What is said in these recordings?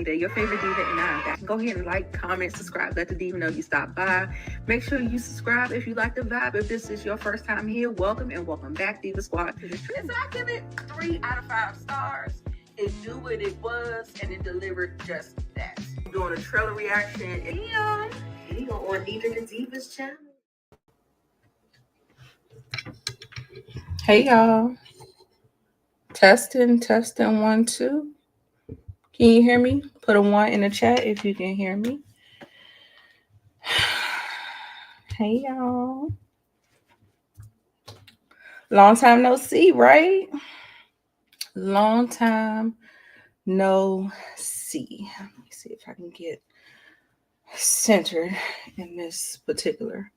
Nita, your favorite diva, and I'm back. Go ahead and like, comment, subscribe. Let the diva know you stopped by. Make sure you subscribe if you like the vibe. If this is your first time here, welcome and welcome back, Diva Squad. And so I give it 3 out of 5 stars. It knew what it was, and it delivered just that. I'm doing a trailer reaction. And we go on Nita the Diva's channel. Hey y'all. Testing, 1, 2. Can you hear me? Put a 1 in the chat if you can hear me. Hey y'all. Long time no see, right? Long time no see. Let me see if I can get centered in this particular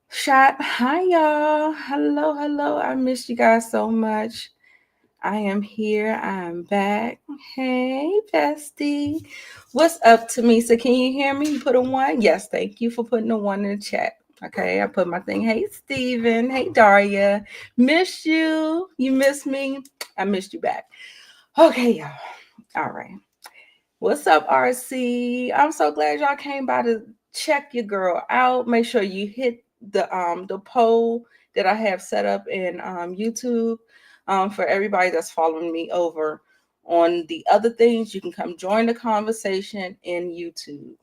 shot. Hi y'all. Hello. I missed you guys so much. I am here. I'm back. Hey, bestie. What's up, Tamisa? Can you hear me? Put a 1? Yes, thank you for putting a 1 in the chat. Okay, I put my thing. Hey, Steven. Hey, Daria. Miss you. You missed me. I missed you back. Okay, y'all. All right. What's up, RC? I'm so glad y'all came by to check your girl out. Make sure you hit the poll that I have set up in YouTube. For everybody that's following me over on the other things, you can come join the conversation in YouTube.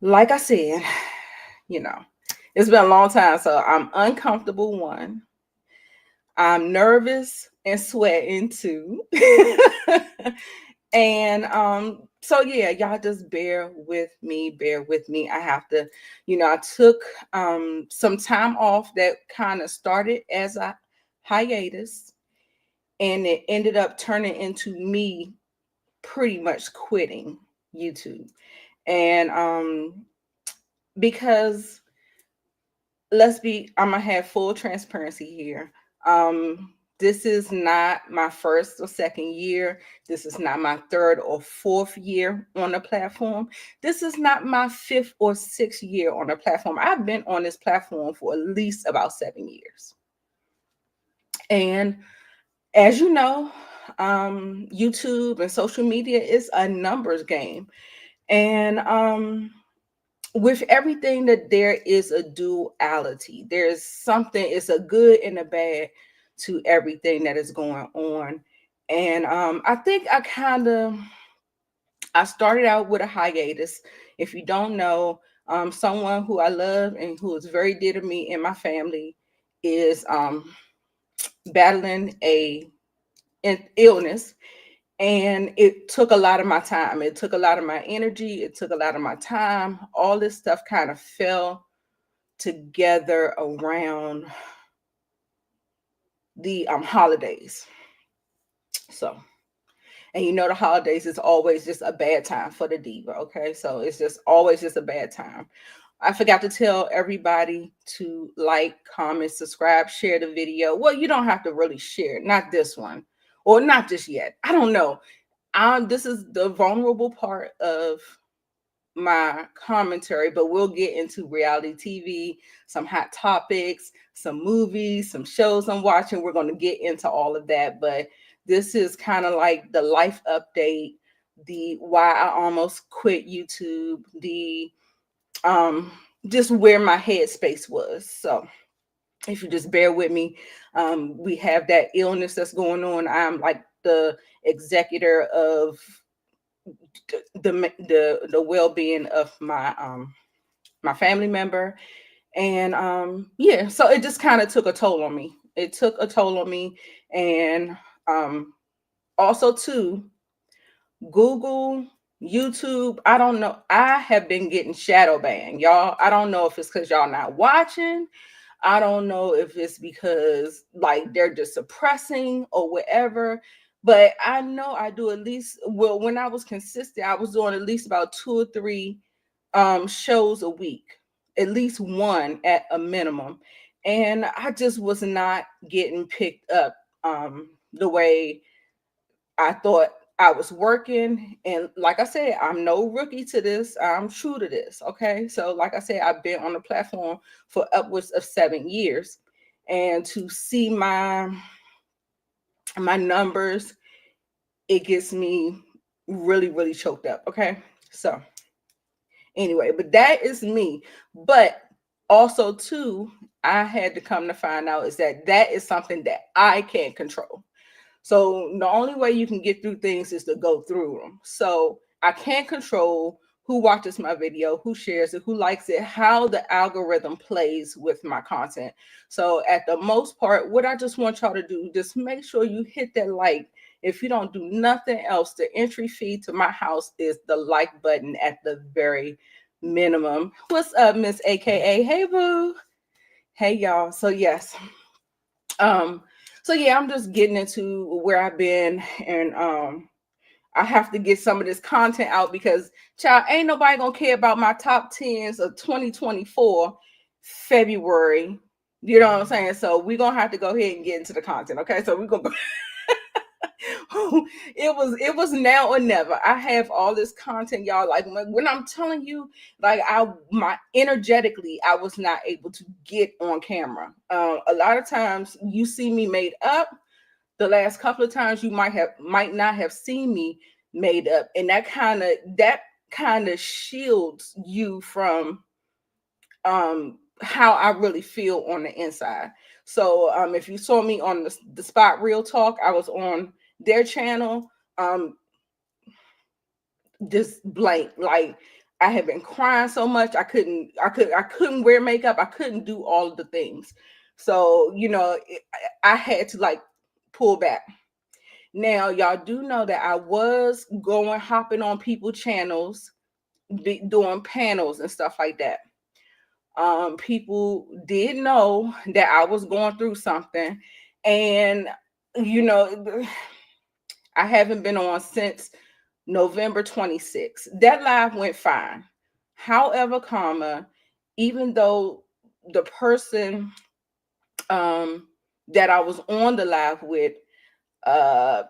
Like I said, it's been a long time, so I'm uncomfortable, 1. I'm nervous and sweating, 2. And so yeah, y'all just bear with me. I have to, I took some time off that kind of started as a hiatus, and it ended up turning into me pretty much quitting YouTube. And because I'm gonna have full transparency here. This is not my first or second year. This is not my 3rd or 4th year on the platform. This is not my 5th or 6th year on the platform. I've been on this platform for at least about 7 years. And as you know, YouTube and social media is a numbers game. And with everything, that there is a duality. There's something, it's a good and a bad to everything that is going on. And I think I started out with a hiatus. If you don't know, someone who I love and who is very dear to me and my family is battling an illness. And it took a lot of my time. It took a lot of my energy. It took a lot of my time. All this stuff kind of fell together around the holidays. So, and the holidays is always just a bad time for the diva. Okay, so it's just always just a bad time. I forgot to tell everybody to like, comment, subscribe, share the video. Well, you don't have to really share, not this one, or not just yet. I don't know. This is the vulnerable part of my commentary, but we'll get into reality TV, some hot topics, some movies, some shows I'm watching. We're going to get into all of that, but this is kind of like the life update, the why I almost quit YouTube, the just where my headspace was. So if you just bear with me, we have that illness that's going on. I'm like the executor of the well-being of my family member. And yeah, so it just kind of took a toll on me. And also too, Google, YouTube, I don't know, I have been getting shadow banned, y'all. I don't know if it's because y'all not watching. I don't know if it's because like they're just suppressing or whatever. But I know I do at least, well, when I was consistent, I was doing at least about 2 or 3 shows a week, at least 1 at a minimum. And I just was not getting picked up the way I thought I was working. And like I said, I'm no rookie to this. I'm true to this. Okay. So like I said, I've been on the platform for upwards of 7 years. And to see my numbers it gets me really, really choked up. Okay. So anyway, but that is me. But also too, I had to come to find out is that that is something that I can't control. So the only way you can get through things is to go through them. So I can't control who watches my video, who shares it, who likes it, how the algorithm plays with my content. So at the most part, what I just want y'all to do, just make sure you hit that like. If you don't do nothing else, the entry fee to my house is the like button at the very minimum. What's up, Miss AKA? Hey boo. Hey y'all. So yes. Um, so yeah, I'm just getting into where I've been, and I have to get some of this content out because child, ain't nobody gonna care about my top tens of 2024 February. You know what I'm saying? So we're gonna have to go ahead and get into the content. Okay. So we're gonna it was now or never. I have all this content, y'all. Like when I'm telling you, like my energetically, I was not able to get on camera. A lot of times you see me made up. The last couple of times you might not have seen me made up, and that kind of shields you from how I really feel on the inside. So if you saw me on the spot real talk, I was on their channel, um just blank. Like I had been crying so much I couldn't wear makeup, I couldn't do all of the things. So I had to like pull back. Now y'all do know that I was going hopping on people channels, doing panels and stuff like that. People did know that I was going through something, and you know I haven't been on since November 26th. That live went fine. However, even though the person that I was on the live with, uh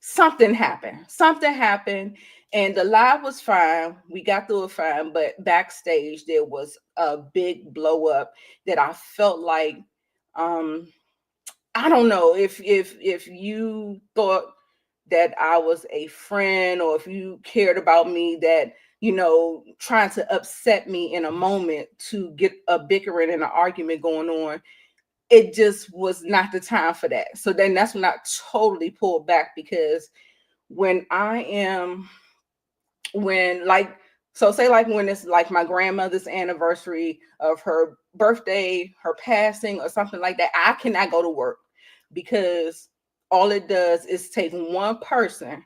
something happened. Something happened, and the live was fine. We got through it fine, but backstage there was a big blow up that I felt like, um I don't know if you thought that I was a friend, or if you cared about me, that trying to upset me in a moment to get a bickering and an argument going on. It just was not the time for that. So then that's when I totally pulled back, because when I am when like so say like when it's like my grandmother's anniversary of her birthday, her passing, or something like that, I cannot go to work, because all it does is take one person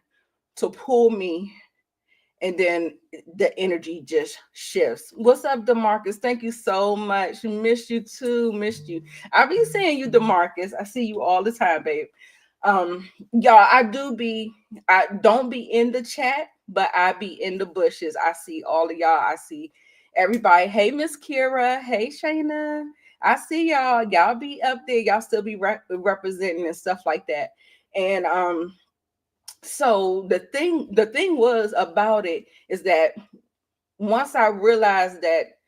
to pull me, and then the energy just shifts. What's up, Demarcus? Thank you so much. Missed you too. Missed you. I be seeing you, Demarcus. I see you all the time, babe. Y'all, I don't be in the chat, but I be in the bushes. I see all of y'all. I see everybody. Hey, Miss Kira. Hey, Shayna. I see y'all. Y'all be up there. Y'all still be representing and stuff like that. And so the thing was about it is that once I realized that,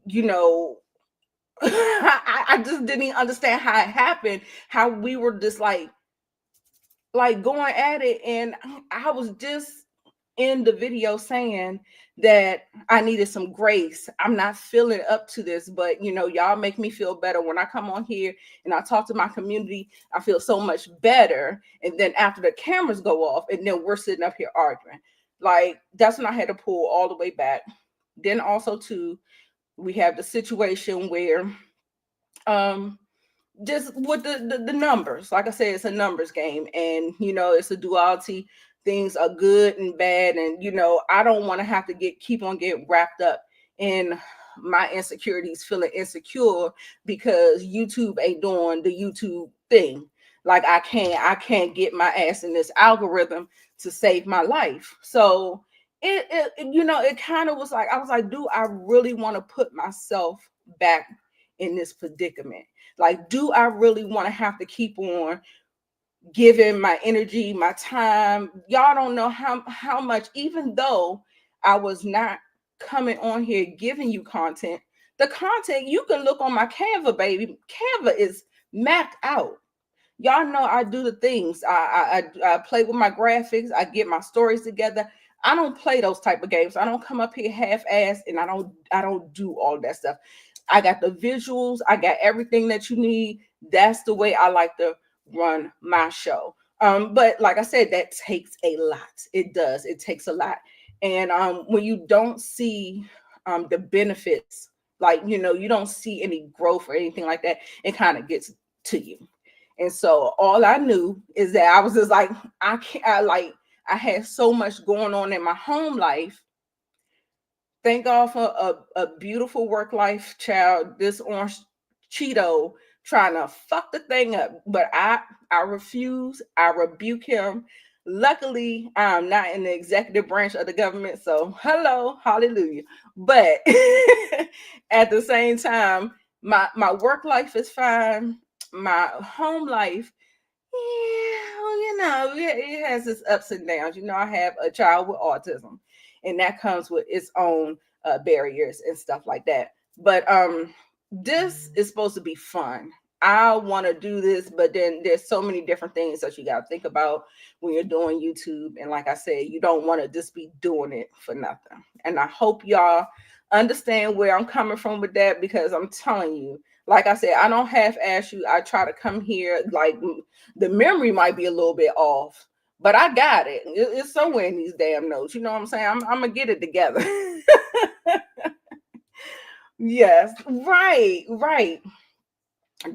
you know, I just didn't understand how it happened, how we were just like going at it, and I was just in the video saying that I needed some grace. I'm not feeling up to this, but y'all make me feel better when I come on here and I talk to my community. I feel so much better. And then after the cameras go off, and then we're sitting up here arguing. Like that's when I had to pull all the way back. Then also too, we have the situation where um just with the numbers, like I said, it's a numbers game, and it's a duality. Things are good and bad, and I don't want to have to keep on getting wrapped up in my insecurities, feeling insecure because YouTube ain't doing the YouTube thing. Like I can't get my ass in this algorithm to save my life. So it kind of was like, I was like, do I really want to put myself back in this predicament? Like, do I really want to have to keep on giving my energy, my time? Y'all don't know how much, even though I was not coming on here giving you content, the content you can look on my Canva, baby. Canva is mapped out. Y'all know I do the things. I play with my graphics. I get my stories together. I don't play those type of games. I don't come up here half-assed, and I don't do all that stuff. I got the visuals. I got everything that you need. That's the way I like to run my show. But like I said, that takes a lot. It does. It takes a lot. And when you don't see the benefits, like you don't see any growth or anything like that, it kind of gets to you. And so all I knew is that I was just like, I can't. I had so much going on in my home life. Thank God for a beautiful work life child, this orange Cheeto trying to fuck the thing up. But I refuse, I rebuke him. Luckily, I'm not in the executive branch of the government. So hello, hallelujah. But at the same time, my work life is fine. My home life, yeah, well, it has its ups and downs. I have a child with autism, and that comes with its own barriers and stuff like that. But this is supposed to be fun. I want to do this, but then there's so many different things that you got to think about when you're doing YouTube. And like I said, you don't want to just be doing it for nothing. And I hope y'all understand where I'm coming from with that, because I'm telling you, like I said, I don't half-ass you. I try to come here like the memory might be a little bit off, but I got it. It's somewhere in these damn notes. You know what I'm saying? I'm gonna get it together. Yes, right, right.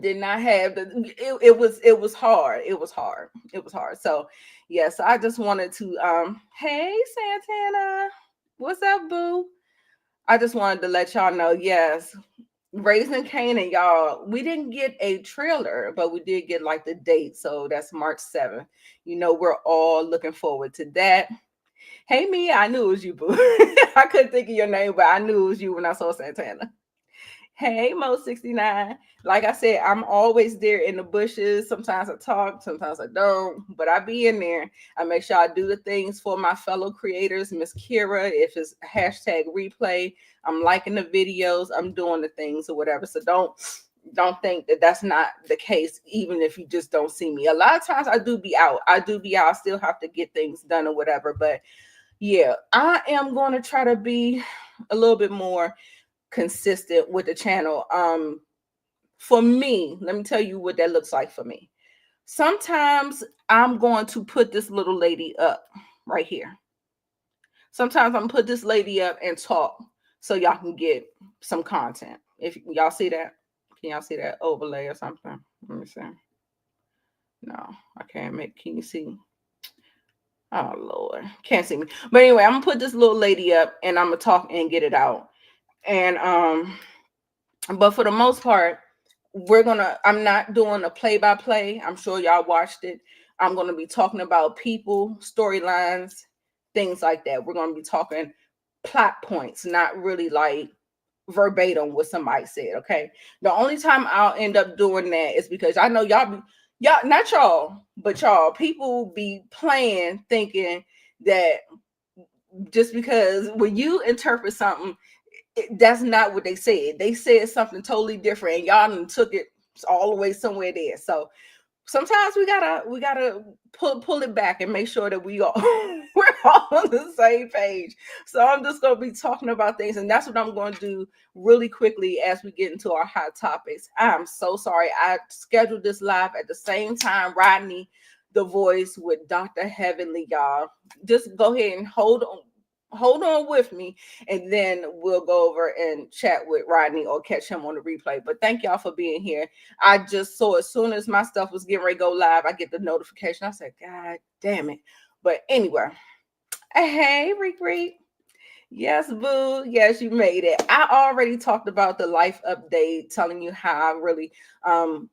Did not have it was hard. It was hard. So yes, I just wanted to hey Santana, what's up, boo? I just wanted to let y'all know, yes, Raising Canaan, y'all, we didn't get a trailer, but we did get like the date. So that's March 7th. We're all looking forward to that. Hey, Mia, I knew it was you, boo. I couldn't think of your name, but I knew it was you when I saw Santana. Hey, Mo 69. Like I said, I'm always there in the bushes. Sometimes I talk, sometimes I don't, but I be in there. I make sure I do the things for my fellow creators, Miss Kira. If it's hashtag replay, I'm liking the videos, I'm doing the things or whatever. So don't think that that's not the case, even if you just don't see me. A lot of times I do be out. I still have to get things done or whatever. But yeah, I am going to try to be a little bit more consistent with the channel. For me, let me tell you what that looks like for me. Sometimes I'm going to put this little lady up right here. Sometimes I'm gonna put this lady up and talk so y'all can get some content. If y'all see that, can y'all see that overlay or something? Let me see. No, I can't make. Can you see? Oh Lord, can't see me. But anyway, I'm gonna put this little lady up and I'm gonna talk and get it out. And but for the most part, I'm not doing a play-by-play. I'm sure y'all watched it. I'm gonna be talking about people, storylines, things like that. We're gonna be talking plot points, not really like verbatim what somebody said. Okay. The only time I'll end up doing that is because I know y'all, not y'all, but y'all, people be playing thinking that just because when you interpret something, that's not what they said. They said something totally different, and y'all took it all the way somewhere there. So sometimes we gotta pull it back and make sure that we're all on the same page. So I'm just gonna be talking about things, and that's what I'm going to do really quickly as we get into our hot topics. I'm so sorry I scheduled this live at the same time Rodney the Voice with Dr. Heavenly. Y'all just go ahead and hold on with me, and then we'll go over and chat with Rodney or catch him on the replay. But thank y'all for being here. I just saw as soon as my stuff was getting ready to go live, I get the notification. I said, God damn it. But anyway, hey, Reek. Yes, boo. Yes, you made it. I already talked about the life update, telling you how I really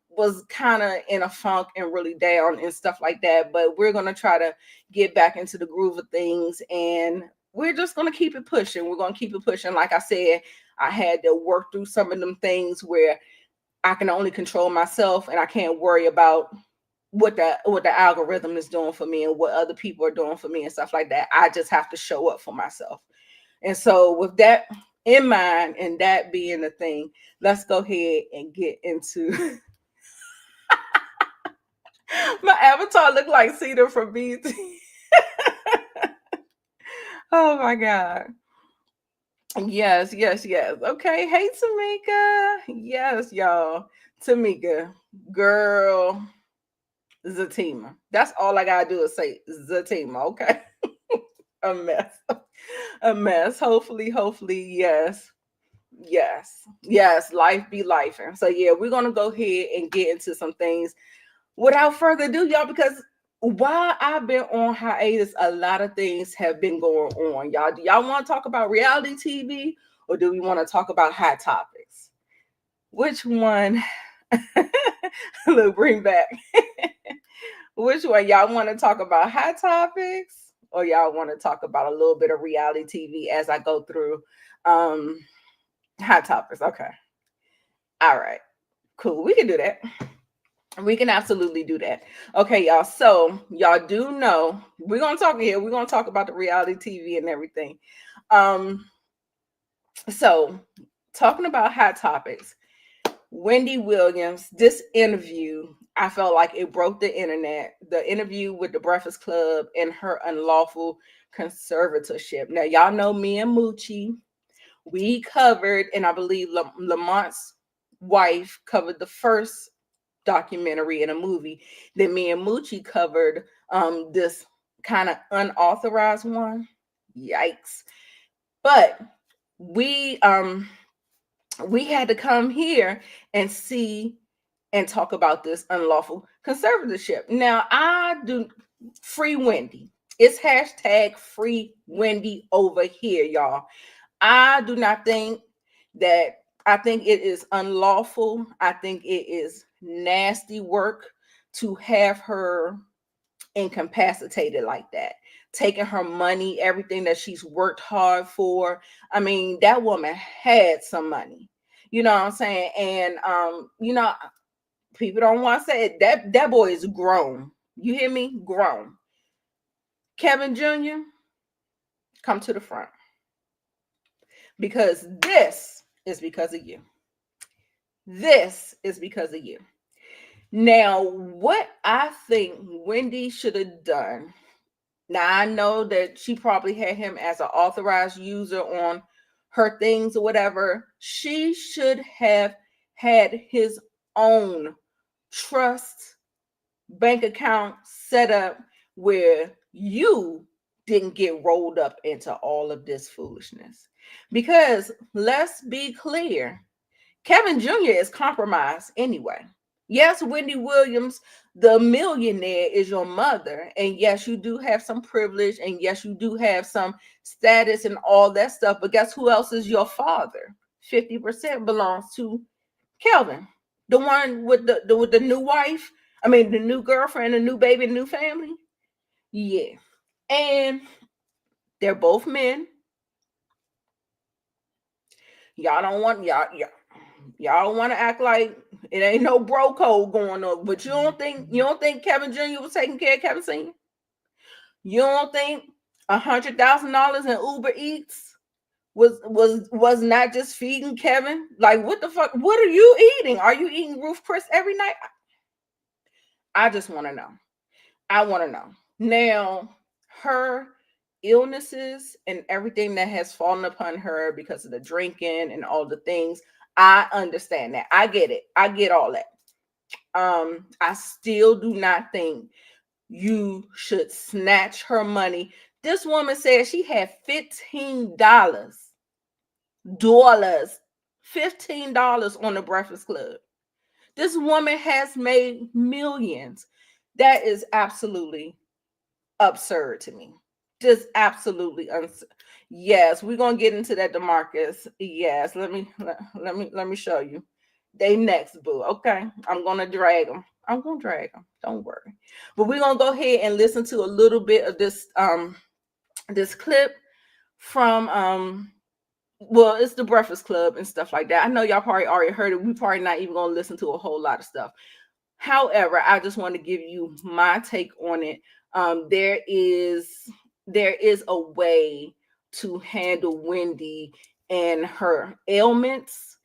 was kind of in a funk and really down and stuff like that. But we're going to try to get back into the groove of things, and we're just going to keep it pushing. We're going to keep it pushing. Like I said, I had to work through some of them things where I can only control myself and I can't worry about what the algorithm is doing for me and what other people are doing for me and stuff like that. I just have to show up for myself. And so with that in mind and that being the thing, let's go ahead and get into My avatar looked like Cedar from BT. Oh my God. Yes, yes, yes. Okay. Hey, Tamika. Yes, y'all. Tamika, girl, Zatima. That's all I gotta do is say Zatima. Okay. A mess. A mess. Hopefully, yes. Yes. Yes. Life be life. And so yeah, we're gonna go ahead and get into some things without further ado, y'all, because while I've been on hiatus, a lot of things have been going on. Y'all, do y'all want to talk about reality TV or do we want to talk about hot topics? Which one? Look, bring back. Which one? Y'all want to talk about hot topics or y'all want to talk about a little bit of reality TV as I go through hot topics? Okay. All right. Cool. We can do that. We can absolutely do that. Okay, y'all. So y'all do know we're gonna talk here. We're gonna talk about the reality TV and everything. Um, so talking about hot topics, Wendy Williams, this interview, I felt like it broke the internet. The interview with the Breakfast Club and her unlawful conservatorship. Now, y'all know me and Moochie, we covered, and I believe Lamont's wife covered the first documentary and a movie that me and Moochie covered this kind of unauthorized one. Yikes. But we had to come here and see and talk about this unlawful conservatorship. Now I do free Wendy. It's hashtag free Wendy over here, y'all. I do not think that I think it is unlawful. I think it is nasty work to have her incapacitated like that, taking her money, everything that she's worked hard for. I mean, that woman had some money. You know what I'm saying? And people don't want to say it. That boy is grown. You hear me? Grown. Kevin Jr., come to the front. Because this is because of you. This is because of you. Now, what I think Wendy should have done. Now, I know that she probably had him as an authorized user on her things or whatever. She should have had his own trust bank account set up where you didn't get rolled up into all of this foolishness. Because let's be clear, Kevin Jr. is compromised anyway. Yes, Wendy Williams, the millionaire, is your mother. And yes, you do have some privilege. And yes, you do have some status and all that stuff. But guess who else is your father? 50% belongs to Kelvin, the one with the new wife. I mean, the new girlfriend, the new baby, new family. Yeah. And they're both men. Y'all don't want y'all want to act like it ain't no bro code going on, but you don't think Kevin Jr. was taking care of Kevin Sr.? You don't think $100,000 in Uber Eats was not just feeding Kevin? Like what the fuck? What are you eating? Are you eating Ruth Chris every night? I just want to know. I want to know. Now, her illnesses and everything that has fallen upon her because of the drinking and all the things, I understand that. I get it. I get all that. I still do not think you should snatch her money. This woman said she had $15 on the Breakfast Club. This woman has made millions. That is absolutely absurd to me. Just absolutely yes, we're gonna get into that, DeMarcus. Yes, let me show you. They next, boo. Okay, I'm gonna drag them. I'm gonna drag them. Don't worry. But we're gonna go ahead and listen to a little bit of this clip from well, it's the Breakfast Club and stuff like that. I know y'all probably already heard it. We probably not even gonna listen to a whole lot of stuff. However, I just want to give you my take on it. There is a way to handle Wendy and her ailments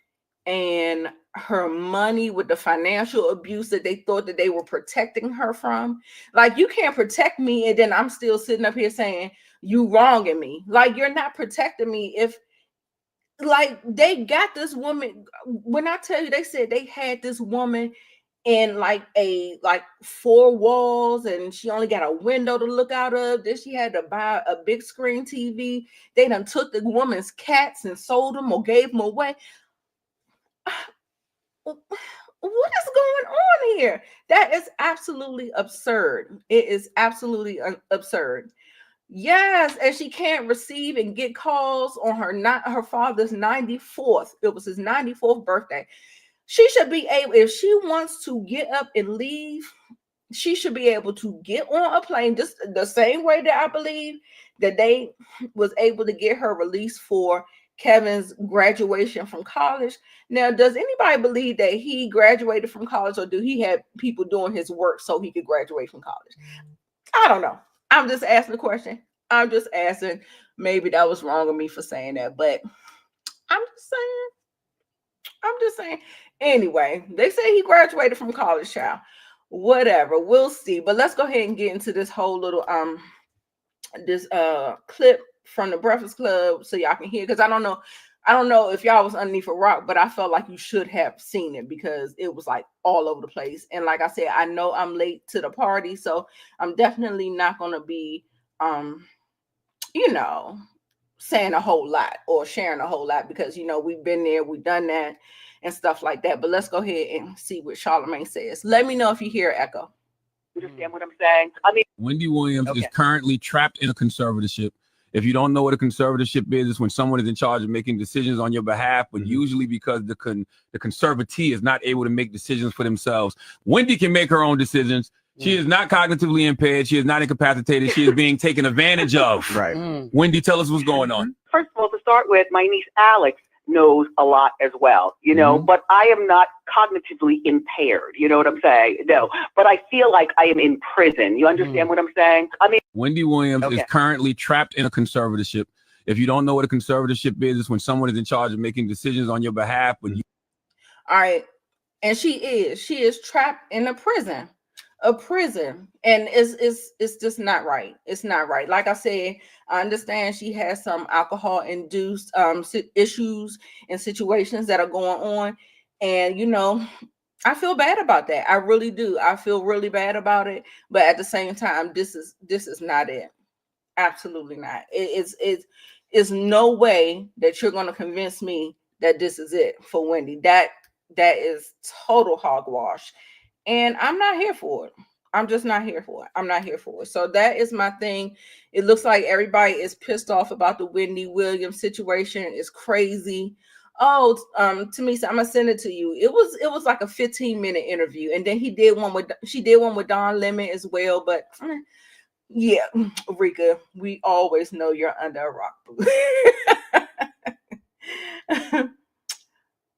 and her money with the financial abuse that they thought that they were protecting her from. Like, you can't protect me and then I'm still sitting up here saying you wronging me. Like, you're not protecting me. If, like, they got this woman, when I tell you, they said they had this woman in like a like four walls, and she only got a window to look out of. Then she had to buy a big screen TV. They done took the woman's cats and sold them or gave them away. What is going on here? That is absolutely absurd. It is absolutely absurd. Yes, and she can't receive and get calls on her father's 94th. It was his 94th birthday. She should be able, if she wants to get up and leave, she should be able to get on a plane just the same way that I believe that they was able to get her released for Kevin's graduation from college. Now, does anybody believe that he graduated from college, or do he have people doing his work so he could graduate from college? I don't know. I'm just asking the question. I'm just asking. Maybe that was wrong of me for saying that, but I'm just saying. I'm just saying. Anyway, they say he graduated from college, child. Whatever, we'll see. But let's go ahead and get into this whole little this clip from the Breakfast Club so y'all can hear, because I don't know if y'all was underneath a rock, but I felt like you should have seen it because it was like all over the place. And like I said, I know I'm late to the party, so I'm definitely not gonna be you know, saying a whole lot or sharing a whole lot, because we've been there, we've done that and stuff like that. But let's go ahead and see what Charlamagne says. Let me know if you hear echo. Understand what I'm saying? I mean, Wendy Williams is currently trapped in a conservatorship. If you don't know what a conservatorship is, it's when someone is in charge of making decisions on your behalf, but usually because the conservatee is not able to make decisions for themselves. Wendy can make her own decisions. She is not cognitively impaired. She is not incapacitated. She is being taken advantage of. Right. Wendy, tell us what's going on. First of all, to start with, my niece Alex knows a lot as well, but I am not cognitively impaired. You know what I'm saying? No, but I feel like I am in prison. You understand what I'm saying? I mean, Wendy Williams is currently trapped in a conservatorship. If you don't know what a conservatorship is, it's when someone is in charge of making decisions on your behalf. But all right. And she is trapped in a prison, and it's just not right. It's not right. Like I said, I understand she has some alcohol induced issues and situations that are going on, and I feel bad about that. I really do. I feel really bad about it, but at the same time, this is not it. Absolutely not. It's no way that you're going to convince me that this is it for Wendy. That is total hogwash. And I'm not here for it. I'm just not here for it. I'm not here for it. So that is my thing. It looks like everybody is pissed off about the Wendy Williams situation. It's crazy. Oh, Tamisa, I'm gonna send it to you. It was like a 15-minute interview, and then she did one with Don Lemon as well. But yeah, Rika, we always know you're under a rock.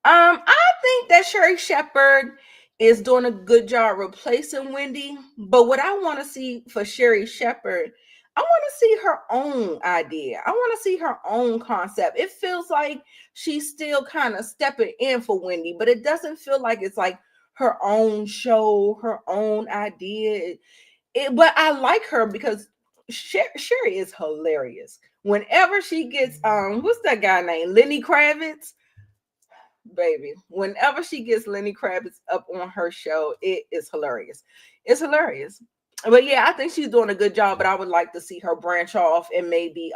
I think that Sherry Shepherd is doing a good job replacing Wendy. But what I want to see for Sherry Shepherd, I want to see her own idea. I want to see her own concept. It feels like she's still kind of stepping in for Wendy, but it doesn't feel like it's like her own show, her own idea. But I like her because Sherry is hilarious. Whenever she gets what's that guy named Lenny Kravitz? Baby, whenever she gets Lenny Kravitz up on her show, it is hilarious. It's hilarious. But yeah, I think she's doing a good job, but I would like to see her branch off and maybe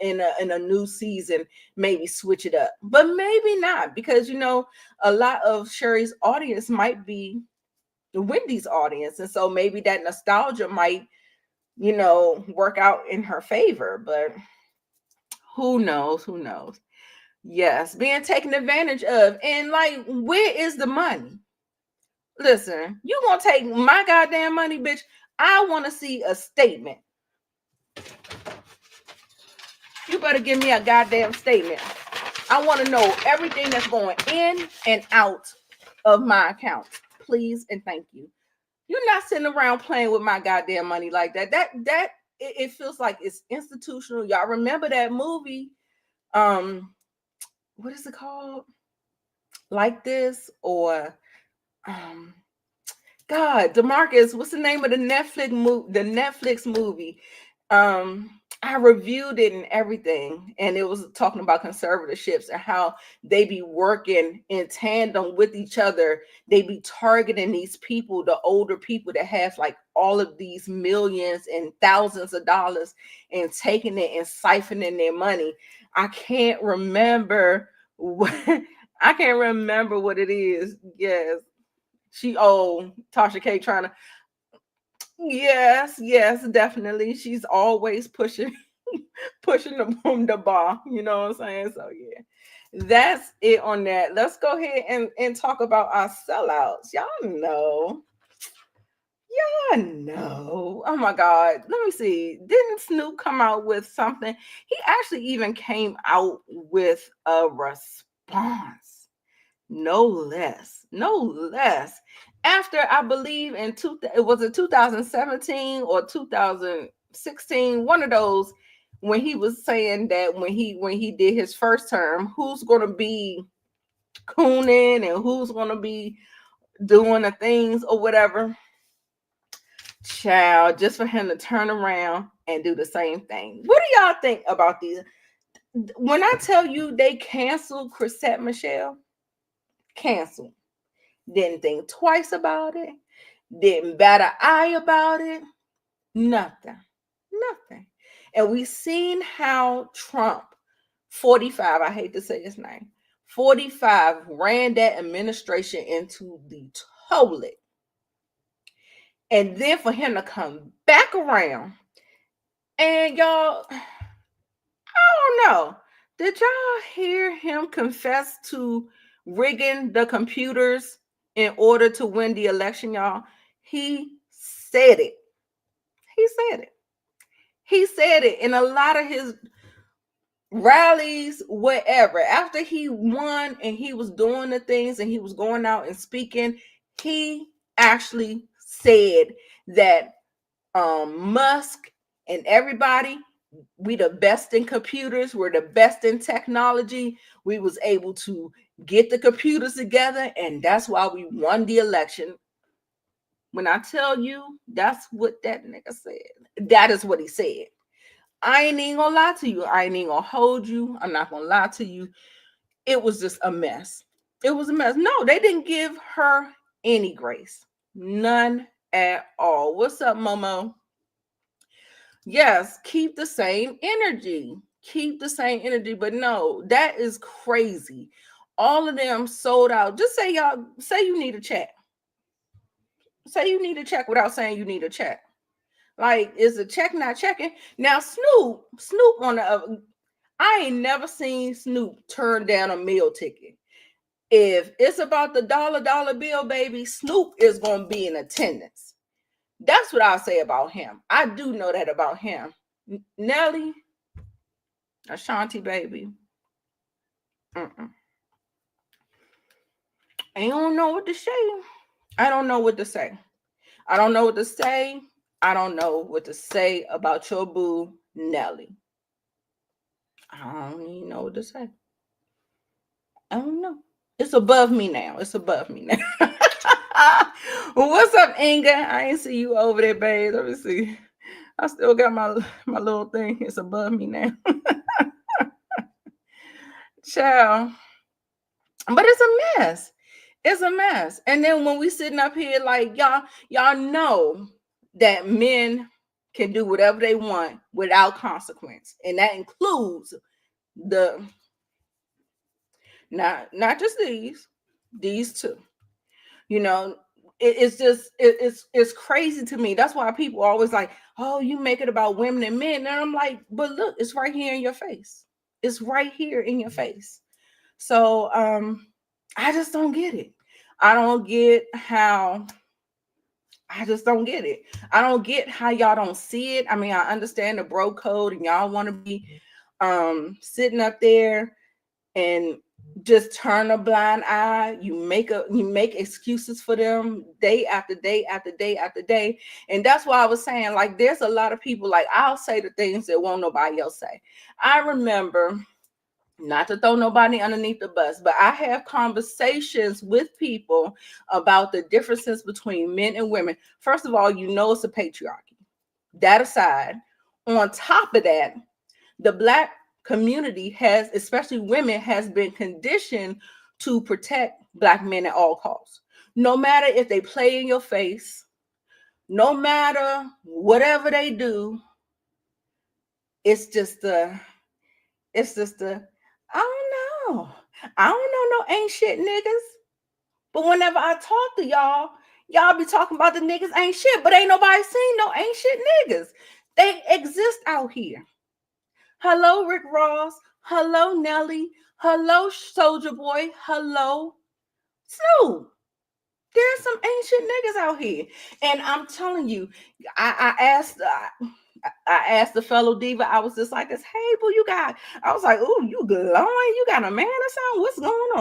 in a new season maybe switch it up. But maybe not, because a lot of Sherry's audience might be Wendy's audience, and so maybe that nostalgia might work out in her favor. But who knows? Yes, being taken advantage of. And like, where is the money? Listen, you gonna take my goddamn money, bitch? I want to see a statement. You better give me a goddamn statement. I want to know everything that's going in and out of my account, please and thank you. You're not sitting around playing with my goddamn money like that. It feels like it's institutional. Y'all remember that movie? What is it called? like this, or God, DeMarcus, what's the name of the Netflix movie? I reviewed it and everything, and it was talking about conservatorships and how they be working in tandem with each other. They be targeting these people, the older people that have like all of these millions and thousands of dollars, and taking it and siphoning their money. I can't remember what I can't remember what it is. Yes. Tasha K trying to, yes, definitely. She's always pushing the bar, you know what I'm saying? So yeah, that's it on that. Let's go ahead and talk about our sellouts. Y'all know. Oh my God. Let me see. Didn't Snoop come out with something? He actually even came out with a response. No less. After, I believe, it was in 2017 or 2016, one of those, when he was saying that when he did his first term, who's going to be cooning and who's going to be doing the things or whatever. Child, just for him to turn around and do the same thing. What do y'all think about these? When I tell you they canceled Chrisette Michele, canceled. Didn't think twice about it. Didn't bat an eye about it. Nothing. And we seen how Trump, 45, I hate to say his name, 45 ran that administration into the toilet. And then for him to come back around, and y'all, I don't know. Did y'all hear him confess to rigging the computers in order to win the election, y'all? He said it. He said it in a lot of his rallies, whatever. After he won and he was doing the things and he was going out and speaking, he actually said that Musk and everybody, we the best in computers, we're the best in technology. We was able to get the computers together, and that's why we won the election. When I tell you, that's what that nigga said. That is what he said. I ain't even gonna lie to you. I ain't even gonna hold you. I'm not gonna lie to you. It was just a mess. It was a mess. No, they didn't give her any grace. None at all. What's up, Momo? Yes, keep the same energy. But no, that is crazy. All of them sold out. Just say you need a check. Say you need a check without saying you need a check. Like, is a check not checking? Now, Snoop on the I ain't never seen Snoop turn down a meal ticket. If it's about the dollar bill, baby, Snoop is gonna be in attendance. That's what I'll say about him. I do know that about him. Nelly, Ashanti, baby. I don't know what to say. I don't know what to say about your boo, Nelly. I don't even know what to say. I don't know. It's above me now. What's up, Inga? I ain't see you over there, babe. Let me see. I still got my little thing. It's above me now. Child. But it's a mess. And then when we sitting up here, like, y'all know that men can do whatever they want without consequence. And that includes the not just these two. You know, it's crazy to me. That's why people are always like, oh, you make it about women and men. And I'm like, but look, it's right here in your face. So I just don't get it. I don't get it. I don't get how y'all don't see it. I mean, I understand the bro code and y'all want to be sitting up there and just turn a blind eye. You make excuses for them day after day after day after day. And that's why I was saying, like, there's a lot of people, like, I'll say the things that won't nobody else say. I remember not to throw nobody underneath the bus, but I have conversations with people about the differences between men and women. First of all, it's a patriarchy. That aside, on top of that, the Black community has, especially women, has been conditioned to protect Black men at all costs. No matter if they play in your face, no matter whatever they do, it's just the, I don't know. I don't know no ain't shit niggas. But whenever I talk to y'all be talking about the niggas ain't shit, but ain't nobody seen no ain't shit niggas. They exist out here. Hello, Rick Ross. Hello, Nelly. Hello, Soldier Boy. Hello, Snoop. There's some ancient niggas out here, and I'm telling you, I asked the fellow diva. I was just like, "This, hey, boo, you got?" I was like, "Ooh, you glowing? You got a man or something? What's going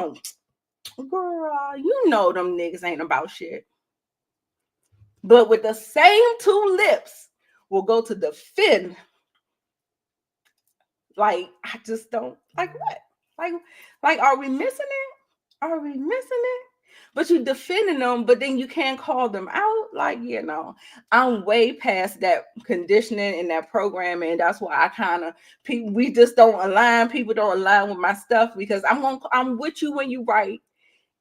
on, girl? You know them niggas ain't about shit." But with the same two lips, will go to defend. Like, I just don't like what? Like, are we missing it? Are we missing it? But you defending them, but then you can't call them out. Like, I'm way past that conditioning and that programming. And that's why I kind of we just don't align. People don't align with my stuff because I'm with you when you right,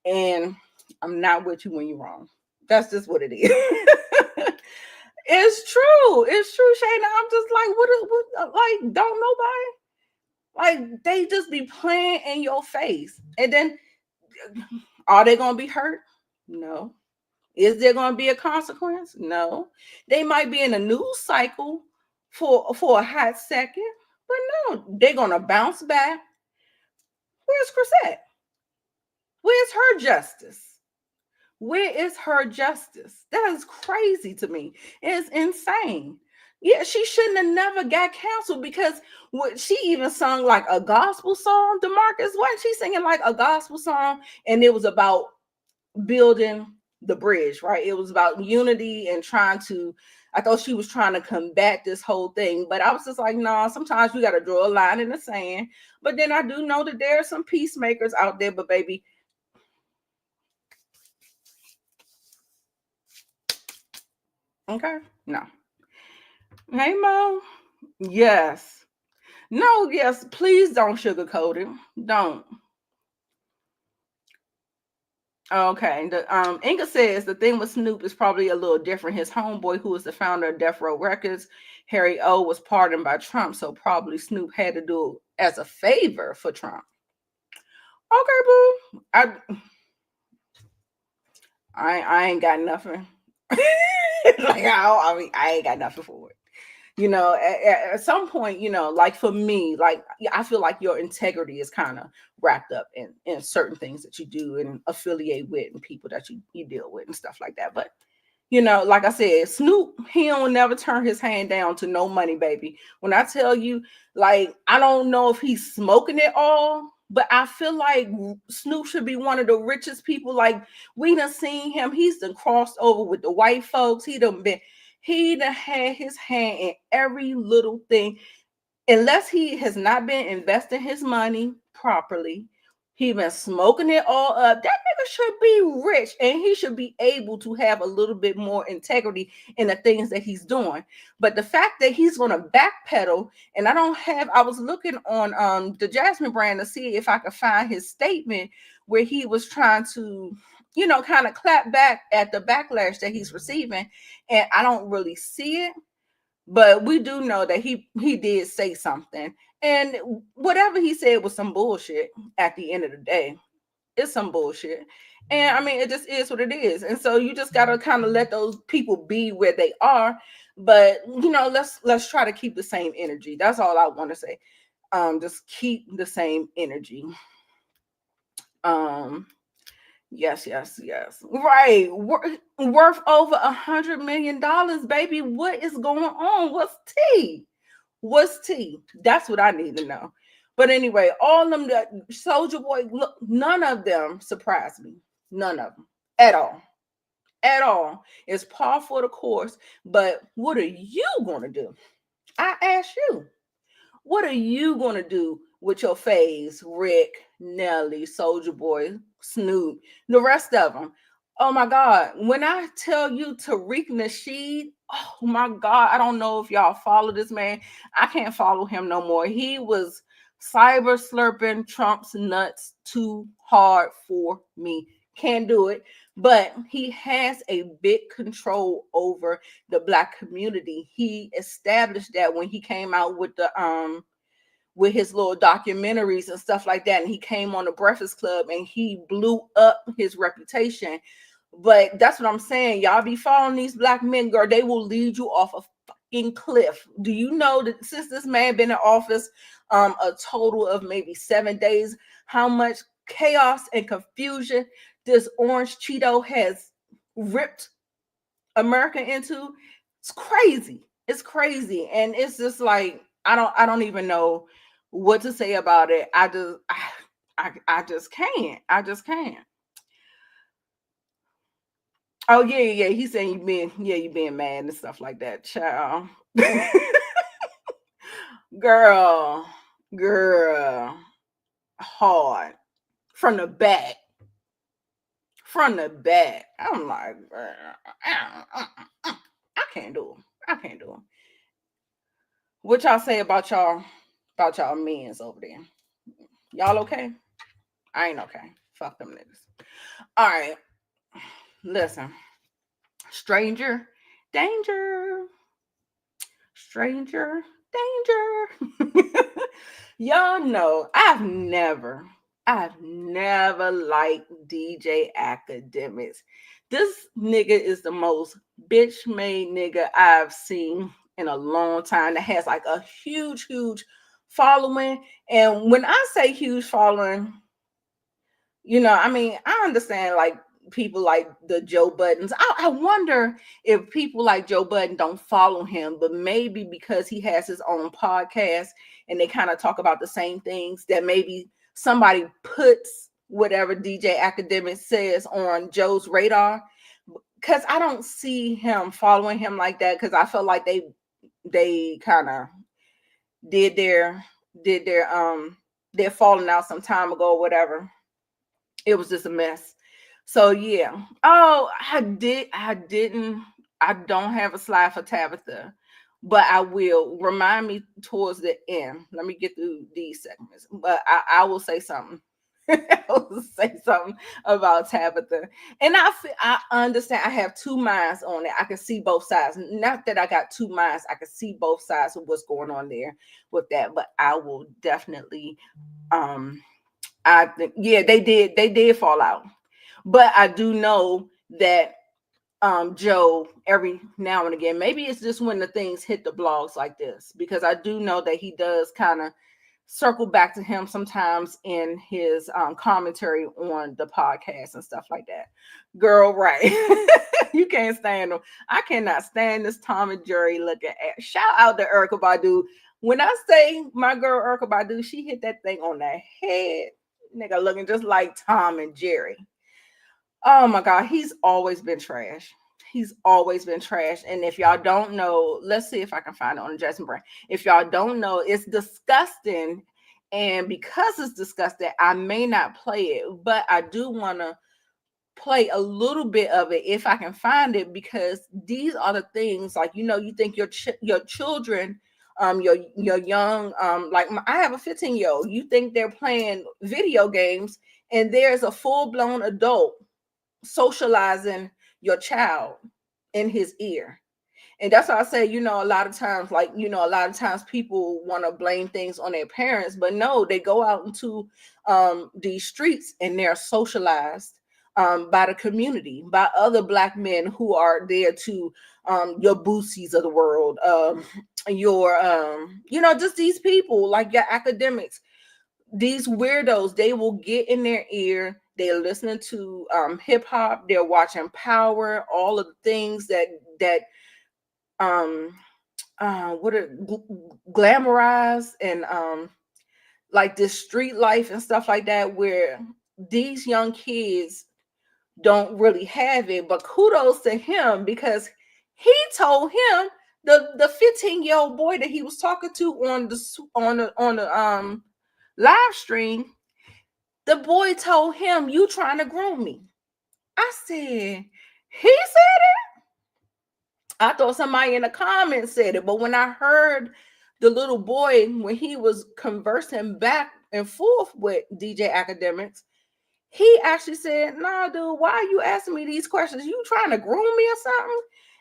and I'm not with you when you're wrong. That's just what it is. It's true. It's true, Shayna. I'm just like, what like, don't nobody. Like, they just be playing in your face. And then, are they going to be hurt? No. Is there going to be a consequence? No. They might be in a news cycle for a hot second, but no, they're going to bounce back. Where's Chrisette? Where's her justice? Where is her justice? That is crazy to me. It's insane. Yeah, she shouldn't have never got canceled because what she even sung like a gospel song. DeMarcus, wasn't she singing like a gospel song? And it was about building the bridge, right? It was about unity and I thought she was trying to combat this whole thing, but I was just like, nah, sometimes we got to draw a line in the sand. But then I do know that there are some peacemakers out there, but baby, okay, no. Hey, Mo. Yes. No, yes. Please don't sugarcoat it. Don't. Okay. The Inga says the thing with Snoop is probably a little different. His homeboy, who is the founder of Death Row Records, Harry O, was pardoned by Trump, so probably Snoop had to do it as a favor for Trump. Okay, boo. I ain't got nothing. Like, I ain't got nothing for it. At some point, like for me, like I feel like your integrity is kind of wrapped up in certain things that you do and affiliate with and people that you deal with and stuff like that. But like I said, Snoop, he don't never turn his hand down to no money, baby. When I tell you, like, I don't know if he's smoking it all, but I feel like Snoop should be one of the richest people. Like, we done seen him. He's done crossed over with the white folks. He done had his hand in every little thing. Unless he has not been investing his money properly, he been smoking it all up. That nigga should be rich, and he should be able to have a little bit more integrity in the things that he's doing. But the fact that he's going to backpedal, and I was looking on the Jasmine brand to see if I could find his statement where he was trying to, kind of clap back at the backlash that he's receiving, and I don't really see it. But we do know that he did say something, and whatever he said was some bullshit. At the end of the day, it's some bullshit, and I mean, it just is what it is. And so you just gotta kind of let those people be where they are. But let's try to keep the same energy. That's all I want to say. Just keep the same energy. Yes. Right. Worth over $100 million, baby. What is going on? What's tea? That's what I need to know. But anyway, all them, the Soldier Boy, look, none of them surprised me. None of them at all. At all. It's par for the course. But what are you going to do? I ask you. What are you going to do with your faves, Rick, Nelly, Soldier Boy, Snoop, the rest of them. Oh my God. When I tell you Tariq Nasheed, oh my God, I don't know if y'all follow this man. I can't follow him no more. He was cyber slurping Trump's nuts too hard for me. Can't do it. But he has a big control over the Black community. He established that when he came out with his little documentaries and stuff like that, and he came on the Breakfast Club and he blew up his reputation. But that's what I'm saying. Y'all be following these Black men, girl, they will lead you off a fucking cliff. Do you know that since this man been in office a total of maybe 7 days, how much chaos and confusion this orange Cheeto has ripped America into? It's crazy. It's crazy. And it's just like, I don't even know what to say about it. I just can't. I just can't. Oh yeah. He's saying you being mad and stuff like that, child. girl, hard from the back. I'm like, I can't do them. What y'all say about y'all men's over there? Y'all okay? I ain't okay. Fuck them niggas. All right. Listen. Stranger danger. Y'all know I've never liked DJ Academics. This nigga is the most bitch made nigga I've seen in a long time, that has like a huge following. And when I say huge following, you know, I mean, I understand like people like the Joe Buttons. I wonder if people like Joe Budden don't follow him, but maybe because he has his own podcast and they kind of talk about the same things, that maybe somebody puts whatever DJ Academic says on Joe's radar. Because I don't see him following him like that, because I felt like they kind of did their falling out some time ago or whatever. It was just a mess. So yeah. Oh, I don't have a slide for Tabitha, but I will. Remind me towards the end. Let me get through these segments. But I will say something. I will say something about Tabitha. And I understand. I have two minds on it. I can see both sides. Not that I got two minds. I can see both sides of what's going on there with that. But I will definitely I think, yeah, they did fall out. But I do know that Joe, every now and again, maybe it's just when the things hit the blogs like this, because I do know that he does kind of circle back to him sometimes in his commentary on the podcast and stuff like that. Girl, right. You can't stand them. I cannot stand this Tom and Jerry looking at. Shout out to Erykah Badu. When I say my girl Erykah Badu, she hit that thing on the head. Nigga looking just like Tom and Jerry. Oh my God, he's always been trash. And if y'all don't know, let's see if I can find it on the Jackson Brand. If y'all don't know, it's disgusting. And because it's disgusting, I may not play it, but I do want to play a little bit of it if I can find it, because these are the things, like, you know, you think your children, your young, I have a 15-year-old, you think they're playing video games, and there's a full-blown adult socializing your child in his ear. And that's why I say, you know, a lot of times people want to blame things on their parents, but no, they go out into these streets and they're socialized by the community, by other Black men who are there to your Boosies of the world, just these people like your academics, these weirdos. They will get in their ear. They're listening to hip hop. They're watching Power, all of the things that glamorize and like this street life and stuff like that, where these young kids don't really have it. But kudos to him, because he told him, the 15-year-old boy that he was talking to on the live stream, the boy told him, "You trying to groom me?" I said, "He said it?" I thought somebody in the comments said it, but when I heard the little boy, when he was conversing back and forth with DJ Academics, he actually said, "No, dude, why are you asking me these questions? You trying to groom me or something?"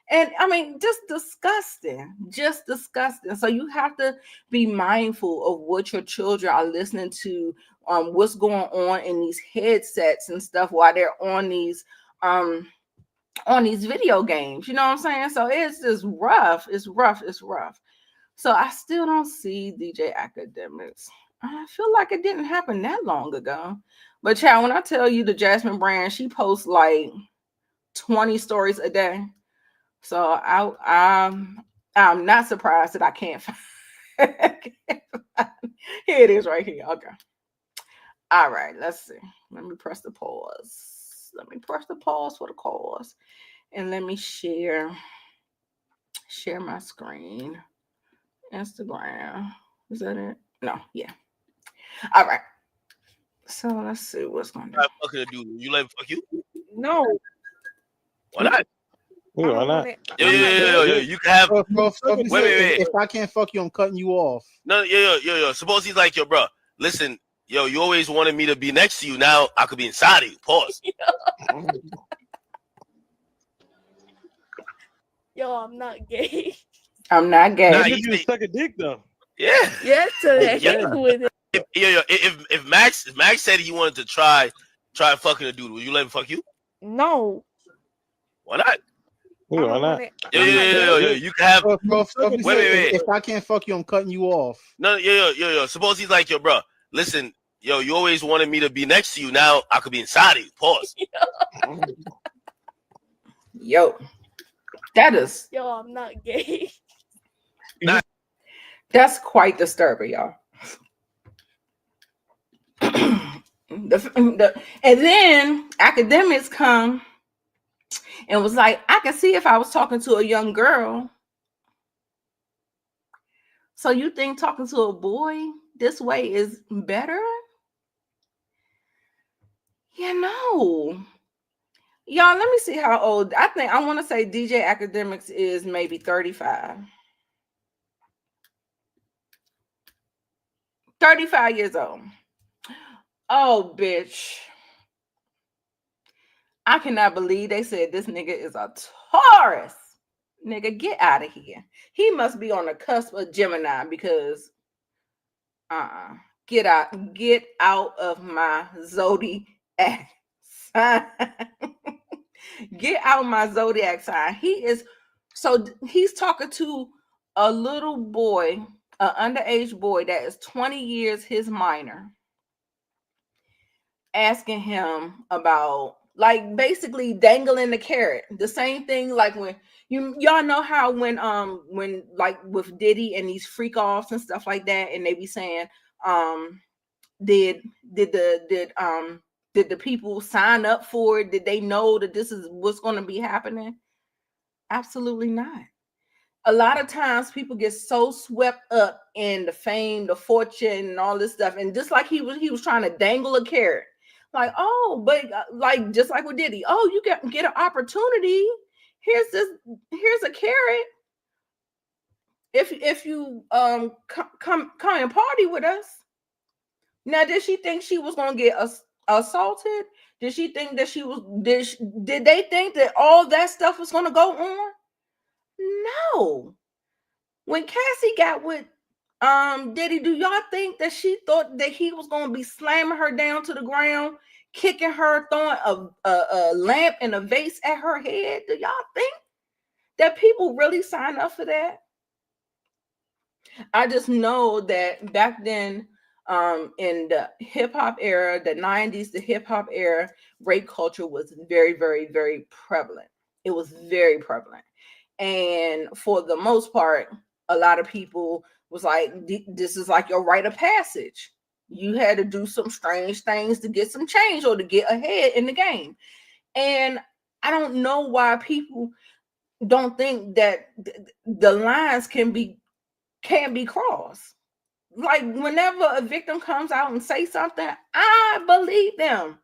And I mean, just disgusting, just disgusting. So you have to be mindful of what your children are listening to, what's going on in these headsets and stuff while they're on these video games. You know what I'm saying? So it's just rough. It's rough. It's rough. So I still don't see DJ Academics. I feel like it didn't happen that long ago. But child, when I tell you the Jasmine brand, she posts like 20 stories a day. So I'm not surprised that I can't find. Here it is right here. Okay. All right, let's see. Let me press the pause. Let me press the pause for the cause. And let me share my screen. Instagram. Is that it? No, yeah. All right. So let's see what's going on. Fucking a dude. You let him fuck you? No. Why not? Yeah, why not? Yo. You can have. Bro, Wait. If I can't fuck you, I'm cutting you off. No, yo. Suppose he's like, yo, bro. Listen, yo, you always wanted me to be next to you. Now I could be inside of you. Pause. Yo, I'm not gay. I'm not gay. Nah, You just suck a dick though. Yeah. Yes, today Yeah. with it. If Max said he wanted to try fucking a dude, would you let him fuck you? No. Why not? Yeah, why not? Yo. You can have. Bro, Wait. If I can't fuck you, I'm cutting you off. No, yo. Suppose he's like, yo, bro. Listen, yo, you always wanted me to be next to you. Now I could be inside of you. Pause. Yo. That is. Yo, I'm not gay. Nah. That's quite disturbing, y'all. And then Academics come and was like, I can see if I was talking to a young girl. So you think talking to a boy this way is better? You know. Y'all, let me see how old. I want to say DJ Academics is maybe 35. 35 years old. Oh, bitch. I cannot believe they said this nigga is a Taurus. Nigga, get out of here. He must be on the cusp of Gemini because get out of my zodiac sign. Get out my zodiac sign. He's talking to a little boy, an underage boy that is 20 years his minor, asking him about, like, basically dangling the carrot. The same thing like when y'all know how when like with Diddy and these freak offs and stuff like that, and they be saying, did the people sign up for it? Did they know that this is what's going to be happening? Absolutely not. A lot of times people get so swept up in the fame, the fortune, and all this stuff. And just like he was trying to dangle a carrot. Like, oh, but like just like with Diddy, oh, you get an opportunity. Here's a carrot. If you come and party with us. Now, did she think she was gonna get assaulted? Did she think that she was? Did they think that all that stuff was gonna go on? No. When Cassie got with Diddy, do y'all think that she thought that he was gonna be slamming her down to the ground, kicking her, throwing a lamp and a vase at her head? Do y'all think that people really sign up for that? I just know that back then, in the hip-hop era, the 90s, the hip-hop era, rape culture was very, very, very prevalent. It was very prevalent. And for the most part, a lot of people was like, this is like your rite of passage. You had to do some strange things to get some change or to get ahead in the game. And I don't know why people don't think that the lines can be crossed. like whenever a victim comes out and say something, I believe them.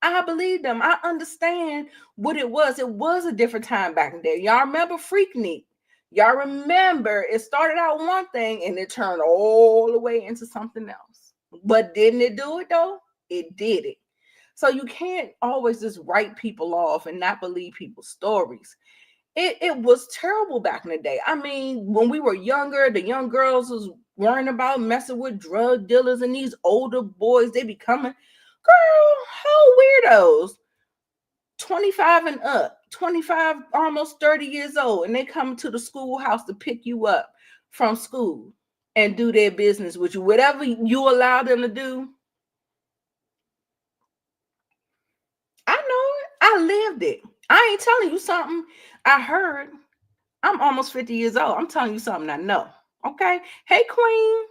I believe them. I understand what it was. It was a different time back in there. Y'all remember Freaknik? Y'all remember it started out one thing and it turned all the way into something else. But didn't it do it though? It did it. So you can't always just write people off and not believe people's stories. It was terrible back in the day. I mean, when we were younger, the young girls was worrying about messing with drug dealers, and these older boys, they becoming, girl, how weirdos. 25 and up, 25, almost 30 years old, and they come to the schoolhouse to pick you up from school and do their business with you. Whatever you allow them to do, I know it. I lived it. I ain't telling you something I heard. I'm almost 50 years old. I'm telling you something I know. Okay. Hey, Queen.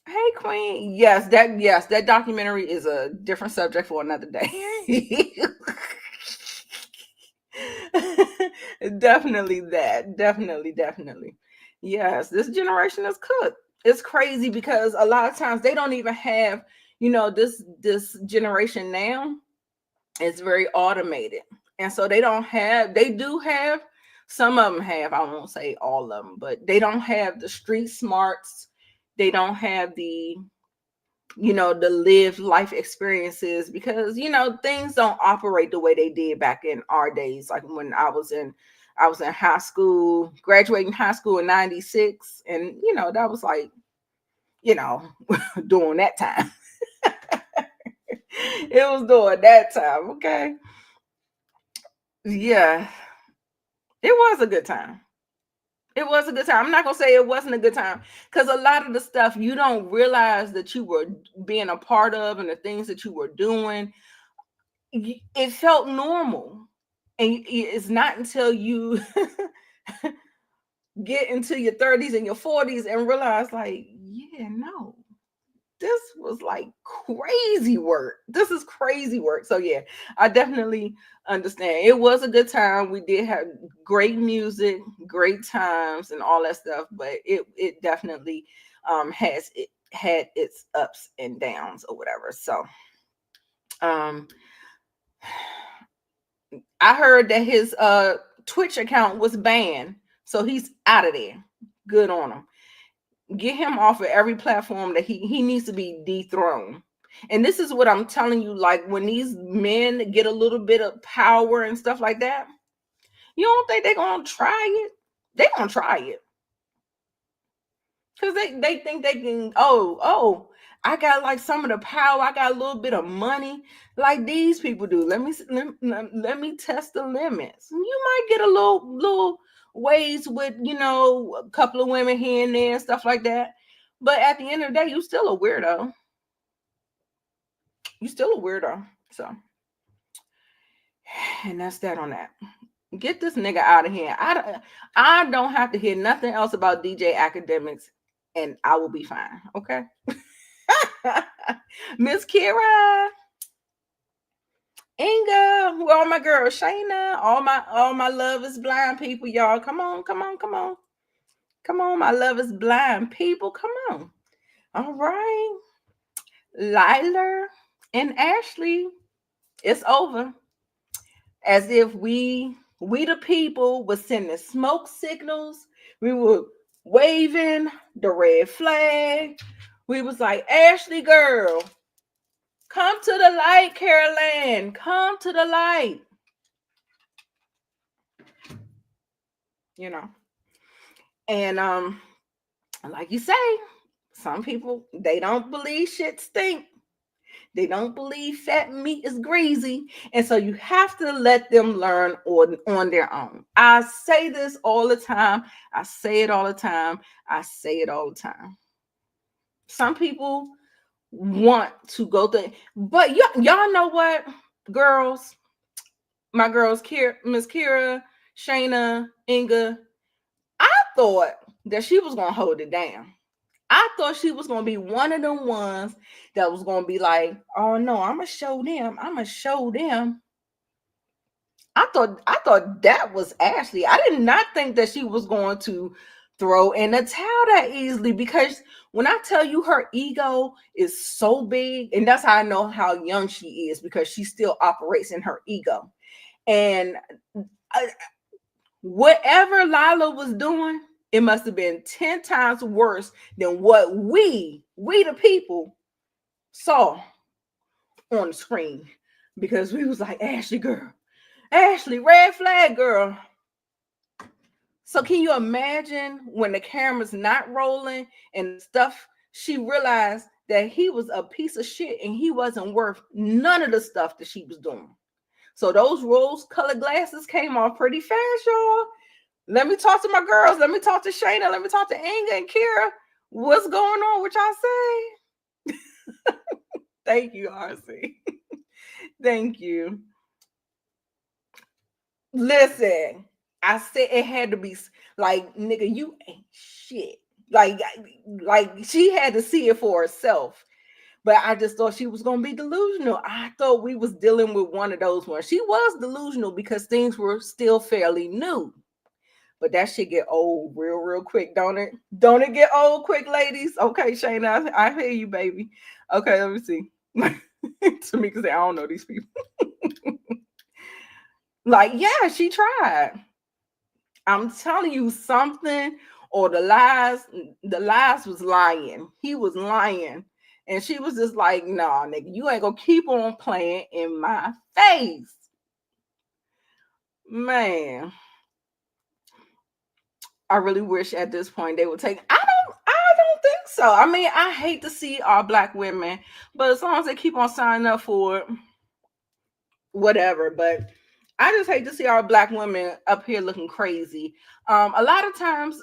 Hey, Queen. Yes, that documentary is a different subject for another day. Definitely that. Definitely. Yes, this generation is cooked. It's crazy because a lot of times they don't even have, this generation now is very automated. And so they do have, some of them have, I won't say all of them, but they don't have the street smarts. They don't have the lived life experiences because, things don't operate the way they did back in our days. Like when I was in high school, graduating high school in 96. And, that was like, during that time. It was during that time. Okay. Yeah. It was a good time. It was a good time. I'm not going to say it wasn't a good time because a lot of the stuff you don't realize that you were being a part of and the things that you were doing, it felt normal. And it's not until you get into your 30s and your 40s and realize like, yeah, no, this was like crazy work. This is crazy work. So yeah, I definitely understand. It was a good time. We did have great music, great times, and all that stuff. But it definitely had its ups and downs or whatever. So I heard that his Twitch account was banned, so he's out of there. Good on him. Get him off of every platform that he needs to be dethroned. And this is what I'm telling you, like when these men get a little bit of power and stuff like that, you don't think they're gonna try it? They're gonna try it. Because they think they can, I got like some of the power, I got a little bit of money like these people do. Let me test the limits. You might get a little ways with, a couple of women here and there and stuff like that. But at the end of the day, you still a weirdo. You still a weirdo. So, and that's that on that. Get this nigga out of here. I don't have to hear nothing else about DJ Academics, and I will be fine. Okay. Miss Kira, Inga, who are my girls? Shayna, all my Love is Blind people, y'all. Come on. My Love is Blind people. Come on. All right. Lila and Ashley, it's over. As if we the people were sending smoke signals. We were waving the red flag. We was like, Ashley girl, come to the light, Caroline. Come to the light. And like you say, some people, they don't believe shit stink. They don't believe fat meat is greasy. And so you have to let them learn on their own. I say this all the time. I say it all the time. Some people want to go through, but y'all know what, girls, my girls, Miss Kira, Shayna, Inga, I thought that she was going to hold it down. I thought she was going to be one of them ones that was going to be like, oh no, I'm going to show them. I thought that was Ashley. I did not think that she was going to throw in the towel that easily, because when I tell you her ego is so big, and that's how I know how young she is, because she still operates in her ego. And whatever Lila was doing, it must have been 10 times worse than what we the people saw on the screen, because we was like, Ashley girl, Ashley, red flag girl. So can you imagine when the camera's not rolling and stuff, she realized that he was a piece of shit and he wasn't worth none of the stuff that she was doing. So those rose-colored glasses came off pretty fast, y'all. Let me talk to my girls. Let me talk to Shayna. Let me talk to Inga and Kira. What's going on? What y'all say? Thank you, RC. Thank you. Listen, I said it had to be like, nigga, you ain't shit. Like she had to see it for herself. But I just thought she was gonna be delusional. I thought we was dealing with one of those ones. She was delusional because things were still fairly new. But that shit get old real quick, don't it? Don't it get old quick, ladies? Okay, Shayna, I hear you, baby. Okay, let me see. Tamika said, I don't know these people. Like, yeah, she tried. I'm telling you something, or the lies was lying. He was lying. And she was just like, nah, nigga, you ain't gonna keep on playing in my face. Man. I really wish at this point they would take. I don't think so. I mean, I hate to see our Black women, but as long as they keep on signing up for it, whatever. But I just hate to see our Black women up here looking crazy. A lot of times,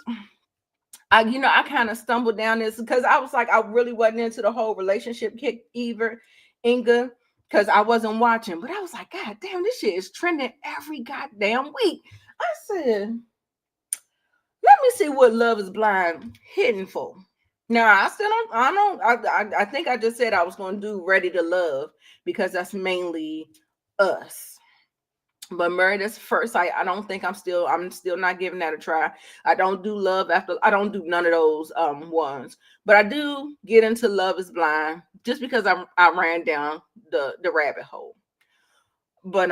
I kind of stumbled down this because I was like, I really wasn't into the whole relationship kick either, Inga, because I wasn't watching. But I was like, God damn, this shit is trending every goddamn week. I said, let me see what Love is Blind hitting for. Now, I think I just said I was going to do Ready to Love because that's mainly us. But Married at First Sight, I'm still not giving that a try. I don't do Love After, I don't do none of those ones. But I do get into Love is Blind just because I ran down the rabbit hole. But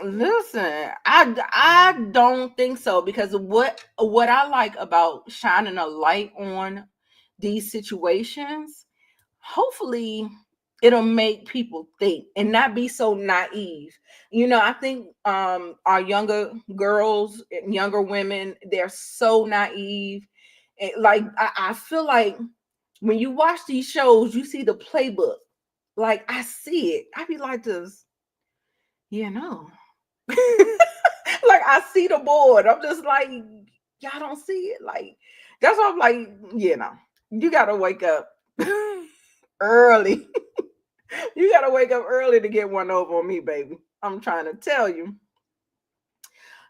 listen, I don't think so, because what I like about shining a light on these situations, hopefully it'll make people think and not be so naive. I think our younger girls and younger women, they're so naive. Like I feel like when you watch these shows, you see the playbook. Like I see it. I be like this, no. Like I see the board. I'm just like, y'all don't see it. Like that's why I'm like, you gotta wake up early. You gotta wake up early to get one over on me, baby. I'm trying to tell you.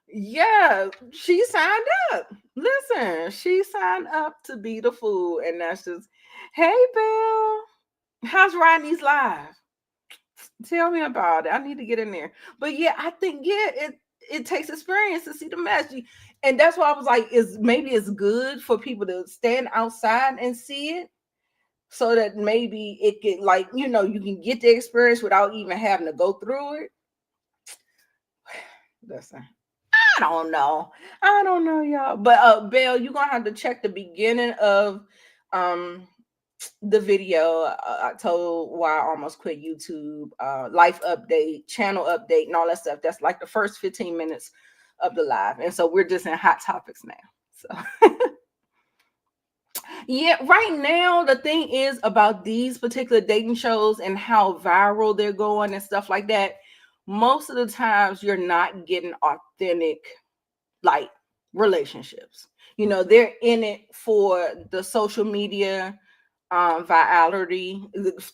Yeah, she signed up. Listen, she signed up to be the fool, and that's just, hey, Bill, how's Rodney's live? Tell me about it. I need to get in there. But yeah, I think it takes experience to see the mess. And that's why I was like, maybe it's good for people to stand outside and see it, so that maybe it can, like, you can get the experience without even having to go through it. Listen, I don't know, y'all. But Belle, you're gonna have to check the beginning of the video. I told why I almost quit YouTube, life update, channel update, and all that stuff. That's like the first 15 minutes of the live. And so we're just in hot topics now. So yeah, right now the thing is about these particular dating shows and how viral they're going and stuff like that. Most of the times you're not getting authentic, like, relationships. They're in it for the social media virality,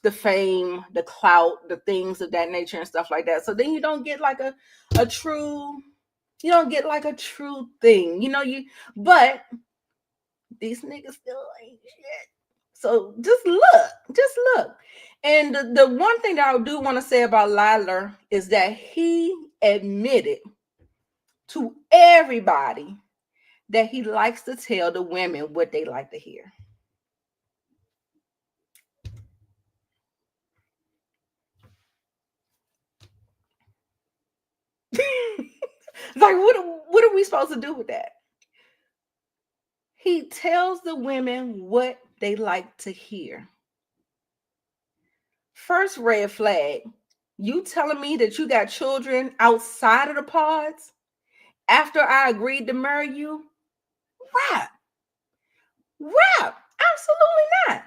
the fame, the clout, the things of that nature and stuff like that. So then you don't get like a true, thing. But these niggas still ain't shit. So just look. And the one thing that I do want to say about Lila is that he admitted to everybody that he likes to tell the women what they like to hear. Like, what are we supposed to do with that? He tells the women what they like to hear. First red flag, you telling me that you got children outside of the pods after I agreed to marry you? Rap. Absolutely not.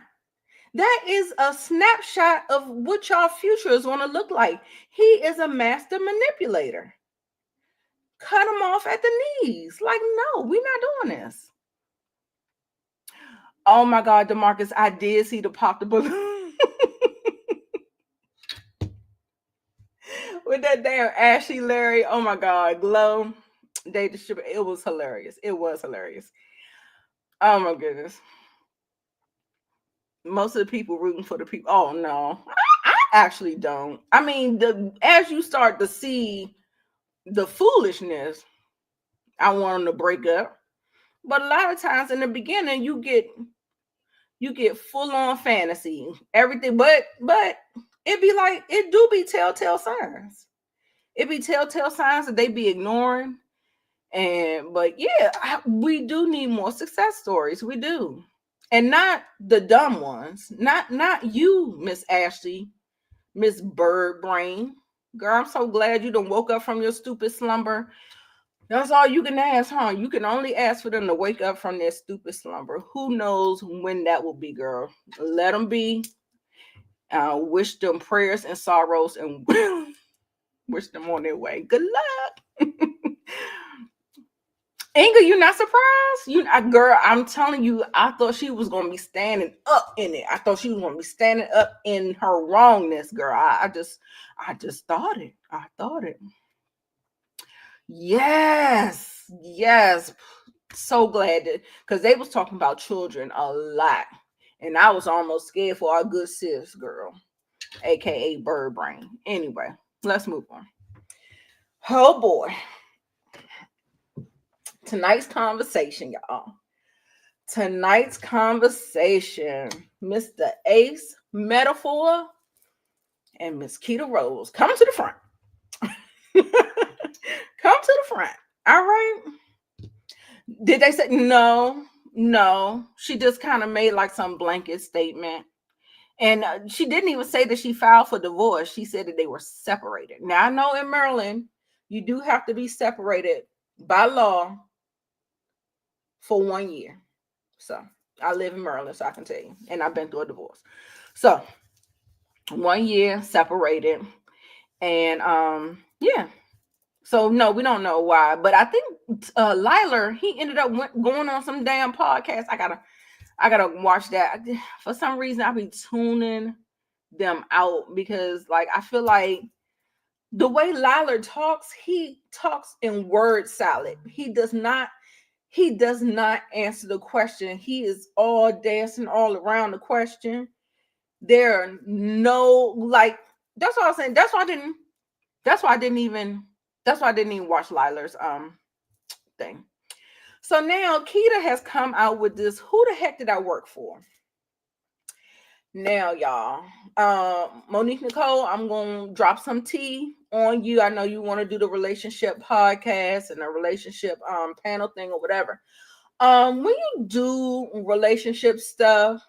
That is a snapshot of what y'all future is going to look like. He is a master manipulator. Cut him off at the knees. Like, no, we're not doing this. Oh my God, DeMarcus, I did see the pop the balloon. With that damn Ashley Larry. Oh my God, Glow. They distributed. It was hilarious. It was hilarious. Oh my goodness. Most of the people rooting for the people. Oh no, I actually don't. I mean, as you start to see the foolishness, I want them to break up. But a lot of times in the beginning, you get full on fantasy, everything. But it be like, it do be telltale signs. It be telltale signs that they be ignoring. But yeah, we do need more success stories. We do. And not the dumb ones. Not you, Miss Ashley, Miss Bird Brain. Girl, I'm so glad you done woke up from your stupid slumber. That's all you can ask, huh? You can only ask for them to wake up from their stupid slumber. Who knows when that will be, girl? Let them be. Wish them prayers and sorrows and wish them on their way. Good luck. Inga, you not surprised? Girl, I'm telling you, I thought she was gonna be standing up in it. I thought she was gonna be standing up in her wrongness, girl. I just thought it. I thought it. Yes. So glad that, because they was talking about children a lot, and I was almost scared for our good sis, girl, aka Bird Brain. Anyway, let's move on. Oh boy. Tonight's conversation, y'all. Tonight's conversation, Mr. Ace Metaphor and Miss Keita Rose. Come to the front. Come to the front. All right. Did they say no? No. She just kind of made like some blanket statement. And she didn't even say that she filed for divorce. She said that they were separated. Now, I know in Maryland, you do have to be separated by law for 1 year. So I live in Maryland, so I can tell you. And I've been through a divorce. So 1 year separated. And yeah. So no, we don't know why. But I think LIL, he ended up going on some damn podcast. I gotta watch that. For some reason, I be tuning them out because like I feel like the way LIL talks, he talks in word salad. He does not answer the question. He is all dancing all around the question. There are no, like, that's what I was saying. That's why I didn't even watch LIL's thing. So now Keita has come out with this, who the heck did I work for? Now, y'all, Monique Nicole, I'm gonna drop some tea on you. I know you want to do the relationship podcast and a relationship panel thing or whatever. When you do relationship stuff,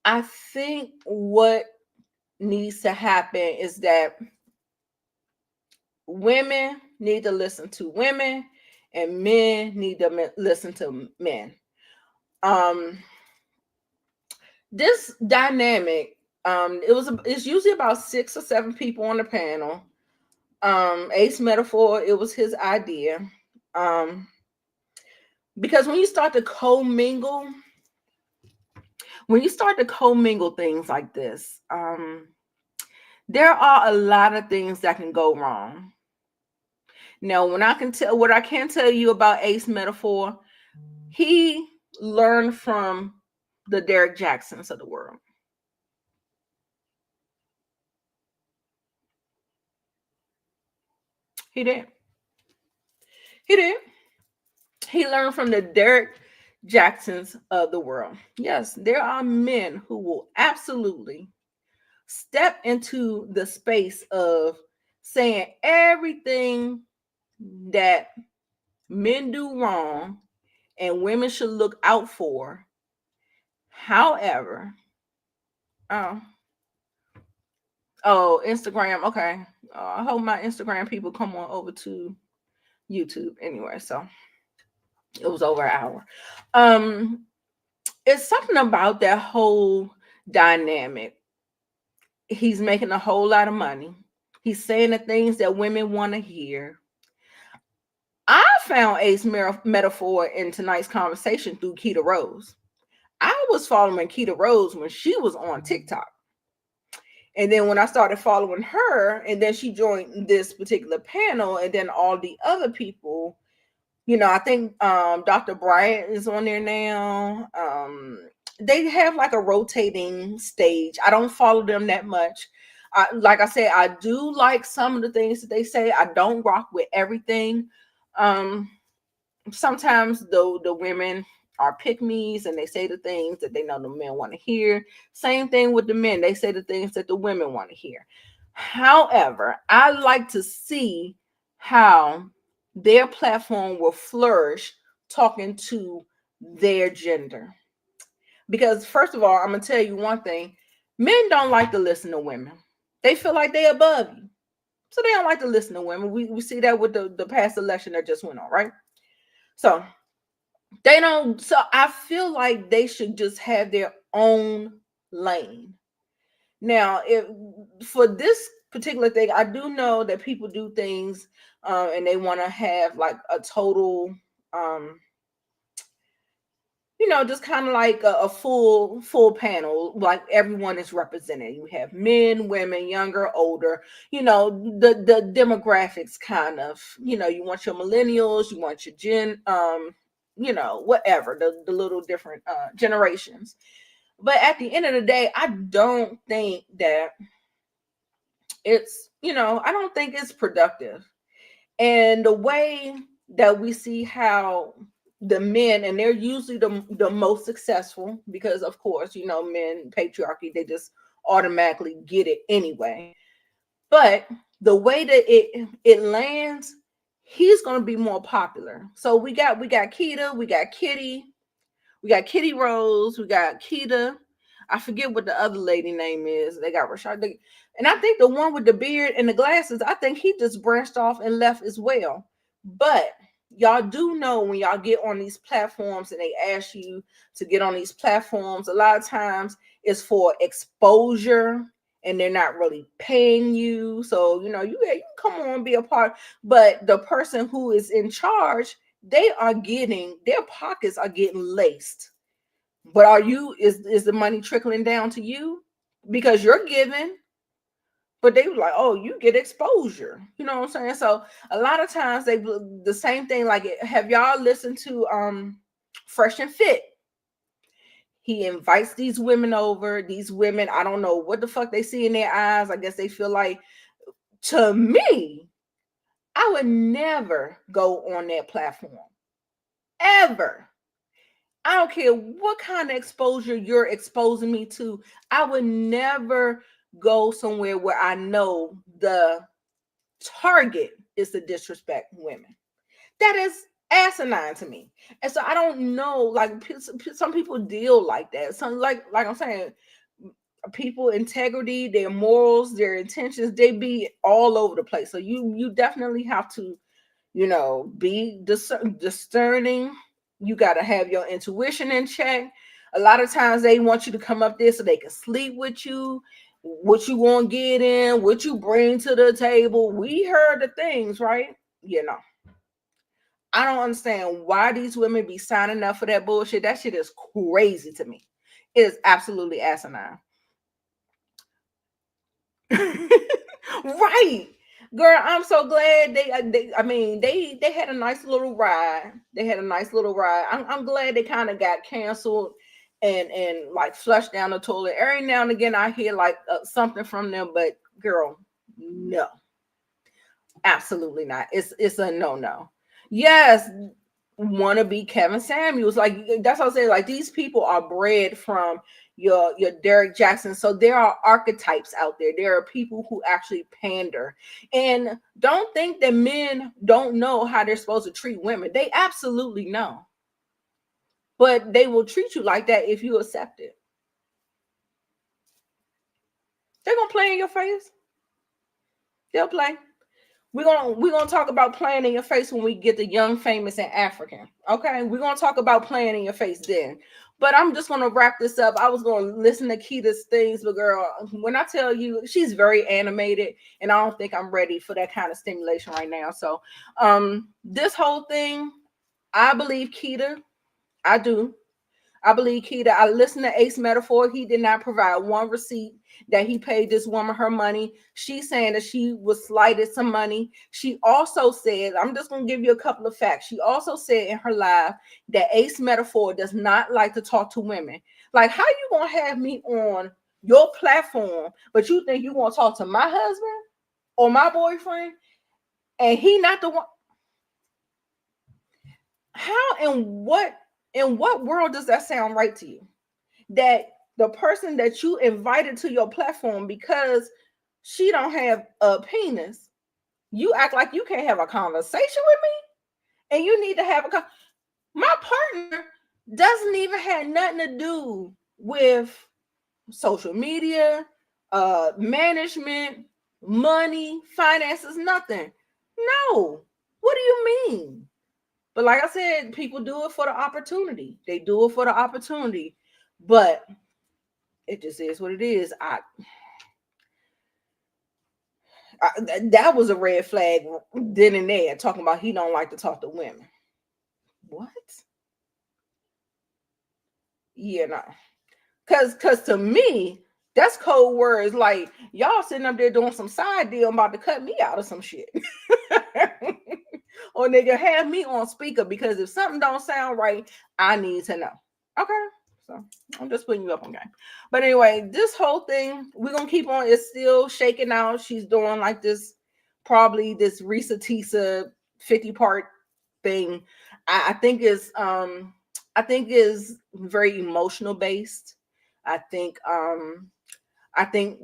I think what needs to happen is that women need to listen to women and men need to listen to men. This dynamic, it's usually about 6 or 7 people on the panel. Ace Metaphor, it was his idea. Because when you start to commingle things like this, there are a lot of things that can go wrong. Now, what I can tell you about Ace Metaphor, he learned from the Derek Jacksons of the world. He did. He learned from the Derek Jacksons of the world. Yes, there are men who will absolutely step into the space of saying everything that men do wrong and women should look out for. However, oh, Instagram. Okay. I hope my Instagram people come on over to YouTube anyway. So it was over an hour. It's something about that whole dynamic. He's making a whole lot of money. He's saying the things that women want to hear. I found Ace metaphor in tonight's conversation through Keita Rose. I was following Keita Rose when she was on TikTok. And then when I started following her, and then she joined this particular panel, and then all the other people, I think Dr. Bryant is on there now. They have like a rotating stage. I don't follow them that much. Like I said, I do like some of the things that they say. I don't rock with everything. Sometimes the women are pick-me's and they say the things that they know the men want to hear. Same thing with the men. They say the things that the women want to hear. However, I like to see how their platform will flourish talking to their gender. Because first of all, I'm going to tell you one thing. Men don't like to listen to women. They feel like they're above you. So they don't like to listen to women. We see that with the past election that just went on, right? So they don't. So I feel like they should just have their own lane. Now, if for this particular thing, I do know that people do things and they want to have like a total, just kind of like a full panel, like everyone is represented. You have men, women, younger, older, the demographics kind of, you want your millennials, you want your gen, whatever, the little different generations. But at the end of the day, I don't think that it's, I don't think it's productive. And the way that we see how the men, and they're usually the most successful, because of course, men, patriarchy, they just automatically get it anyway. But the way that it lands, he's going to be more popular. So we got Keita, we got Kitty, we got Kitty Rose, we got Keita. I forget what the other lady name is. They got Rashad. And I think the one with the beard and the glasses, I think he just branched off and left as well. But y'all do know when y'all get on these platforms and they ask you to get on these platforms, a lot of times it's for exposure and they're not really paying you. So, you can come on and be a part. But the person who is in charge, their pockets are getting laced. But is the money trickling down to you? Because you're giving, but they were like, oh, you get exposure. You know what I'm saying? So a lot of times they the same thing. Like, have y'all listened to Fresh and Fit? He invites these women over. These women, I don't know what the fuck they see in their eyes. I guess they feel like, to me, I would never go on that platform. Ever. I don't care what kind of exposure you're exposing me to. I would never go somewhere where I know the target is to disrespect women. That is asinine to me. And so I don't know, like, some people deal like that. Some, like I'm saying, people integrity, their morals, their intentions, they be all over the place. So you definitely have to, be discerning. You got to have your intuition in check. A lot of times they want you to come up there so they can sleep with you, what you want to get in, what you bring to the table. We heard the things, right? I don't understand why these women be signing up for that bullshit. That shit is crazy to me. It is absolutely asinine. Right. Girl, I'm so glad they had a nice little ride. I'm glad they kind of got canceled and like flushed down the toilet. Every now and again, I hear like something from them, but girl, no, absolutely not. It's a no. Yes, want to be Kevin Samuels. Like that's what I say. Like these people are bred from your Derek Jackson. So there are archetypes out there. There are people who actually pander. And don't think that men don't know how they're supposed to treat women. They absolutely know. But they will treat you like that if you accept it. They're gonna play in your face. They'll play. We're gonna talk about playing in your face when we get the young, famous, and African. Okay, we're gonna talk about playing in your face then. But I'm just gonna wrap this up. I was gonna listen to Kita's things, but girl, when I tell you she's very animated, and I don't think I'm ready for that kind of stimulation right now. So, this whole thing, I believe Kita. I do. I believe Keita. I listened to Ace Metaphor. He did not provide one receipt that he paid this woman her money. She's saying that she was slighted some money. She also said, I'm just going to give you a couple of facts. She also said in her live that Ace Metaphor does not like to talk to women. Like, how you going to have me on your platform, but you think you want to talk to my husband or my boyfriend, and he not the one? How and what? In what world does that sound right to you? That the person that you invited to your platform because she don't have a penis, you act like you can't have a conversation with me, and you need to have my partner doesn't even have nothing to do with social media, management, money, finances, nothing. No. What do you mean? But like I said, people do it for the opportunity. They do it for the opportunity. But it just is what it is. That was a red flag then and there, talking about he don't like to talk to women. What? Yeah, no. Cause to me, that's code words. Like y'all sitting up there doing some side deal, about to cut me out of some shit. Or nigga, have me on speaker, because if something don't sound right, I need to know. Okay, so I'm just putting you up on game. But anyway, this whole thing we're gonna keep on. It's still shaking out. She's doing like this, probably this Risa Tisa 50-part thing. I think is very emotional based. I think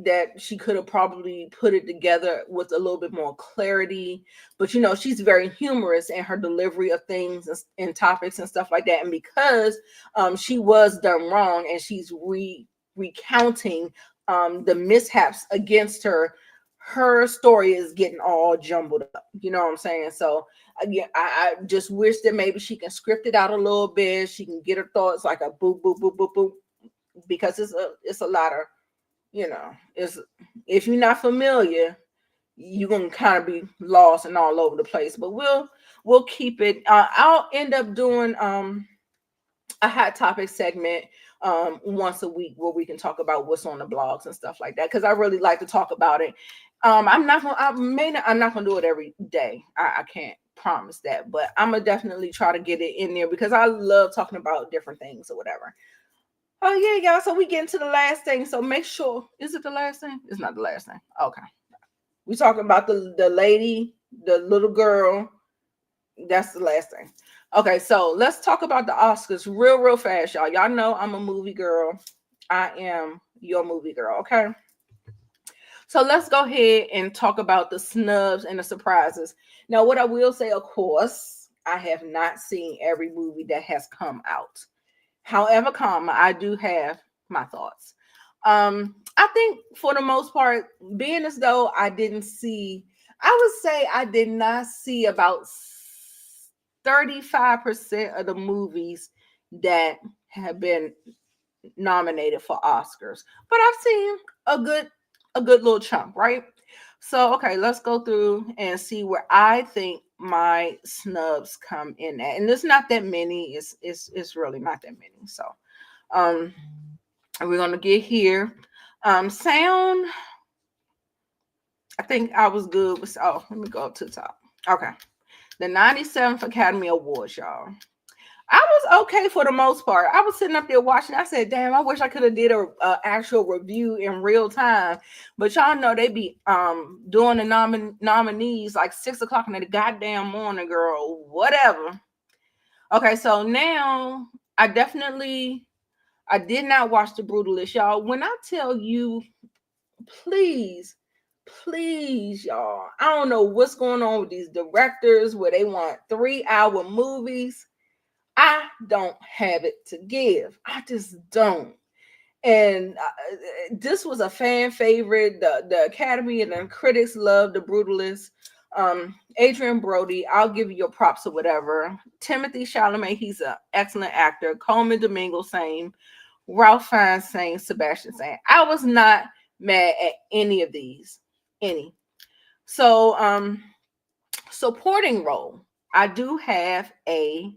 that she could have probably put it together with a little bit more clarity. But, you know, she's very humorous in her delivery of things and topics and stuff like that. And because she was done wrong and she's recounting the mishaps against her, her story is getting all jumbled up. You know what I'm saying? So, again, I just wish that maybe she can script it out a little bit. She can get her thoughts like a boop, boop, boop, boop, boop. Because it's a lot of, you know, it's, if you're not familiar, you're gonna kind of be lost and all over the place. But we'll keep it. I'll end up doing a hot topic segment once a week where we can talk about what's on the blogs and stuff like that, because I really like to talk about it. I'm not gonna do it every day. I can't promise that, but I'm gonna definitely try to get it in there because I love talking about different things or whatever. Oh yeah, y'all. So we get into the last thing. So make sure, is it the last thing? It's not the last thing. Okay. We talking about the lady, the little girl. That's the last thing. Okay, so let's talk about the Oscars real fast, y'all. Y'all know I'm a movie girl. I am your movie girl, okay? So let's go ahead and talk about the snubs and the surprises. Now, what I will say, of course, I have not seen every movie that has come out. However, I do have my thoughts. I think for the most part, being as though I didn't see, I would say I did not see about 35% of the movies that have been nominated for Oscars, but I've seen a good little chunk, right? So, okay, let's go through and see where I think my snubs come in at. And there's not that many. It's really not that many. So, we're gonna get here. Sound. I think I was good with. Oh, let me go up to the top. Okay, the 97th Academy Awards, y'all. I was okay for the most part. I was sitting up there watching. I said, damn, I wish I could have did a actual review in real time. But y'all know they be doing the nominees like 6 o'clock in the goddamn morning, girl. Whatever. Okay, so now I did not watch The Brutalist, y'all. When I tell you, please, y'all, I don't know what's going on with these directors where they want 3-hour movies. I don't have it to give. I just don't. And this was a fan favorite. The Academy and the critics loved The Brutalist. Adrian Brody, I'll give you your props or whatever. Timothy Chalamet, he's an excellent actor. Coleman Domingo, same. Ralph Fiennes, same. Sebastian, same. I was not mad at any of these. Any. So, supporting role. I do have a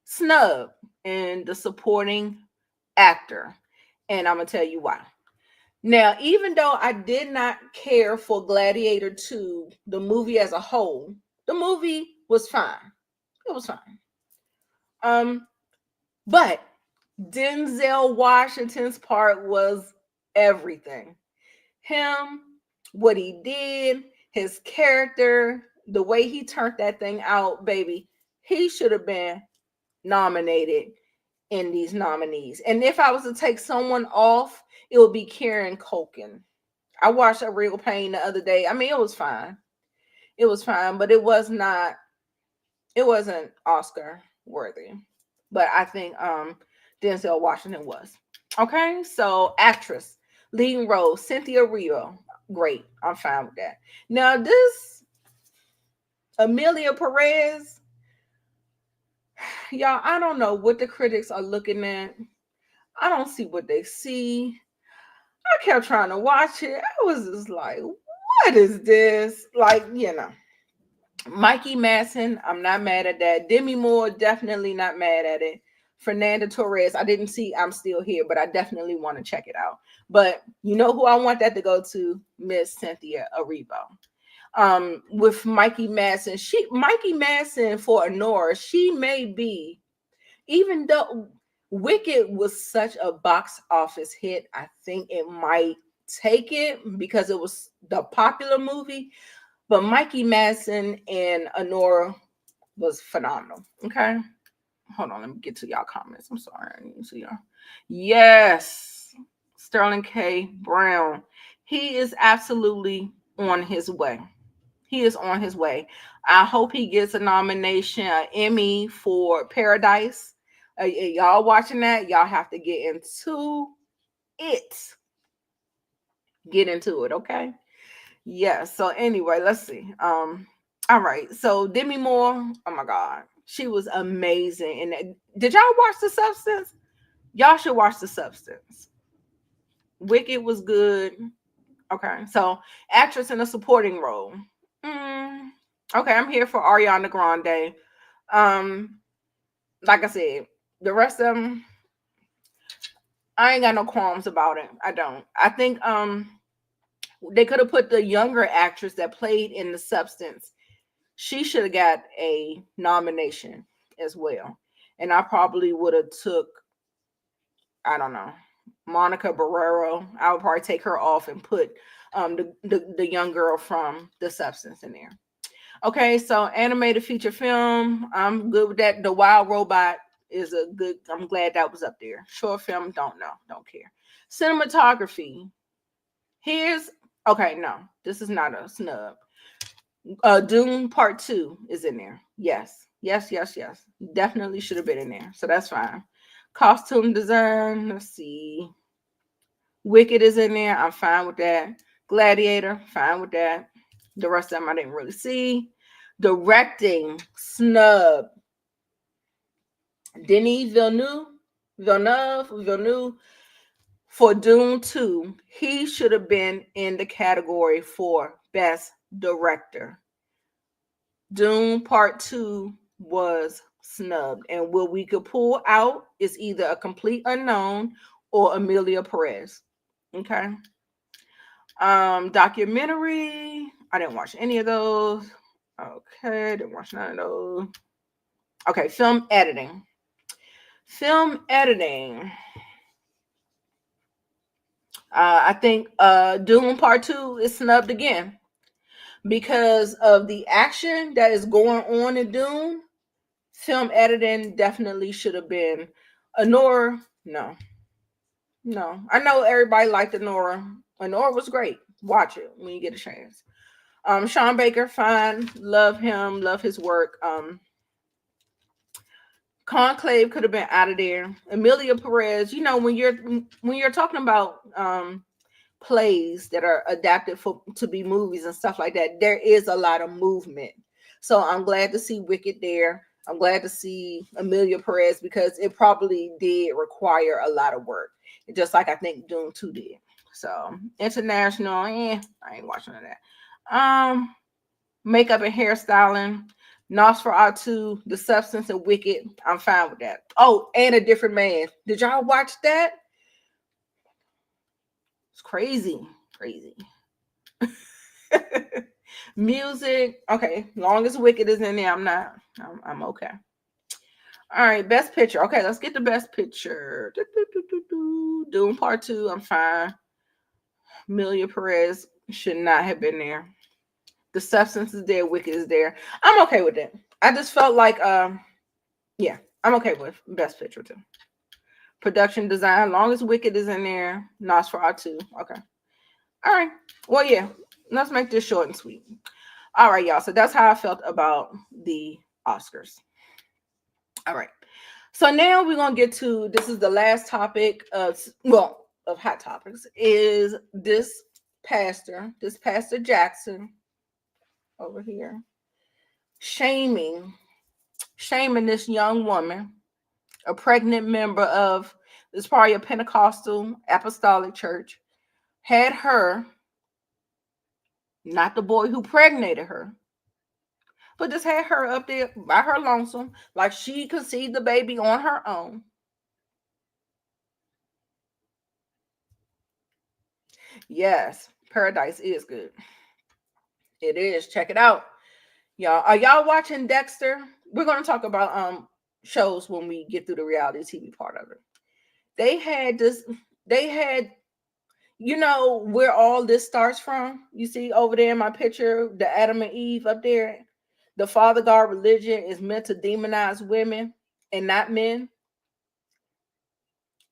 snub in the supporting actor. And I'm going to tell you why. Now, even though I did not care for Gladiator 2, the movie as a whole, the movie was fine. It was fine. But Denzel Washington's part was everything. Him, what he did, his character, the way he turned that thing out, baby, he should have been nominated in these nominees. And if I was to take someone off, it would be Kieran Culkin. I watched A Real Pain the other day. I mean, it was fine. It was fine, but it wasn't Oscar worthy. But I think Denzel Washington was. Okay, so actress, leading role, Cynthia Erivo. Great. I'm fine with that. Now, this Amelia Perez, y'all, I don't know what the critics are looking at. I don't see what they see. I kept trying to watch it. I was just like, what is this? Like, Mikey Madsen, I'm not mad at that. Demi Moore, definitely not mad at it. Fernanda Torres, I didn't see I'm Still Here, but I definitely want to check it out. But you know who I want that to go to? Miss Cynthia Erivo. With Mikey Madsen, Mikey Madsen for Honora, she may be, even though Wicked was such a box office hit, I think it might take it because it was the popular movie. But Mikey Madsen and Honora was phenomenal. Okay. Hold on, let me get to y'all comments. I'm sorry. I need to see y'all. Yes. Sterling K. Brown. He is absolutely on his way. He is on his way. I hope he gets a nomination, an Emmy for Paradise. Y'all watching that? Y'all have to get into it. Get into it, okay? Yeah. So anyway, let's see. All right. So Demi Moore. Oh my God, she was amazing. And did y'all watch The Substance? Y'all should watch The Substance. Wicked was good. Okay. So actress in a supporting role. Okay, I'm here for Ariana Grande. Like I said, the rest of them, I ain't got no qualms about it. I don't. I think they could have put the younger actress that played in The Substance. She should have got a nomination as well. And I probably would have took, I don't know, Monica Barrero. I would probably take her off and put the young girl from The Substance in there. Okay, so animated feature film. I'm good with that. The Wild Robot is a good, I'm glad that was up there. Short film, don't know, don't care. Cinematography. Okay, no, this is not a snub. Dune Part 2 is in there. Yes. Definitely should have been in there. So that's fine. Costume design. Let's see. Wicked is in there. I'm fine with that. Gladiator, fine with that. The rest of them I didn't really see. Directing, snub. Denis Villeneuve for Dune 2. He should have been in the category for Best Director. Dune Part 2 was snubbed. And what we could pull out is either a complete unknown or Amelia Perez. Okay. Documentary. I didn't watch any of those. Okay, didn't watch none of those. Okay, film editing. I think Dune Part 2 is snubbed again because of the action that is going on in Dune. Film editing definitely should have been Honora. No, no. I know everybody liked Honora. Honora was great. Watch it when you get a chance. Sean Baker, fine. Love him. Love his work. Conclave could have been out of there. Emilia Perez, you know, when you're talking about plays that are adapted to be movies and stuff like that, there is a lot of movement. So I'm glad to see Wicked there. I'm glad to see Emilia Perez because it probably did require a lot of work, just like I think Dune 2 did. So international, I ain't watching that. Makeup and hairstyling, Nosferatu, The Substance, and Wicked. I'm fine with that. Oh, and A Different Man. Did y'all watch that? It's crazy. Music. Okay, long as Wicked is in there, I'm okay. All right, best picture. Okay, let's get the best picture. Doing part 2, I'm fine. Amelia Perez should not have been there. The Substance is there, Wicked is there. I'm okay with it. I just felt like yeah, I'm okay with best picture too. Production design, long as Wicked is in there, Nosferatu. Okay. All right. Well, yeah, let's make this short and sweet. All right, y'all. So that's how I felt about the Oscars. All right. So now we're gonna get to this is the last topic of hot topics is this pastor Jackson over here shaming this young woman, a pregnant member of this probably a Pentecostal apostolic church, had her, not the boy who pregnated her, but just had her up there by her lonesome, like she conceived the baby on her own. Yes, paradise is good. It is. Check it out. Y'all, are y'all watching Dexter? We're going to talk about shows when we get through the reality TV part of it. They had you know where all this starts from? You see over there in my picture, the Adam and Eve up there. The Father God religion is meant to demonize women and not men.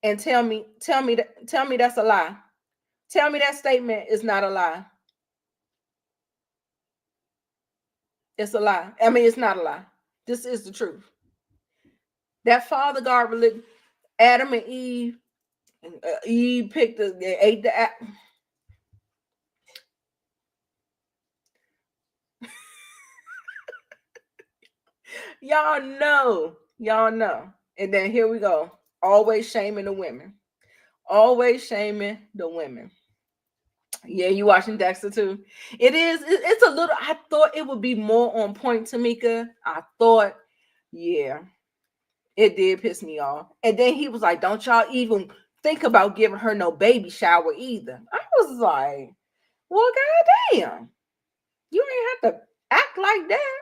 And tell me that's a lie. Tell me that statement is not a lie. It's a lie. I mean, it's not a lie. This is the truth. That Father God religion, Adam and Eve, Eve they ate the apple. Y'all know. And then here we go. Always shaming the women. Always shaming the women. Yeah, you watching Dexter too? It is. It's a little. I thought it would be more on point, Tamika. I thought, yeah, it did piss me off. And then he was like, "Don't y'all even think about giving her no baby shower either." I was like, "Well, goddamn, you ain't have to act like that."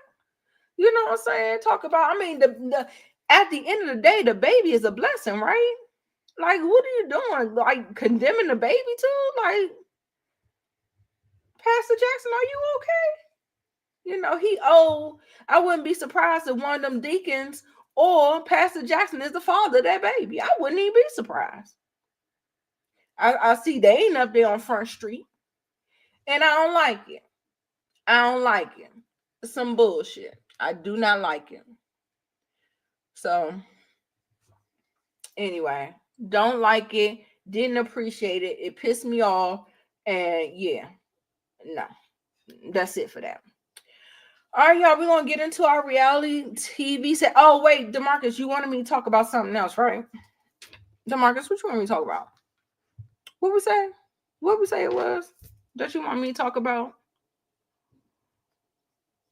You know what I'm saying? Talk about. I mean, the at the end of the day, the baby is a blessing, right? Like, what are you doing? Like condemning the baby too? Like, Pastor Jackson, are you okay? You know, I wouldn't be surprised if one of them deacons or Pastor Jackson is the father of that baby. I wouldn't even be surprised. I see they ain't up there on Front Street. And I don't like it. It's some bullshit. I do not like it. So, anyway, don't like it. Didn't appreciate it. It pissed me off. And yeah, no. That's it for that. All right, y'all, we're going to get into our reality TV set. Oh, wait, DeMarcus, you wanted me to talk about something else, right? DeMarcus, what you want me to talk about? What we say? What we say it was that you want me to talk about?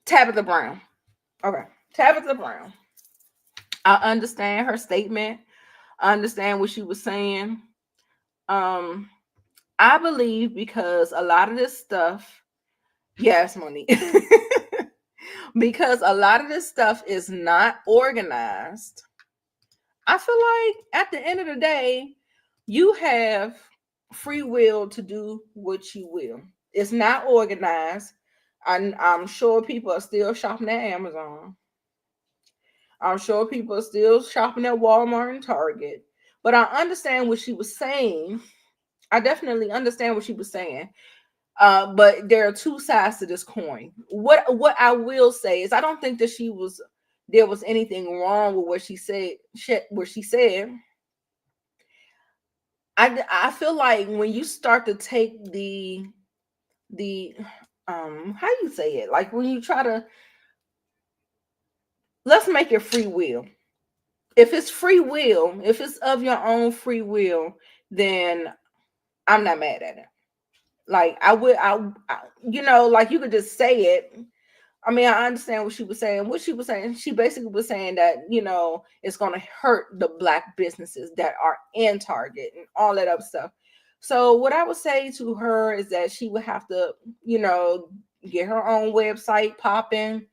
Tabitha Brown. Okay, Tabitha Brown. I understand her statement. I understand what she was saying. I believe because a lot of this stuff, yes, Monique, because a lot of this stuff is not organized. I feel like at the end of the day, you have free will to do what you will. It's not organized. I'm sure people are still shopping at Amazon. I'm sure people are still shopping at Walmart and Target. But I understand what she was saying. I definitely understand what she was saying. But there are two sides to this coin. What I will say is I don't think that there was anything wrong with what she said. I feel like when you start to take the how do you say it? Like when you try to, let's make it free will. If it's free will, if it's of your own free will, then I'm not mad at it. Like like you could just say it. I mean, I understand what she was saying. What she was saying, she basically was saying that, it's going to hurt the Black businesses that are in Target and all that other stuff. So what I would say to her is that she would have to, get her own website popping,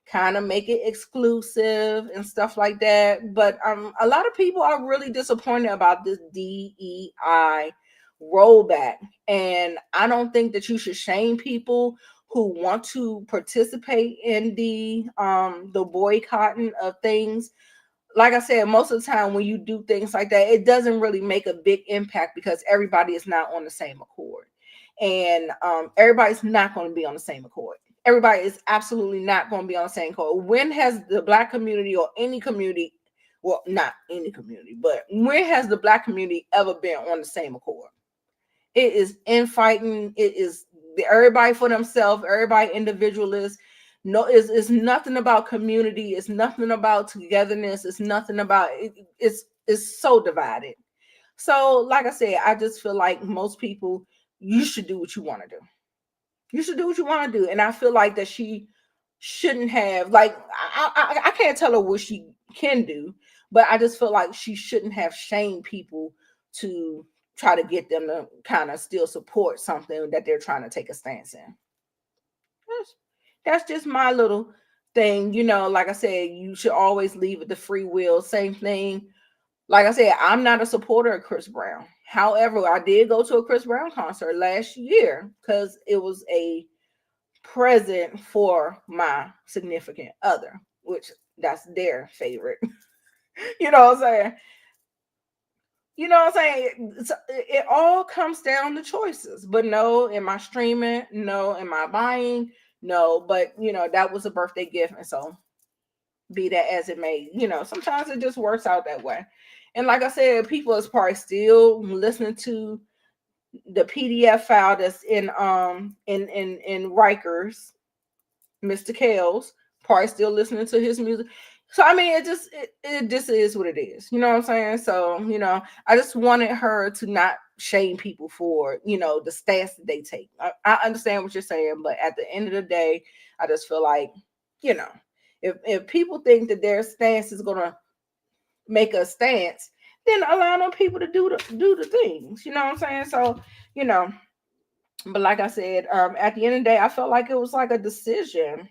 kind of make it exclusive and stuff like that. But a lot of people are really disappointed about this DEI rollback. And I don't think that you should shame people who want to participate in the boycotting of things. Like I said, most of the time when you do things like that, it doesn't really make a big impact because everybody is not on the same accord. And everybody's not going to be on the same accord. Everybody is absolutely not going to be on the same accord. When has the Black community or any community, well, not any community, but when has the Black community ever been on the same accord? It is infighting. It is everybody for themselves, everybody individualist. No, it's nothing about community. It's nothing about togetherness. It's nothing about it's so divided. So, like I said, I just feel like most people, you should do what you want to do. You should do what you want to do. And I feel like that she shouldn't have, like, I can't tell her what she can do, but I just feel like she shouldn't have shamed people to try to get them to kind of still support something that they're trying to take a stance in. That's just my little thing. Like I said, you should always leave it to free will. Same thing. Like I said, I'm not a supporter of Chris Brown. However, I did go to a Chris Brown concert last year because it was a present for my significant other, which that's their favorite. You know what I'm saying? So it all comes down to choices. But no, am I streaming? No. Am I buying? No. But that was a birthday gift, and so be that as it may, sometimes it just works out that way. And like I said, people is probably still listening to the PDF file that's in Rikers, Mr. Kales, probably still listening to his music. So I mean, it just is what it is. You know what I'm saying? So, I just wanted her to not shame people for, the stance that they take. I understand what you're saying, but at the end of the day, I just feel like, if people think that their stance is gonna make a stance, then allow them people to do the things. You know what I'm saying? So, but like I said, at the end of the day, I felt like it was like a decision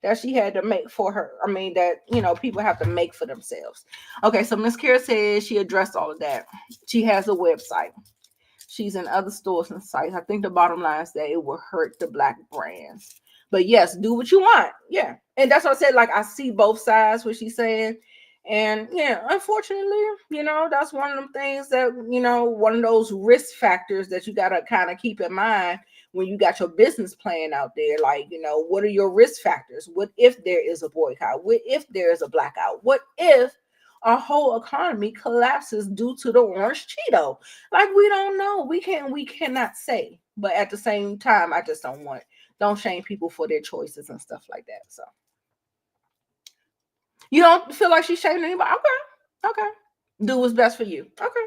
that she had to make for her. I mean, that, people have to make for themselves. Okay, so Miss Kira says she addressed all of that. She has a website. She's in other stores and sites. I think the bottom line is that it will hurt the Black brands. But yes, do what you want. Yeah. And that's what I said. Like, I see both sides, what she's saying. And yeah, unfortunately, that's one of them things that, one of those risk factors that you got to kind of keep in mind when you got your business plan out there. Like, what are your risk factors? What if there is a boycott? What if there is a blackout? What if our whole economy collapses due to the orange Cheeto? Like, we don't know. We cannot say. But at the same time, I just don't shame people for their choices and stuff like that. So you don't feel like she's shaming anybody? Okay. Do what's best for you. Okay.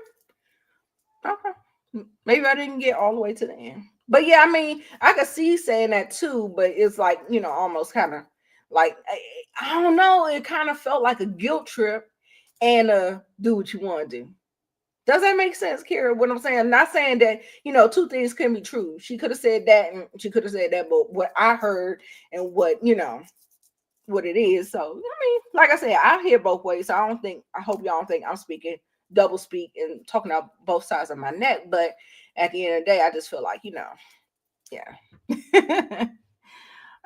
Maybe I didn't get all the way to the end. But yeah, I mean, I could see saying that too, but it's like, almost kind of like, I don't know. It kind of felt like a guilt trip and do what you want to do. Does that make sense, Kira? What I'm saying? I'm not saying that, two things can be true. She could have said that and she could have said that, but what I heard and what it is. So, I mean, like I said, I hear both ways. So I hope y'all don't think I'm speaking double speak and talking out both sides of my neck. But at the end of the day, I just feel like, yeah.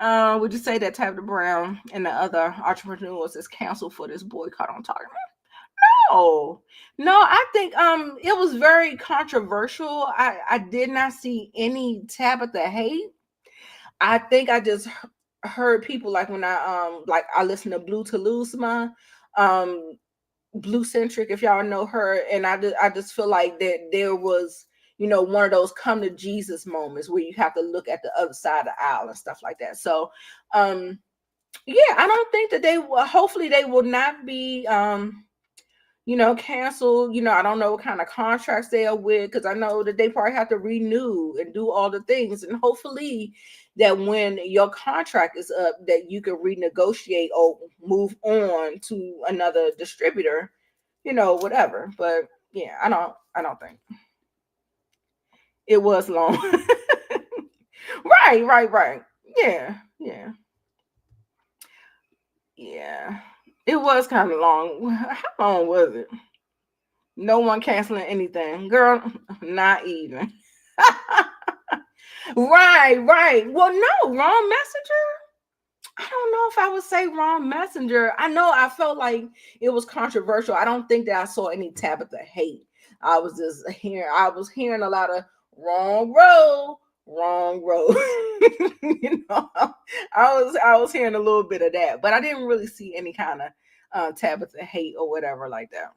Would you say that Tabitha Brown and the other entrepreneurs is canceled for this boycott on Target? No, no, I think it was very controversial. I did not see any Tabitha hate. I think I just heard people like when I listened to Blue Toulouse, Blue Centric, if y'all know her, and I just feel like that there was, one of those come to Jesus moments where you have to look at the other side of the aisle and stuff like that. So yeah, I don't think that they will, hopefully they will not be canceled. I don't know what kind of contracts they are with, because I know that they probably have to renew and do all the things. And hopefully that when your contract is up, that you can renegotiate or move on to another distributor, whatever. But yeah, I don't think it was long. Right. Yeah. It was kind of long. How long was it? No one canceling anything, girl. Not even. Right. Well, no, wrong messenger. I don't know if I would say wrong messenger. I know I felt like it was controversial. I don't think that I saw any Tabitha hate. I was hearing a lot of wrong road. I was hearing a little bit of that, but I didn't really see any kind of Tabitha hate or whatever like that.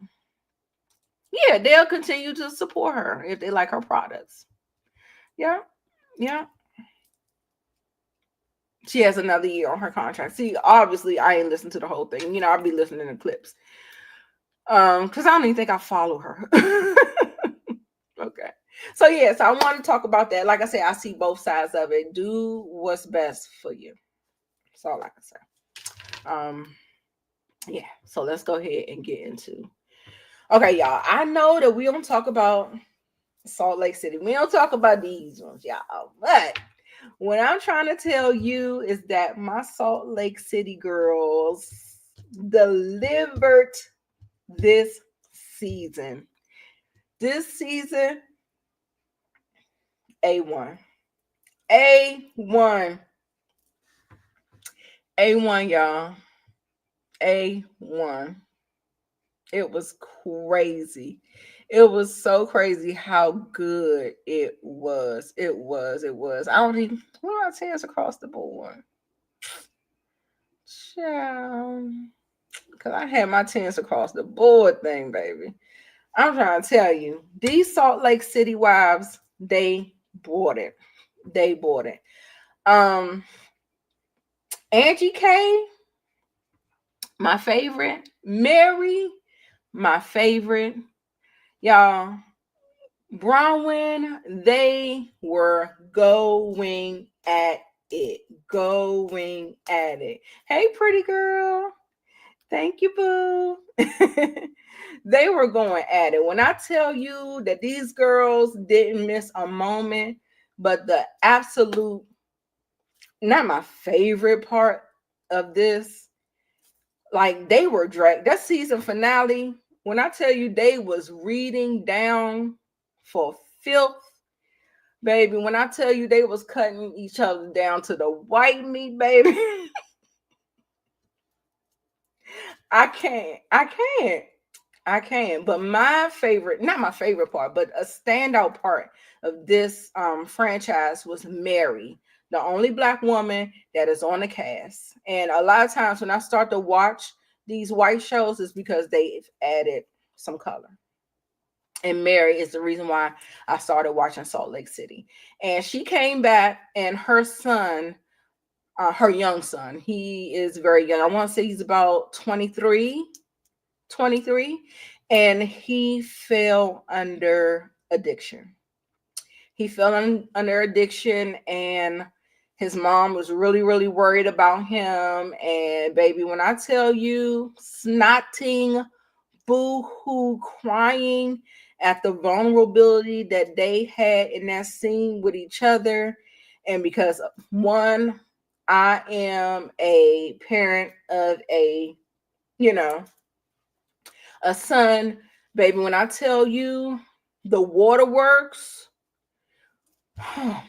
Yeah, they'll continue to support her if they like her products. Yeah. She has another year on her contract. See, obviously, I ain't listened to the whole thing. I'll be listening to clips. Because I don't even think I follow her. Okay. So yes, I want to talk about that. Like I said, I see both sides of it. Do what's best for you. That's all I can say. Yeah. So let's go ahead and get into. Okay, y'all. I know that we don't talk about Salt Lake City. We don't talk about these ones, y'all. But what I'm trying to tell you is that my Salt Lake City girls delivered this season. This season, A1. A1, y'all. A1. It was crazy. It was so crazy how good it was. It was. I don't even what are tears across the board. Child. Because I had my tens across the board thing, baby. I'm trying to tell you, these Salt Lake City wives, they bought it. Angie K, my favorite. Mary, my favorite. Y'all, Bronwyn, they were going at it. Hey, pretty girl. Thank you, boo. They were going at it. When I tell you that these girls didn't miss a moment, but the absolute, not my favorite part of this, like they were dragged. That season finale, when I tell you they was reading down for filth, baby, when I tell you they was cutting each other down to the white meat, baby. I can't. But my favorite, not my favorite part, but a standout part of this franchise was Mary, the only Black woman that is on the cast. And a lot of times when I start to watch these white shows, it's because they've added some color. And Mary is the reason why I started watching Salt Lake City. And she came back, and her son, her young son, he is very young. I want to say he's about 23, and he fell under addiction. Under addiction, and his mom was really, really worried about him. And baby, when I tell you, snotting, boo-hoo, crying at the vulnerability that they had in that scene with each other. And because one, I am a parent of a son, baby, when I tell you the waterworks, oh my God,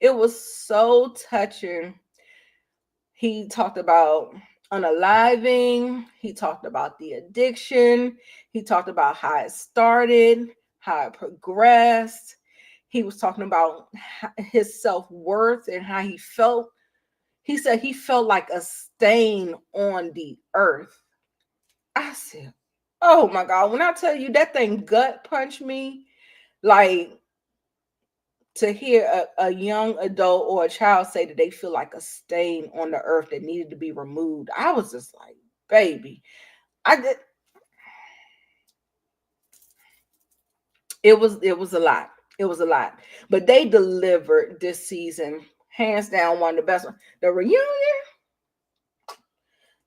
It was so touching. He talked about unaliving. He talked about the addiction. He talked about how it started, how it progressed. He was talking about his self-worth and how he felt. He said he felt like a stain on the earth. I said, oh my God, when I tell you that thing gut punched me, like to hear a young adult or a child say that they feel like a stain on the earth that needed to be removed. I was just like, baby, I did. It was a lot. It was a lot. But they delivered this season, hands down, one of the best ones. The reunion,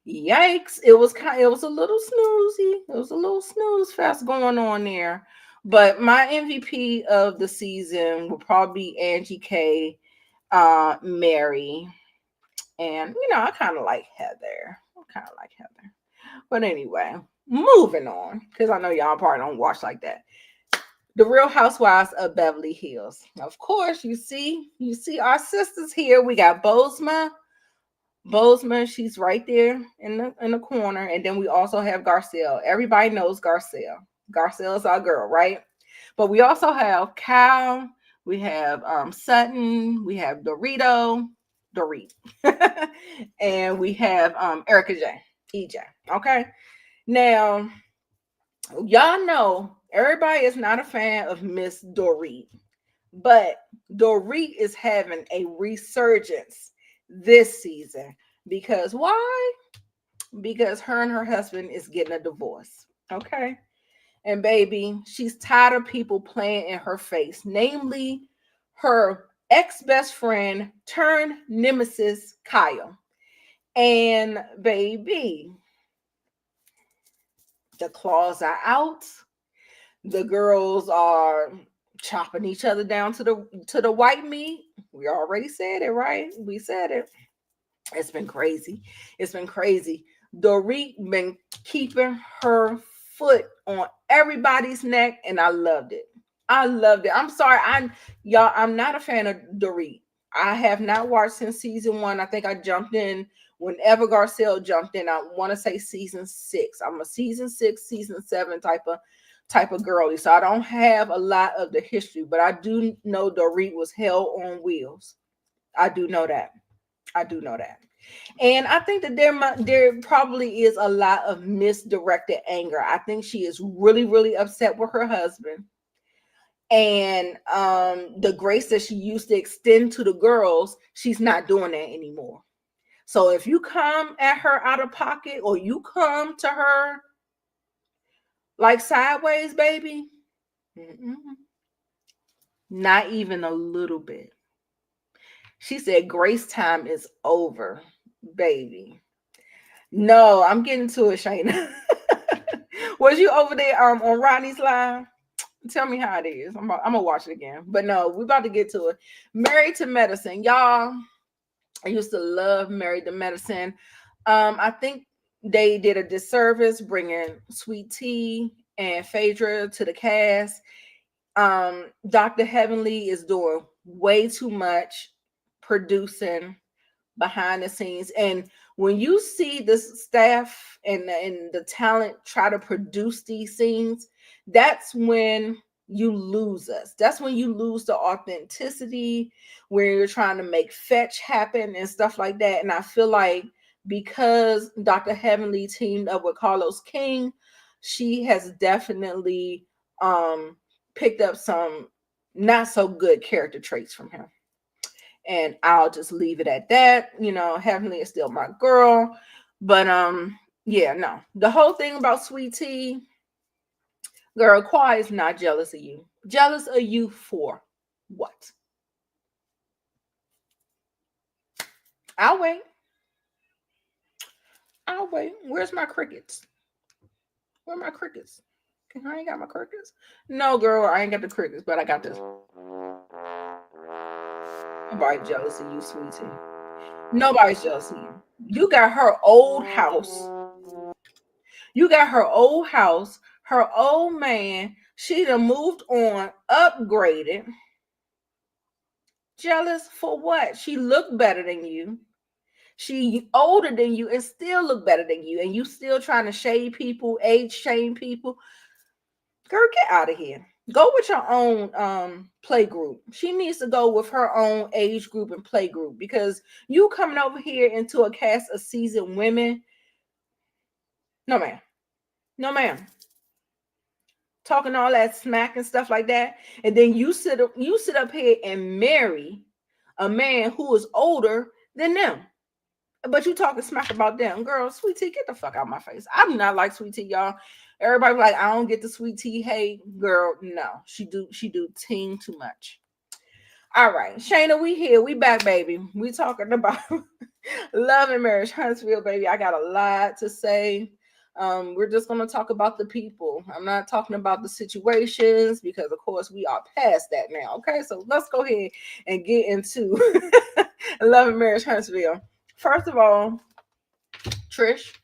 yikes. It was a little snoozy. It was a little snooze fest going on there. But my MVP of the season will probably be Angie K, Mary, and I kind of like Heather. But anyway, moving on, because I know y'all probably don't watch like that. The Real Housewives of Beverly Hills. Of course, you see our sisters here. We got Bozma. She's right there in the corner, and then we also have Garcelle. Everybody knows Garcelle. Garcelle's our girl, right? But we also have Cal. We have Sutton. We have Dorit, and we have Erica J. EJ. Okay, now y'all know everybody is not a fan of Miss Dorit, but Dorit is having a resurgence this season. Because why? Because her and her husband is getting a divorce. Okay. And baby, she's tired of people playing in her face, namely her ex-best friend turned nemesis, Kyle. And baby, the claws are out. The girls are chopping each other down to the white meat. We already said it, right? We said it. It's been crazy. Dorit been keeping her foot on everybody's neck, and I loved it. I'm sorry, I'm not a fan of Dorit. I have not watched since season 1. I think I jumped in whenever Garcelle jumped in. I want to say season 6. I'm a season 6, season 7 type of girly, so I don't have a lot of the history, but I do know Dorit was hell on wheels. I do know that. And I think that there probably is a lot of misdirected anger. I think she is really, really upset with her husband. And the grace that she used to extend to the girls, she's not doing that anymore. So if you come at her out of pocket, or you come to her like sideways, baby, not even a little bit. She said grace time is over, baby. No, I'm getting to it, Shayna. Was you over there on Rodney's live? Tell me how it is. I'm gonna watch it again. But no, we're about to get to it. Married to Medicine. Y'all, I used to love Married to Medicine. I think they did a disservice bringing Sweet Tea and Phaedra to the cast. Dr. Heavenly is doing way too much producing behind the scenes, and when you see the staff and the talent try to produce these scenes, that's when you lose us. That's when you lose the authenticity, where you're trying to make fetch happen and stuff like that. And I feel like because Dr. Heavenly teamed up with Carlos King, she has definitely picked up some not so good character traits from him. And I'll just leave it at that. Heavenly is still my girl. But yeah, no. The whole thing about Sweet Tea, girl, Kwai is not jealous of you. Jealous of you for what? I'll wait. Where's my crickets? Where are my crickets? I ain't got my crickets. No, girl, I ain't got the crickets, but I got this. Nobody's jealous of you, Sweetie. Nobody's jealous of you. You got her old house. Her old man. She done moved on, upgraded. Jealous for what? She looked better than you. She older than you and still look better than you. And you still trying to shade people, age shame people. Girl, get out of here. Go with your own play group. She needs to go with her own age group and play group, because you coming over here into a cast of seasoned women. No, ma'am. No, ma'am. Talking all that smack and stuff like that. And then you sit up here and marry a man who is older than them. But you talking smack about them. Girl, Sweet Tea, get the fuck out of my face. I do not like Sweet Tea, y'all. Everybody like, I don't get the Sweet Tea hate. Girl, no. She do ting too much. All right, Shayna, we here. We back, baby. We talking about love and marriage. Huntsville, baby. I got a lot to say. We're just going to talk about the people. I'm not talking about the situations, because, of course, we are past that now. Okay, so let's go ahead and get into love and marriage, Huntsville. First of all, Trish,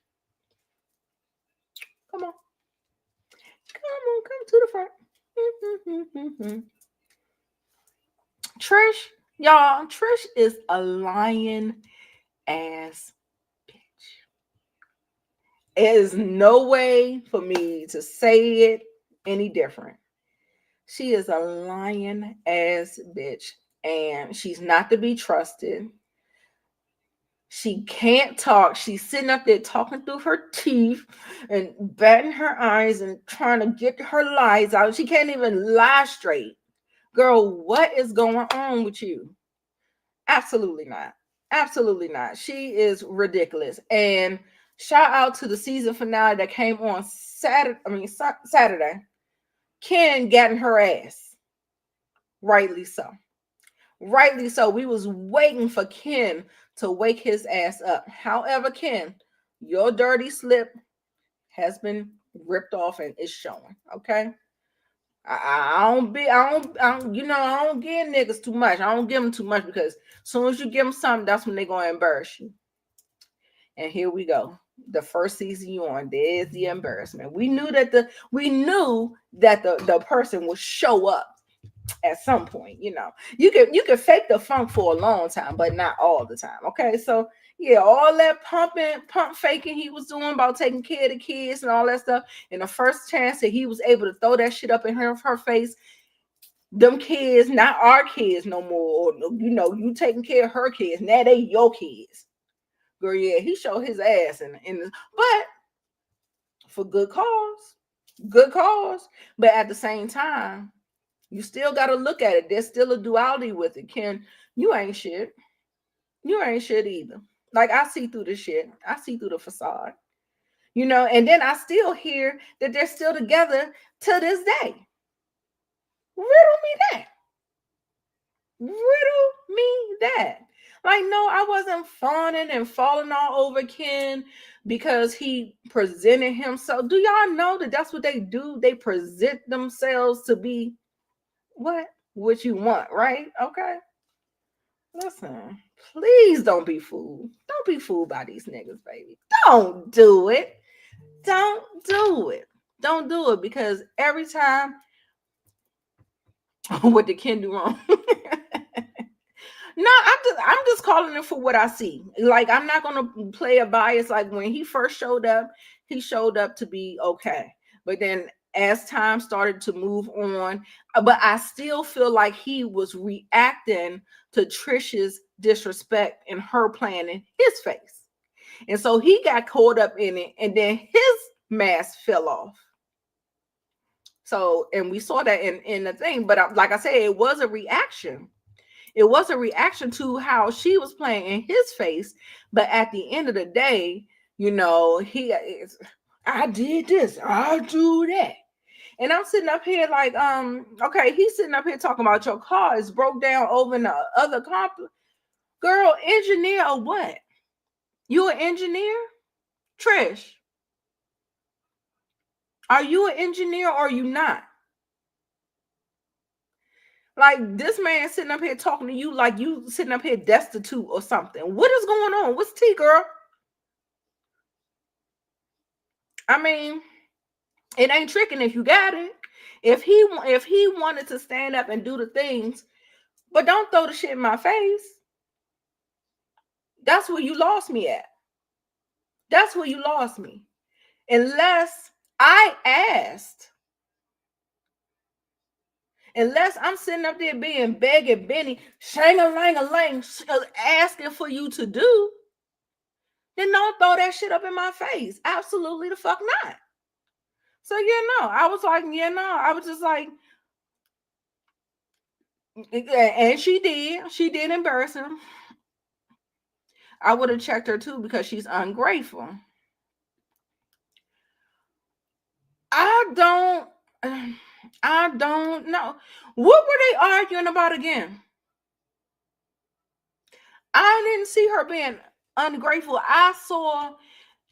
come on. Come to the front. Trish, y'all, Trish is a lying ass bitch. There is no way for me to say it any different. She is a lying ass bitch, and she's not to be trusted. She can't talk. She's sitting up there talking through her teeth and batting her eyes and trying to get her lies out. She can't even lie straight. Girl, what is going on with you? Absolutely not. Absolutely not. She is ridiculous. And shout out to the season finale that came on Saturday. Ken got in her ass. Rightly so. Rightly so. We was waiting for Ken to wake his ass up. However, Ken, your dirty slip has been ripped off and it's showing. Okay. I don't give niggas too much. I don't give them too much, because as soon as you give them something, that's when they're going to embarrass you. And here we go. The first season you on, there's the embarrassment. We knew that the person would show up at some point. You know, you can fake the funk for a long time, but not all the time. Okay, so yeah, all that pump faking he was doing about taking care of the kids and all that stuff, and the first chance that he was able to throw that shit up in her face, them kids, not our kids no more. Or, you taking care of her kids, now they your kids. Girl, yeah, he showed his ass but for good cause. But at the same time, you still got to look at it. There's still a duality with it. Ken, you ain't shit. You ain't shit either. Like, I see through the shit. I see through the facade. And then I still hear that they're still together to this day. Riddle me that. Like, no, I wasn't fawning and falling all over Ken because he presented himself. Do y'all know that that's what they do? They present themselves to be what you want, right? Okay. Listen, please don't be fooled. Don't be fooled by these niggas, baby. Don't do it. Don't do it. Don't do it, because every time, what did Ken do wrong? No, I'm just calling it for what I see. Like, I'm not gonna play a bias. Like, when he first showed up, he showed up to be okay. But then as time started to move on, but I still feel like he was reacting to Trisha's disrespect and her playing in his face. And so he got caught up in it, and then his mask fell off. So, and we saw that in the thing, but like I said, it was a reaction. It was a reaction to how she was playing in his face. But at the end of the day, I did this, I do that. And I'm sitting up here like, okay, he's sitting up here talking about your car is broke down over in the other complex. Girl, engineer or what? You an engineer? Trish, are you an engineer or are you not? Like, this man sitting up here talking to you like you sitting up here destitute or something. What is going on? What's tea, girl? I mean, it ain't tricking if you got it. If he wanted to stand up and do the things, But don't throw the shit in my face. That's where you lost me at. That's where you lost me. Unless I asked. Unless I'm sitting up there being begging Benny, shang-a-lang-a-lang, asking for you to do, then don't throw that shit up in my face. Absolutely the fuck not. So I was like, I was just like, and she did embarrass him. I would have checked her too because she's ungrateful. I don't know. What were they arguing about again? I didn't see her being ungrateful. I saw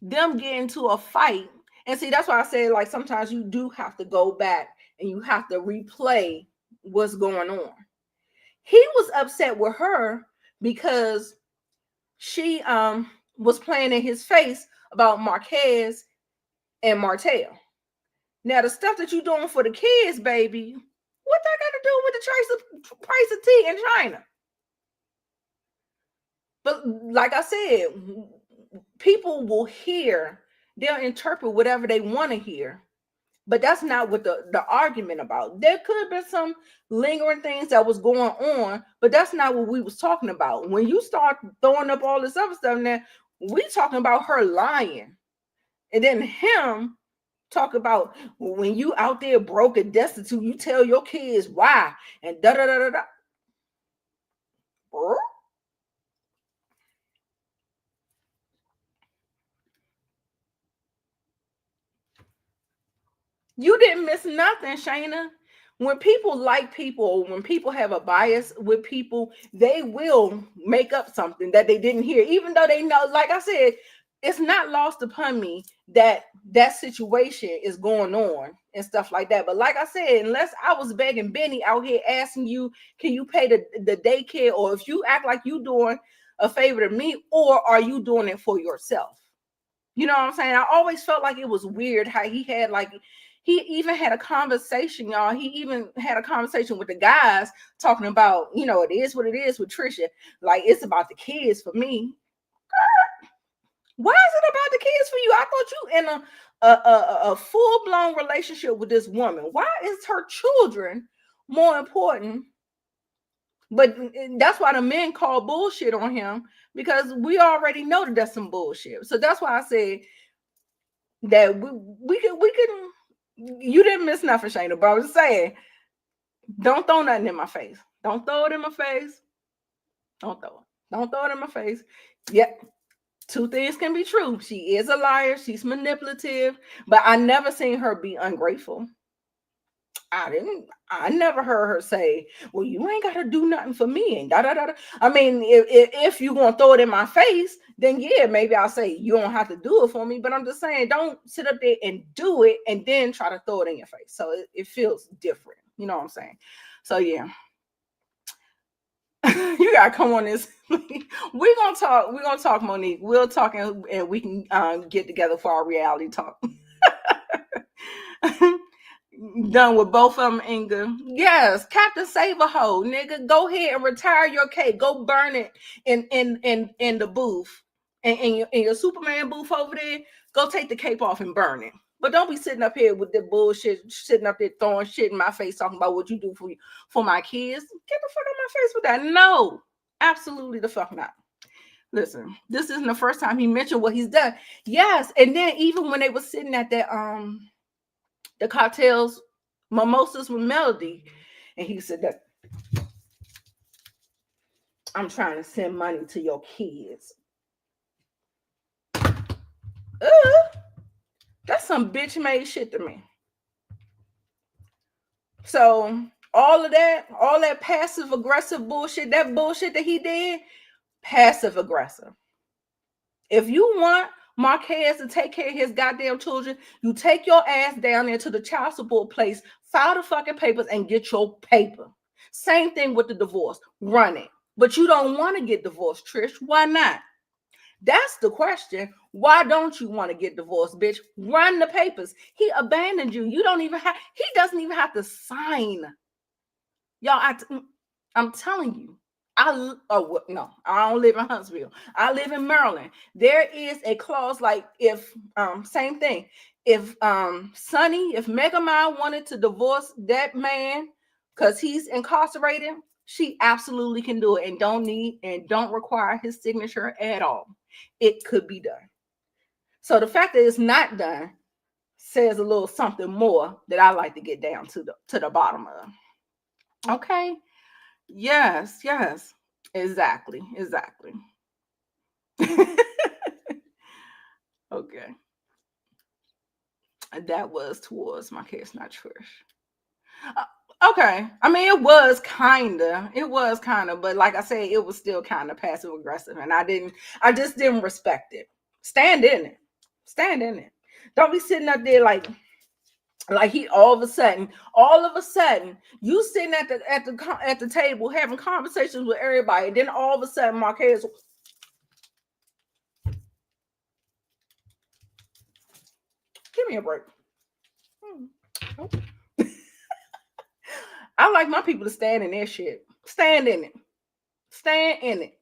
them get into a fight. And see, that's why I say, like, sometimes you do have to go back and you have to replay what's going on. He was upset with her because she was playing in his face about Marquez and Martell. Now, the stuff that you're doing for the kids, baby, what that got to do with the price of tea in China? But like I said, people will hear, they'll interpret whatever they want to hear. But that's not what the argument about. There could have been some lingering things that was going on, but that's not what we was talking about. When you start throwing up all this other stuff, now we talking about her lying. And then him talk about when you out there broke and destitute, you tell your kids why and da-da-da-da-da. You didn't miss nothing, Shayna. When people like people, when people have a bias with people, they will make up something that they didn't hear, even though they know, like I said, it's not lost upon me that that situation is going on and stuff like that. But like I said, unless I was begging Benny out here asking you, can you pay the daycare, or if you act like you doing a favor to me, or are you doing it for yourself? You know what I'm saying? I always felt like it was weird how he even had a conversation, y'all. He even had a conversation with the guys talking about, it is what it is with Trisha. Like, it's about the kids for me. Why is it about the kids for you? I thought you in a full-blown relationship with this woman. Why is her children more important? But that's why the men call bullshit on him, because we already know that that's some bullshit. So that's why I said that we can. You didn't miss nothing, Shayna, but I was saying, don't throw nothing in my face. Don't throw it in my face. Don't throw it. Don't throw it in my face. Yep. Two things can be true. She is a liar. She's manipulative, but I never seen her be ungrateful. I never heard her say, well, you ain't got to do nothing for me. And da, da, da, da. I mean, if you going to throw it in my face, then yeah, maybe I'll say you don't have to do it for me. But I'm just saying, don't sit up there and do it and then try to throw it in your face. So it feels different. You know what I'm saying? So yeah. You gotta come on this. We're gonna talk, Monique. We'll talk and we can get together for our reality talk. Done with both of them, Inga. Yes, Captain Save-A-Ho, nigga. Go ahead and retire your cape. Go burn it in the booth. In your Superman booth over there. Go take the cape off and burn it. But don't be sitting up here with the bullshit, sitting up there throwing shit in my face, talking about what you do for my kids. Get the fuck out of my face with that. No, absolutely the fuck not. Listen, this isn't the first time he mentioned what he's done. Yes, and then even when they were sitting at that the cocktails, mimosas with Melody, and he said that I'm trying to send money to your kids. That's some bitch made shit to me. So all that passive aggressive bullshit, that bullshit that he did, passive aggressive. If you want Marquez to take care of his goddamn children, you take your ass down there to the child support place, file the fucking papers, and get your paper. Same thing with the divorce. Run it. But you don't want to get divorced, Trish. Why not? That's the question. Why don't you want to get divorced, bitch? Run the papers. He abandoned you. He doesn't even have to sign. Y'all, I'm telling you. No, I don't live in Huntsville. I live in Maryland. There is a clause like if same thing. If if Megamind wanted to divorce that man because he's incarcerated, she absolutely can do it and don't require his signature at all. It could be done. So the fact that it's not done says a little something more that I like to get down to the bottom of. Okay. Yes. Exactly. Okay. That was towards my case, not Trish. Okay. I mean, it was kind of, but like I said, it was still kind of passive aggressive, and I just didn't respect it. Stand in it. Don't be sitting up there like he all of a sudden, you sitting at the table having conversations with everybody, and then all of a sudden, Marquez, give me a break. I like my people to stand in their shit. Stand in it.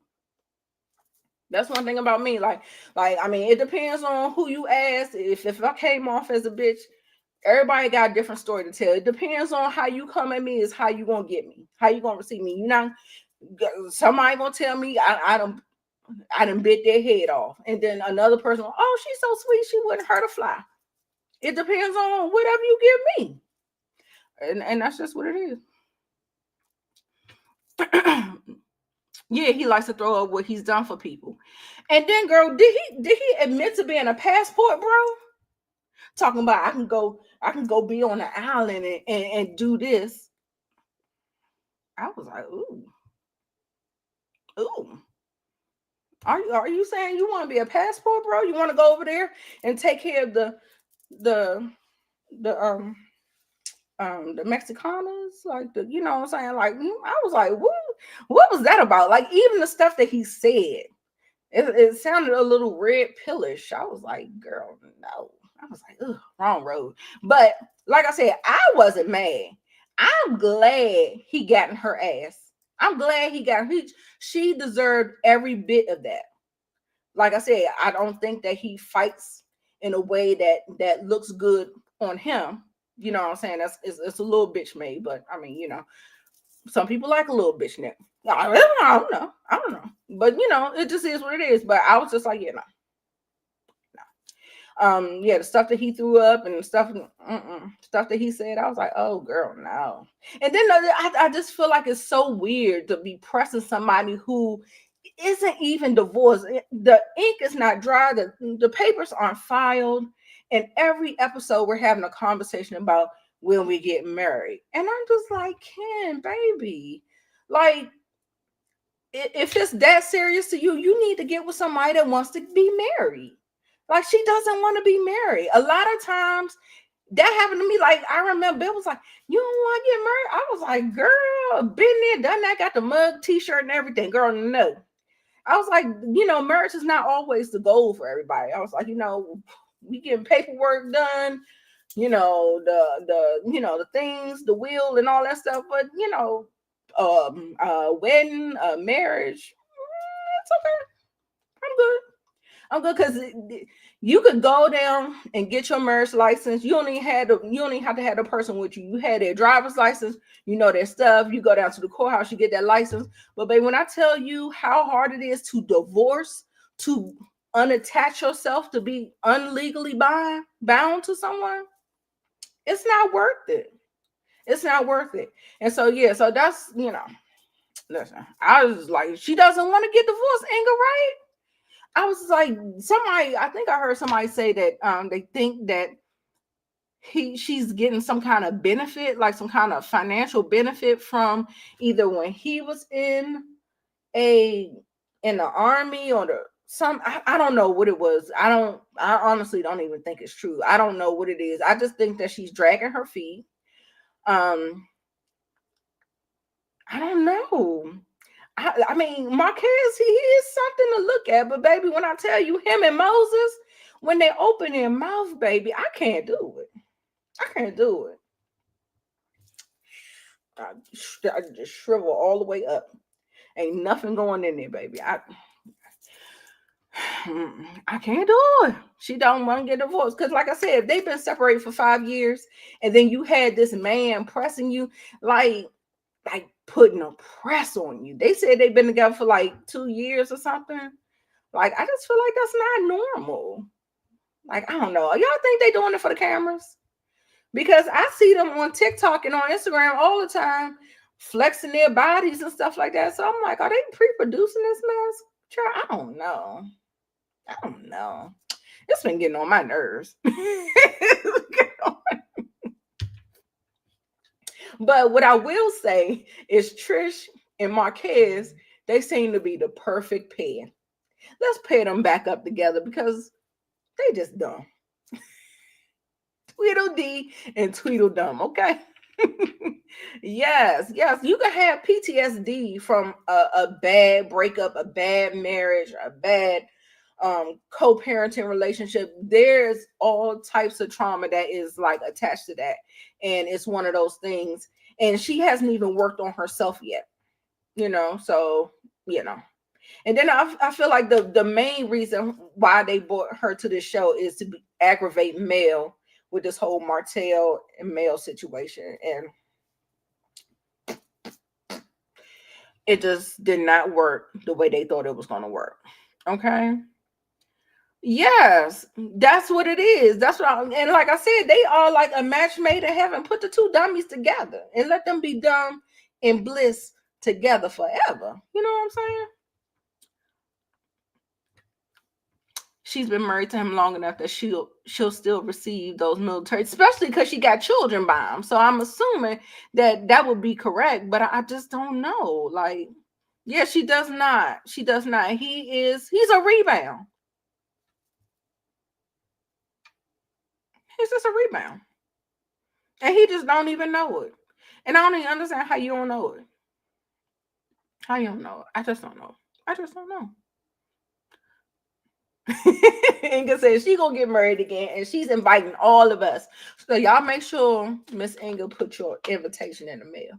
That's one thing about me. Like I mean, it depends on who you ask. If I came off as a bitch, everybody got a different story to tell. It depends on how you come at me is how you gonna get me, how you gonna receive me. You know, somebody gonna tell me I done bit their head off, and then another person, oh, she's so sweet, she wouldn't hurt a fly. It depends on whatever you give me, and that's just what it is. Yeah, he likes to throw up what he's done for people. And then, girl, did he admit to being a passport, bro? Talking about I can go be on the island and do this. I was like, ooh. Are you saying you want to be a passport, bro? You want to go over there and take care of the Mexicanos, like you know what I'm saying? Like I was like, what was that about? Like even the stuff that he said, it sounded a little red pillish. I was like, girl, no. I was like, ugh, wrong road. But like I said, I wasn't mad. I'm glad he got in her ass. I'm glad he got her. She deserved every bit of that. Like I said, I don't think that he fights in a way that looks good on him. You know what I'm saying? It's a little bitch made, but I mean, you know, some people like a little bitch nigga. I don't know. But you know, it just is what it is. But I was just like, no. Yeah, the stuff that he threw up and stuff that he said, I was like, oh girl, no. And then I just feel like it's so weird to be pressing somebody who isn't even divorced. The ink is not dry, the papers aren't filed, and every episode we're having a conversation about when we get married. And I'm just like, Ken, baby, like if it's that serious to you, you need to get with somebody that wants to be married. Like she doesn't want to be married. A lot of times that happened to me. Like I remember it was like, you don't want to get married? I was like, girl, been there, done that, got the mug, t-shirt and everything. Girl, no. I was like, you know, marriage is not always the goal for everybody. I was like, you know, we getting paperwork done, you know, the things, the will and all that stuff. But you know, wedding, marriage, it's okay. I'm good because you could go down and get your marriage license. You don't even have to have the person with you. You had their driver's license, you know their stuff. You go down to the courthouse, you get that license. But baby, when I tell you how hard it is to divorce, to unattach yourself, to be unlegally bound to someone, it's not worth it. It's not worth it. And so yeah, so that's listen. I was like, she doesn't want to get divorced, Inga, right? I was like, I think I heard somebody say that they think that she's getting some kind of benefit, like some kind of financial benefit from either when he was in the army or I don't know what it was. I honestly don't even think it's true. I don't know what it is. I just think that she's dragging her feet. I don't know. I mean, Marquez, he is something to look at, but baby, when I tell you him and Moses, when they open their mouth, baby, I can't do it. I just shrivel all the way up. Ain't nothing going in there, baby. I can't do it. She don't want to get divorced because, like I said, they've been separated for 5 years, and then you had this man pressing you, like putting a press on you. They said they've been together for like 2 years or something. Like, I just feel like that's not normal. Like, I don't know. Y'all think they doing it for the cameras? Because I see them on TikTok and on Instagram all the time, flexing their bodies and stuff like that. So I'm like, are they pre-producing this mess? I don't know. It's been getting on my nerves. But what I will say is Trish and Marquez, they seem to be the perfect pair. Let's pair them back up together because they just dumb. Tweedledee and Tweedledum, okay? Yes. You can have PTSD from a bad breakup, a bad marriage, a bad co-parenting relationship. There's all types of trauma that is like attached to that, and it's one of those things, and she hasn't even worked on herself yet, so and then I feel like the main reason why they brought her to this show is to aggravate Mel with this whole Martell and Mel situation, and it just did not work the way they thought it was going to work. Okay. Yes, that's what it is. That's what and like I said, they are like a match made in heaven. Put the two dummies together and let them be dumb and bliss together forever. You know what I'm saying? She's been married to him long enough that she'll still receive those military, especially because she got children by him. So I'm assuming that would be correct, but I just don't know. Like, yeah, she does not. She's a rebound. He's just a rebound. And he just don't even know it. And I don't even understand how you don't know it. How you don't know it? I just don't know. Inga says she gonna get married again, and she's inviting all of us. So y'all make sure Miss Inga put your invitation in the mail.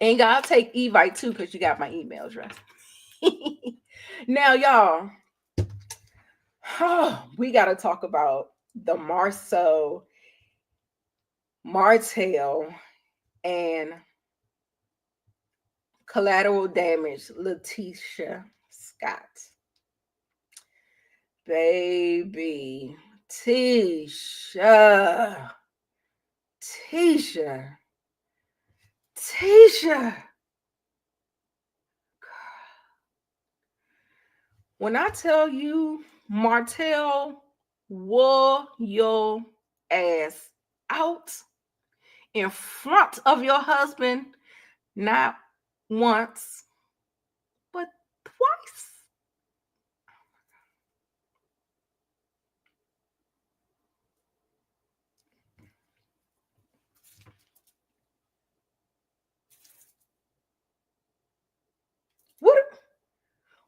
Inga, I'll take Evite too because you got my email address. Now, y'all, we gotta talk about the Martell and collateral damage Letitia Scott. Baby, Tisha. When I tell you Martell wore your ass out in front of your husband, not once, but twice.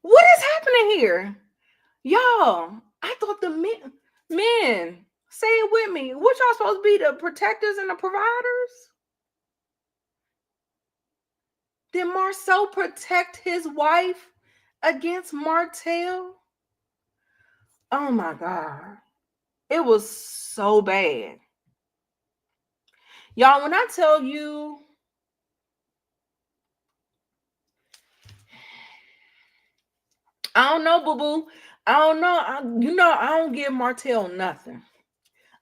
What is happening here? Y'all, I thought the men, say it with me. What y'all supposed to be, the protectors and the providers? Did Marcel protect his wife against Martell? Oh my God. It was so bad. Y'all, when I tell you, I don't know, boo-boo. I don't know. I don't give Martell nothing.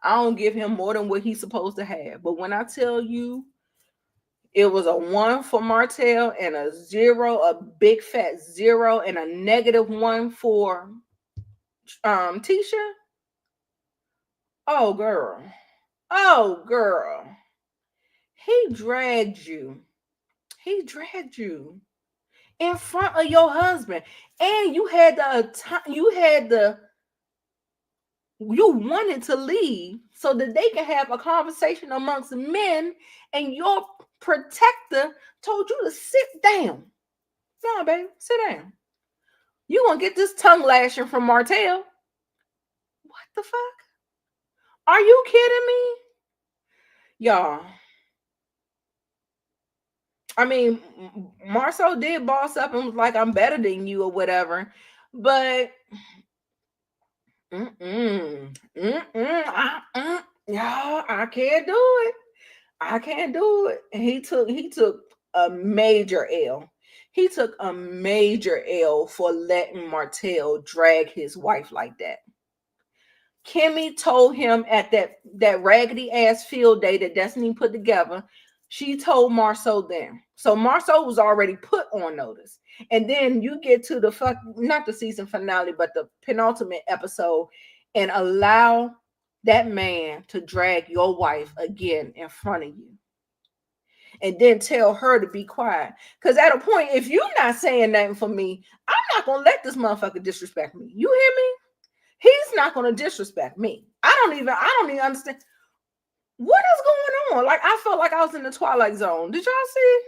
I don't give him more than what he's supposed to have. But when I tell you, it was a 1 for Martell and a 0, a big fat 0, and a -1 for Tisha. Oh, girl. He dragged you in front of your husband, and you wanted to leave so that they can have a conversation amongst men, and your protector told you to sit down. No, baby, sit down. You gonna get this tongue lashing from Martell. What the fuck? Are you kidding me? Y'all, I mean, Marceau did boss up and was like, I'm better than you or whatever. But yeah, I can't do it. I can't do it. And he took a major L. He took a major L for letting Martell drag his wife like that. Kimmy told him at that raggedy ass field day that Destiny put together. She told Marceau then. So Marceau was already put on notice. And then you get to the not the season finale, but the penultimate episode, and allow that man to drag your wife again in front of you. And then tell her to be quiet. Because at a point, if you're not saying nothing for me, I'm not gonna let this motherfucker disrespect me. You hear me? He's not going to disrespect me. I don't even understand what is going on. Like, I felt like I was in the Twilight Zone. Did y'all see?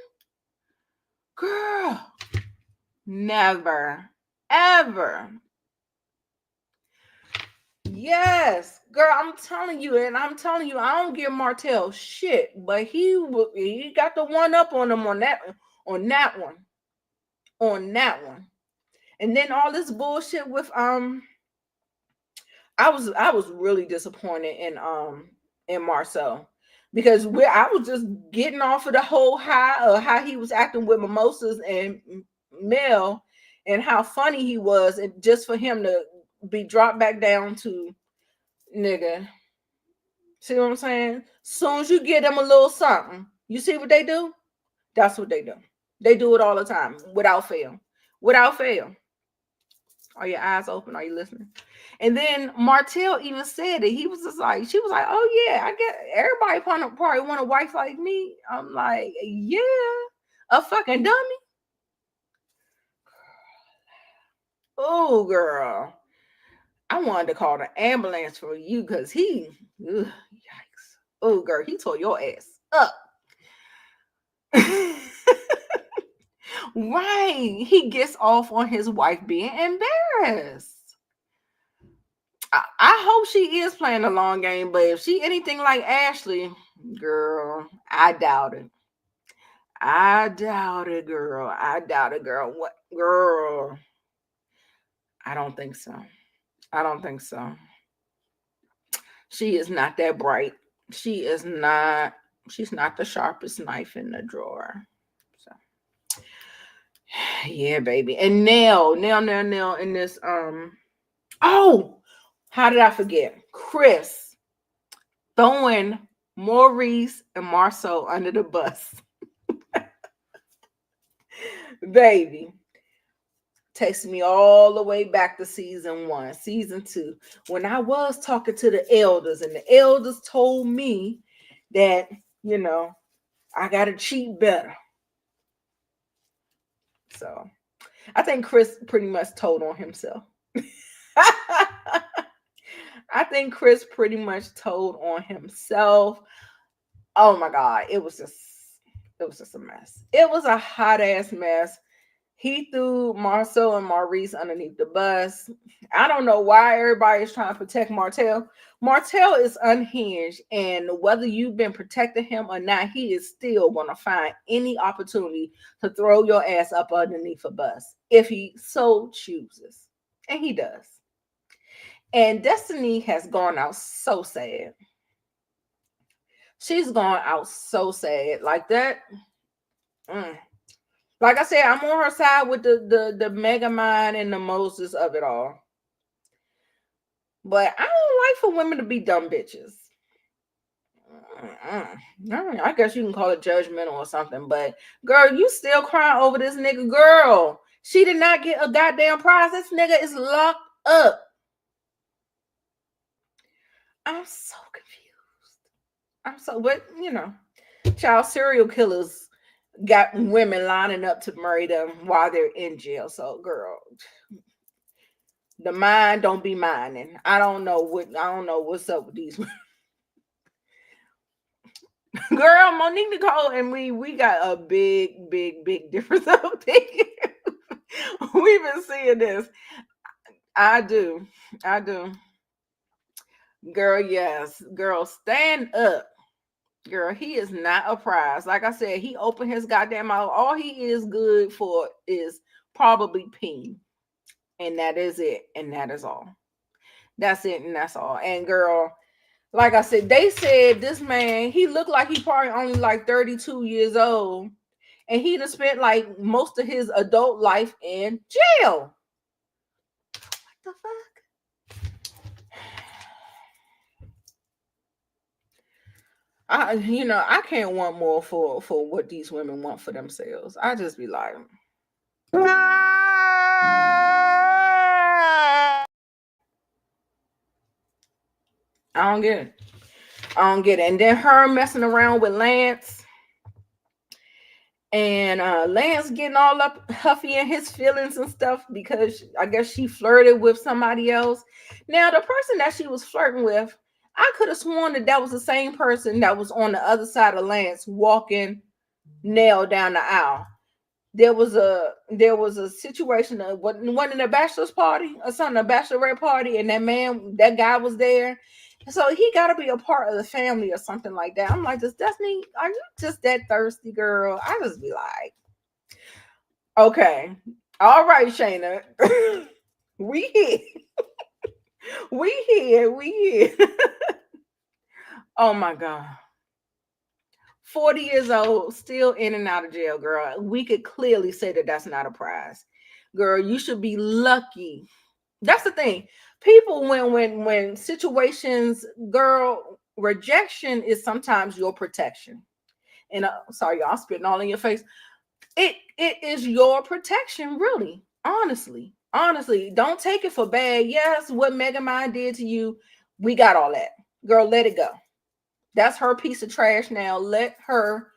Girl, never, ever. Yes, girl, I'm telling you, I don't give Martell shit, but he got the one up on him on that one. And then all this bullshit with I was really disappointed in Marceau, because I was just getting off of the whole high of how he was acting with Mimosas and Mel and how funny he was, and just for him to be dropped back down to nigga. See what I'm saying? Soon as you get them a little something, you see what they do? That's what they do. They do it all the time without fail. Without fail. Are your eyes open? Are you listening? And then Martell even said it. She was like, oh yeah, I get everybody probably want a wife like me. I'm like, yeah, a fucking dummy. Oh girl, I wanted to call the ambulance for you because yikes. Oh girl, he tore your ass up. Right, he gets off on his wife being embarrassed. I hope she is playing the long game, but if she anything like Ashley, girl, I doubt it. I doubt it, girl. What, girl? I don't think so. She is not that bright. She's not the sharpest knife in the drawer. So, yeah, baby. And Nell in this, oh, how did I forget? Chris throwing Maurice and Marceau under the bus. Baby, takes me all the way back to season 1, season 2, when I was talking to the elders, and the elders told me that, I gotta cheat better. So I think Chris pretty much told on himself. I think Chris pretty much told on himself. Oh my God, it was just a mess. It was a hot ass mess. He threw Marceau and Maurice underneath the bus. I don't know why everybody is trying to protect Martell. Martell is unhinged, and whether you've been protecting him or not, he is still going to find any opportunity to throw your ass up underneath a bus if he so chooses. And he does. And Destiny has gone out so sad. She's gone out so sad. Like that. Like I said, I'm on her side with the mega mind and the Moses of it all. But I don't like for women to be dumb bitches. I guess you can call it judgmental or something. But girl, you still crying over this nigga. Girl, she did not get a goddamn prize. This nigga is locked up. I'm so confused. But child serial killers got women lining up to marry them while they're in jail. So, girl, the mind don't be minding. I don't know what's up with these women. Girl, Monique Nicole and we got a big difference up there. We've been seeing this. I do. Girl, yes. Girl, stand up. Girl, he is not a prize. Like I said, he opened his goddamn mouth. All he is good for is probably peen. And that is it. And that is all. That's it. And that's all. And girl, like I said, they said this man, he looked like he probably only like 32 years old. And he'd have spent like most of his adult life in jail. What the fuck? I can't want more for what these women want for themselves. I just be like, I don't get it. I don't get it. And then her messing around with Lance. And Lance getting all up huffy in his feelings and stuff because I guess she flirted with somebody else. Now, the person that she was flirting with, I could have sworn that was the same person that was on the other side of Lance walking Nell down the aisle. There was a situation of one in a bachelor's party or something, a bachelorette party, and that guy was there. So he got to be a part of the family or something like that. I'm like, does Destiny, are you just that thirsty, girl? I just be like, okay, all right, Shayna, we here. we here. Oh my God. 40 years old, still in and out of jail, girl. We could clearly say that that's not a prize. Girl, you should be lucky. That's the thing. People, when situations, girl, rejection is sometimes your protection. And sorry, y'all, spitting all in your face. It is your protection, really. Honestly, don't take it for bad. Yes, what Megamind did to you, we got all that. Girl, let it go. That's her piece of trash now. Let her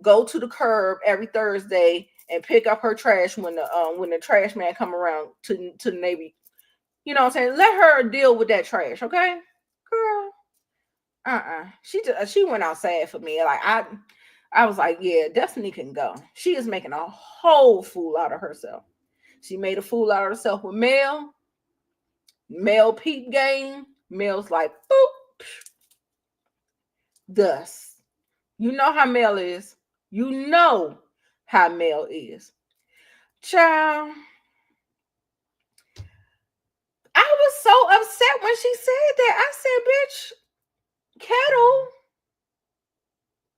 go to the curb every Thursday and pick up her trash when the trash man come around to the Navy. You know what I'm saying? Let her deal with that trash, okay? Girl, she went out sad for me. Like I was like, yeah, Destiny can go. She is making a whole fool out of herself. She made a fool out of herself with Mel. Mel peep game. Mel's like, boop. Thus, you know how Mel is. You know how Mel is. Child, I was so upset when she said that. I said, bitch, kettle,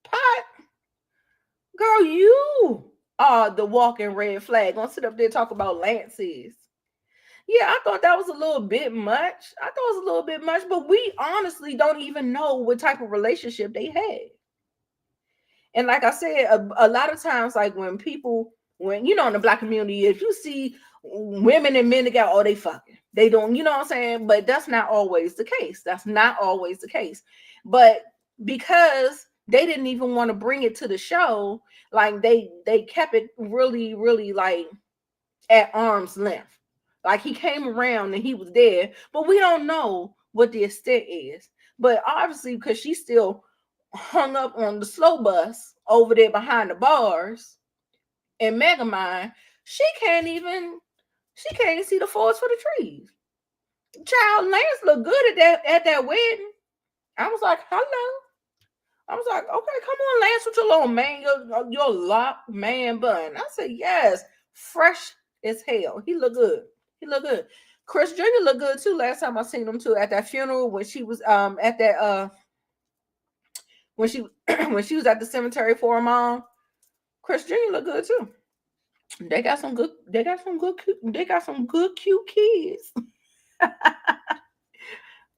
pot, girl, you are the walking red flag. Gonna sit up there and talk about Lance's. Yeah, I thought that was a little bit much. But we honestly don't even know what type of relationship they had. And like I said, a lot of times, like when you know, in the Black community, if you see women and men together, oh, they fucking. They don't, you know what I'm saying? But that's not always the case. But because they didn't even want to bring it to the show, like they kept it really, really like at arm's length. Like he came around and he was there, but we don't know what the extent is. But obviously, because she's still hung up on the slow bus over there behind the bars in Megamind, she can't even see the forest for the trees. Child, Lance looked good at that wedding. I was like, hello. I was like, okay, come on, Lance, with your little man, your lock man bun. I said, yes, fresh as hell. He looked good. Chris Jr. looked good too. Last time I seen him too at that funeral when she was at that when she was at the cemetery for her mom. Chris Jr. looked good too. They got some good cute kids.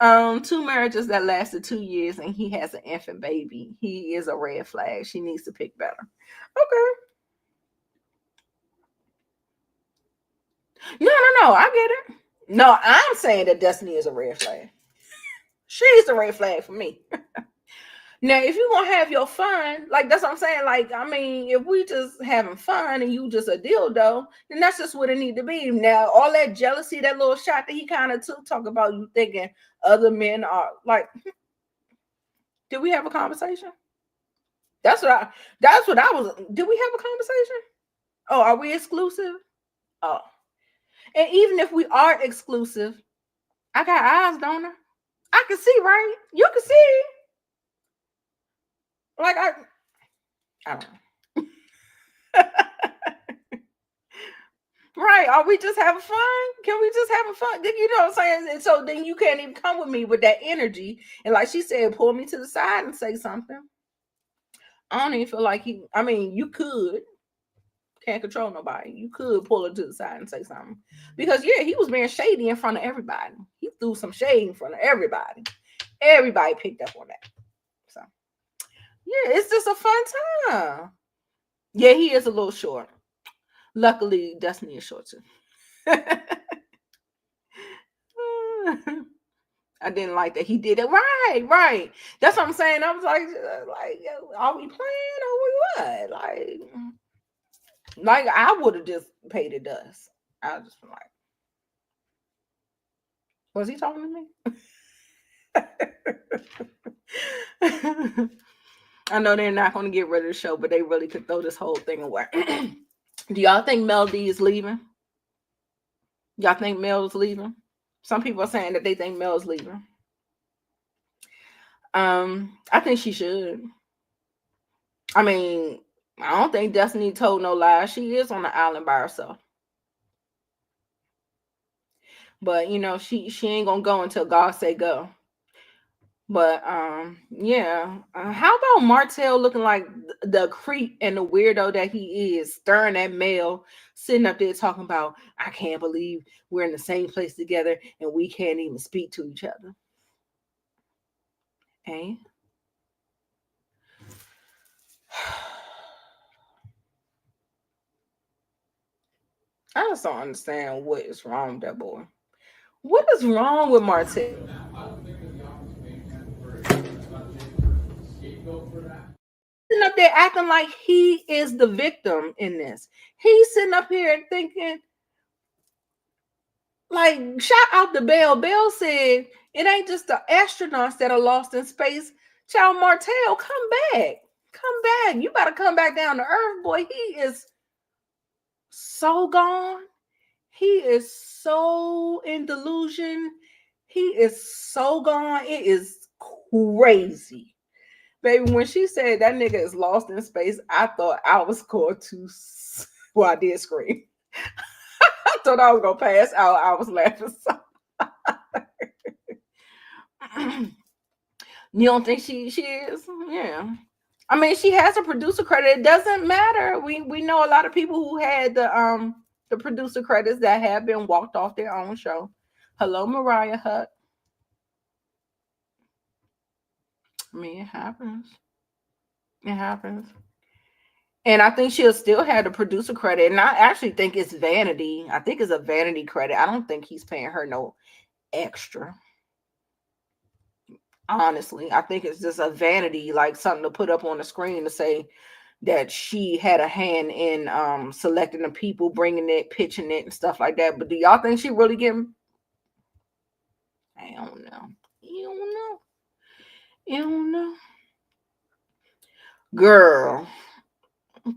2 marriages that lasted 2 years and he has an infant baby. He is a red flag. She needs to pick better. Okay. No, I get it. No, I'm saying that Destiny is a red flag. She's a red flag for me. Now, if you're gonna have your fun, like that's what I'm saying. Like, I mean, if we just having fun and you just a dildo, then that's just what it need to be. Now, all that jealousy, that little shot that he kind of took, talk about you thinking other men are like, did we have a conversation? That's what I was. Did we have a conversation? Oh, are we exclusive? Oh, and even if we are exclusive, I got eyes, don't I? I can see, right? You can see. Like I don't know. Right? Are we just having fun? Can we just have fun? You know what I'm saying? And so then you can't even come with me with that energy. And like she said, pull me to the side and say something. I don't even feel like I mean, you could. Can't control nobody. You could pull her to the side and say something. Because yeah, he was being shady in front of everybody. He threw some shade in front of everybody. Everybody picked up on that. So yeah, it's just a fun time. Yeah, he is a little short. Luckily, Destiny is short too. I didn't like that he did it. Right. That's what I'm saying. I was like, are we playing or we what? Like I would have just paid the dust. I was just like, was he talking to me? I know they're not going to get rid of the show, but they really could throw this whole thing away. Do y'all think Melody is leaving? Y'all think Mel is leaving? Some people are saying that they think Mel is leaving. I think she should. I mean, I don't think Destiny told no lies. She is on the island by herself. But you know, she ain't gonna go until God say go. But yeah. How about Martell looking like the creep and the weirdo that he is, staring at Mel, sitting up there talking about, I can't believe we're in the same place together and we can't even speak to each other. Eh? I just don't understand what is wrong with that boy. What is wrong with Martell? Sitting up there acting like he is the victim in this. He's sitting up here thinking, like, shout out to Bell. Bell said it ain't just the astronauts that are lost in space. Child Martell, come back. Come back. You better come back down to earth, boy. He is so gone. He is so in delusion. He is so gone. It is crazy. Baby, when she said that nigga is lost in space, I thought I was going to, well, I did scream. I thought I was going to pass out. I was laughing so. You don't think she is? Yeah. I mean, she has a producer credit. It doesn't matter. We know a lot of people who had the producer credits that have been walked off their own show. Hello, Mariah Hutt. I mean, it happens. It happens. And I think she'll still have the producer credit. And I actually think it's vanity. I think it's a vanity credit. I don't think he's paying her no extra. Honestly, I think it's just a vanity, like something to put up on the screen to say that she had a hand in selecting the people, bringing it, pitching it, and stuff like that. But do y'all think she really getting? I don't know. You don't know. Girl,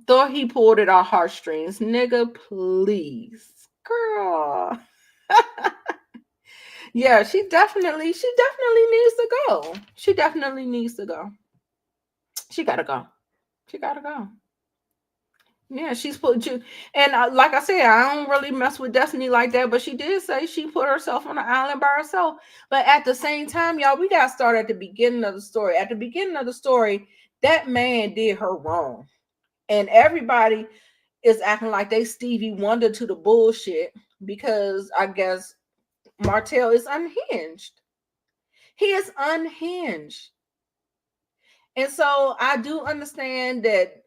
thought he pulled at our heartstrings, nigga. Please, girl. Yeah, she definitely needs to go. She definitely needs to go. She gotta go. Yeah, she's put you, and like I said, I don't really mess with Destiny like that, but she did say she put herself on the island by herself. But at the same time, y'all, we got to start at the beginning of the story. At the beginning of the story, that man did her wrong, and everybody is acting like they Stevie Wonder to the bullshit because I guess Martell is unhinged. He is unhinged. And so I do understand that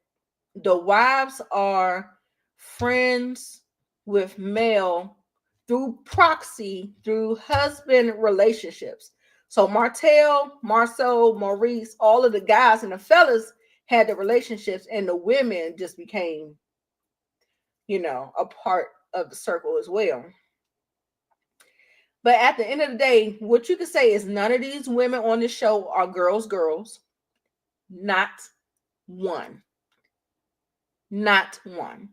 the wives are friends with Mel through proxy, through husband relationships. So Martell, Marceau, Maurice, all of the guys and the fellas had the relationships, and the women just became, a part of the circle as well. But at the end of the day, what you can say is none of these women on this show are girls. Not one. Not one.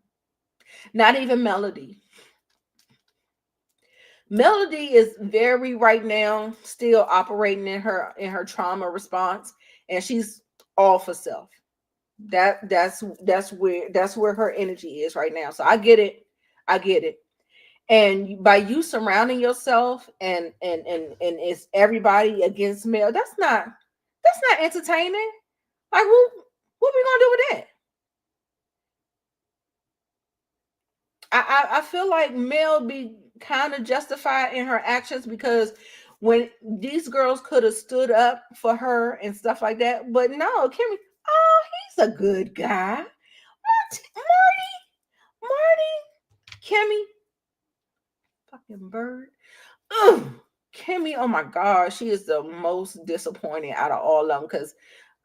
Not even Melody. Melody is very right now still operating in her trauma response, and she's all for self. That's where her energy is right now. So I get it. I get it. And by you surrounding yourself and it's everybody against Mel, that's not entertaining. Like what we gonna do with that? I feel like Mel be kind of justified in her actions because when these girls could have stood up for her and stuff like that, but no, Kimmy, oh, he's a good guy. Marty, Kimmy, fucking bird. Ugh. Kimmy, oh my God, she is the most disappointing out of all of them because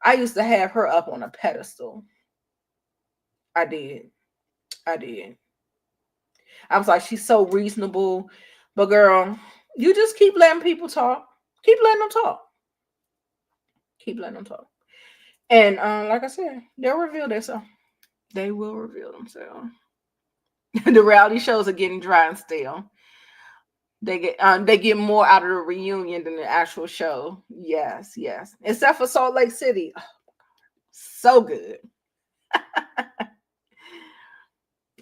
I used to have her up on a pedestal. I did. I was like, she's so reasonable. But girl, you just keep letting people talk. Keep letting them talk. Keep letting them talk. And like I said, they'll reveal themselves. They will reveal themselves. The reality shows are getting dry and stale. They get more out of the reunion than the actual show. Yes. Except for Salt Lake City. Oh, so good.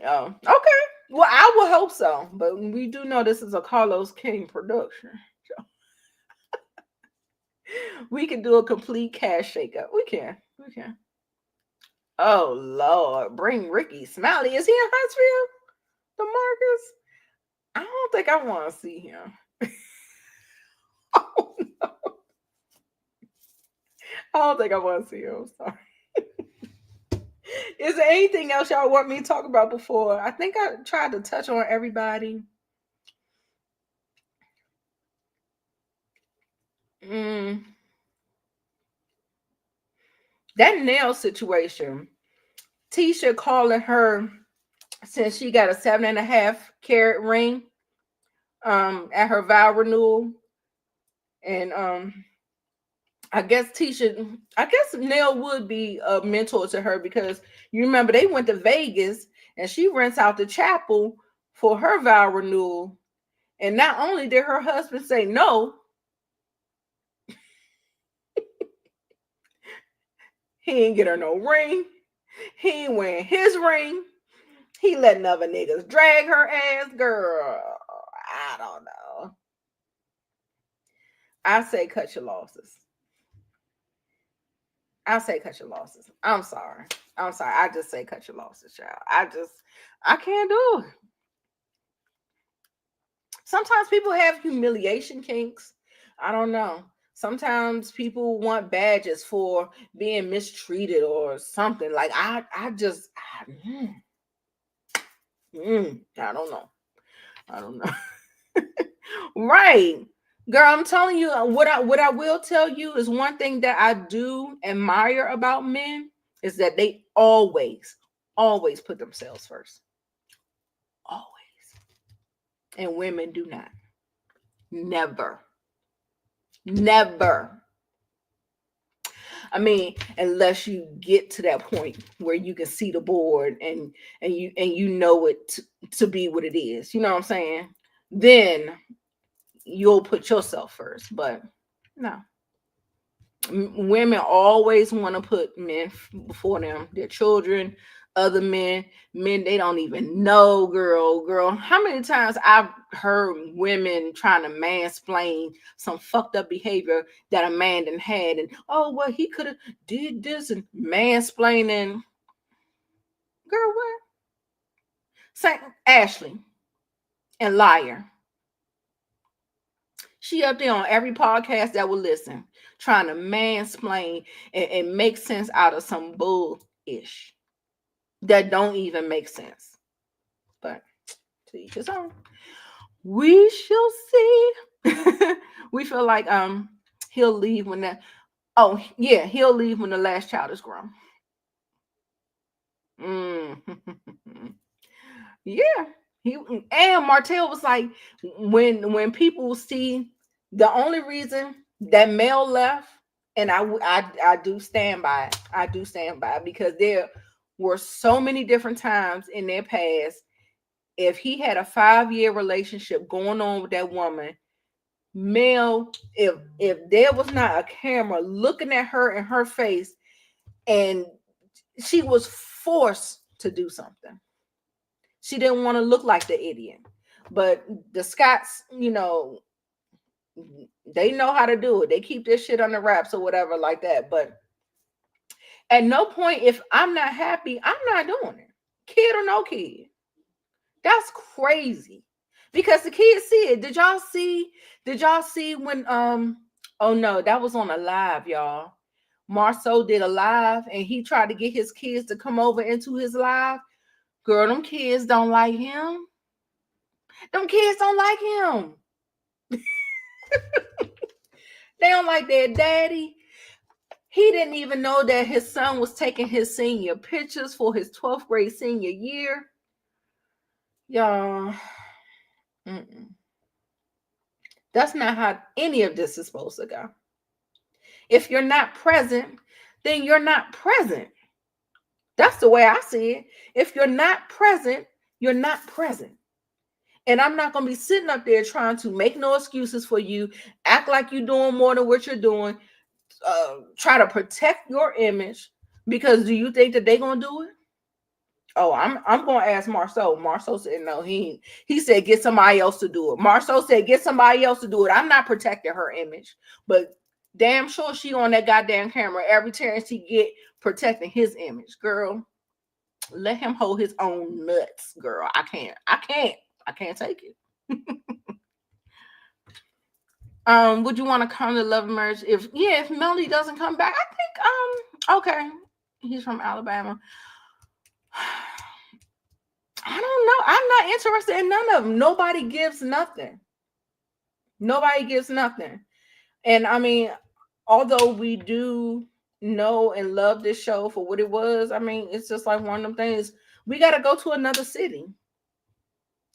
Oh, okay. Well, I would hope so, but we do know this is a Carlos King production. So we can do a complete cash shakeup. We can. Oh Lord, bring Ricky Smiley. Is he in Huntsville? DeMarcus? I don't think I want to see him. Oh no. I don't think I want to see him. Sorry. Is there anything else y'all want me to talk about before? I think I tried to touch on everybody. That nail situation. Tisha calling her since she got a 7.5 carat ring at her vow renewal. And I guess Nell would be a mentor to her because you remember they went to Vegas and she rents out the chapel for her vow renewal. And not only did her husband say no, he ain't get her no ring. He ain't wearing his ring. He letting other niggas drag her ass. Girl, I don't know. I say cut your losses. I'm sorry. I just say cut your losses, child. I can't do it. Sometimes people have humiliation kinks. I don't know. Sometimes people want badges for being mistreated or something. Like I don't know. Right. Girl, I'm telling you, what I will tell you is one thing that I do admire about men is that they always put themselves first. Always. And women do not. Never. I mean, unless you get to that point where you can see the board and you know it to be what it is. You know what I'm saying? Then you'll put yourself first. But no. Women always want to put men before them, their children, other men they don't even know. Girl, how many times I've heard women trying to mansplain some fucked up behavior that a man done had, and oh well, he could have did this, and mansplaining. Girl, what? Saint Ashley and liar. She up there on every podcast that will listen, trying to mansplain and make sense out of some bull-ish that don't even make sense. But to each his own. We shall see. We feel like he'll leave when he'll leave when the last child is grown. Yeah. And Martell was like, when people see the only reason that Mel left, and I do stand by it. I do stand by it because there were so many different times in their past. If he had a 5-year relationship going on with that woman, Mel, if there was not a camera looking at her in her face And she was forced to do something. She didn't want to look like the idiot. But the Scotts, you know, they know how to do it. They keep this shit on the wraps or whatever like that. But at no point, if I'm not happy, I'm not doing it. Kid or no kid. That's crazy. Because the kids see it. Did y'all see when oh no, that was on a live, y'all. Marceau did a live and he tried to get his kids to come over into his live. Girl, them kids don't like him. Them kids don't like him. They don't like their daddy. He didn't even know that his son was taking his senior pictures for his 12th grade senior year. Y'all, that's not how any of this is supposed to go. If you're not present, then you're not present. That's the way I see it. If you're not present, you're not present. And I'm not going to be sitting up there trying to make no excuses for you, act like you're doing more than what you're doing, try to protect your image, because do you think that they're going to do it? Oh, I'm going to ask Marceau. Marceau said no, he said get somebody else to do it. Marceau said get somebody else to do it. I'm not protecting her image, but damn sure she on that goddamn camera every chance she get protecting his image. Girl, let him hold his own nuts, girl. I can't take it. Would you want to come to Love and Merge? If Melody doesn't come back, I think okay. He's from Alabama. I don't know. I'm not interested in none of them. Nobody gives nothing. Nobody gives nothing. And I mean, although we do know and love this show for what it was, I mean, it's just like one of them things. We got to go to another city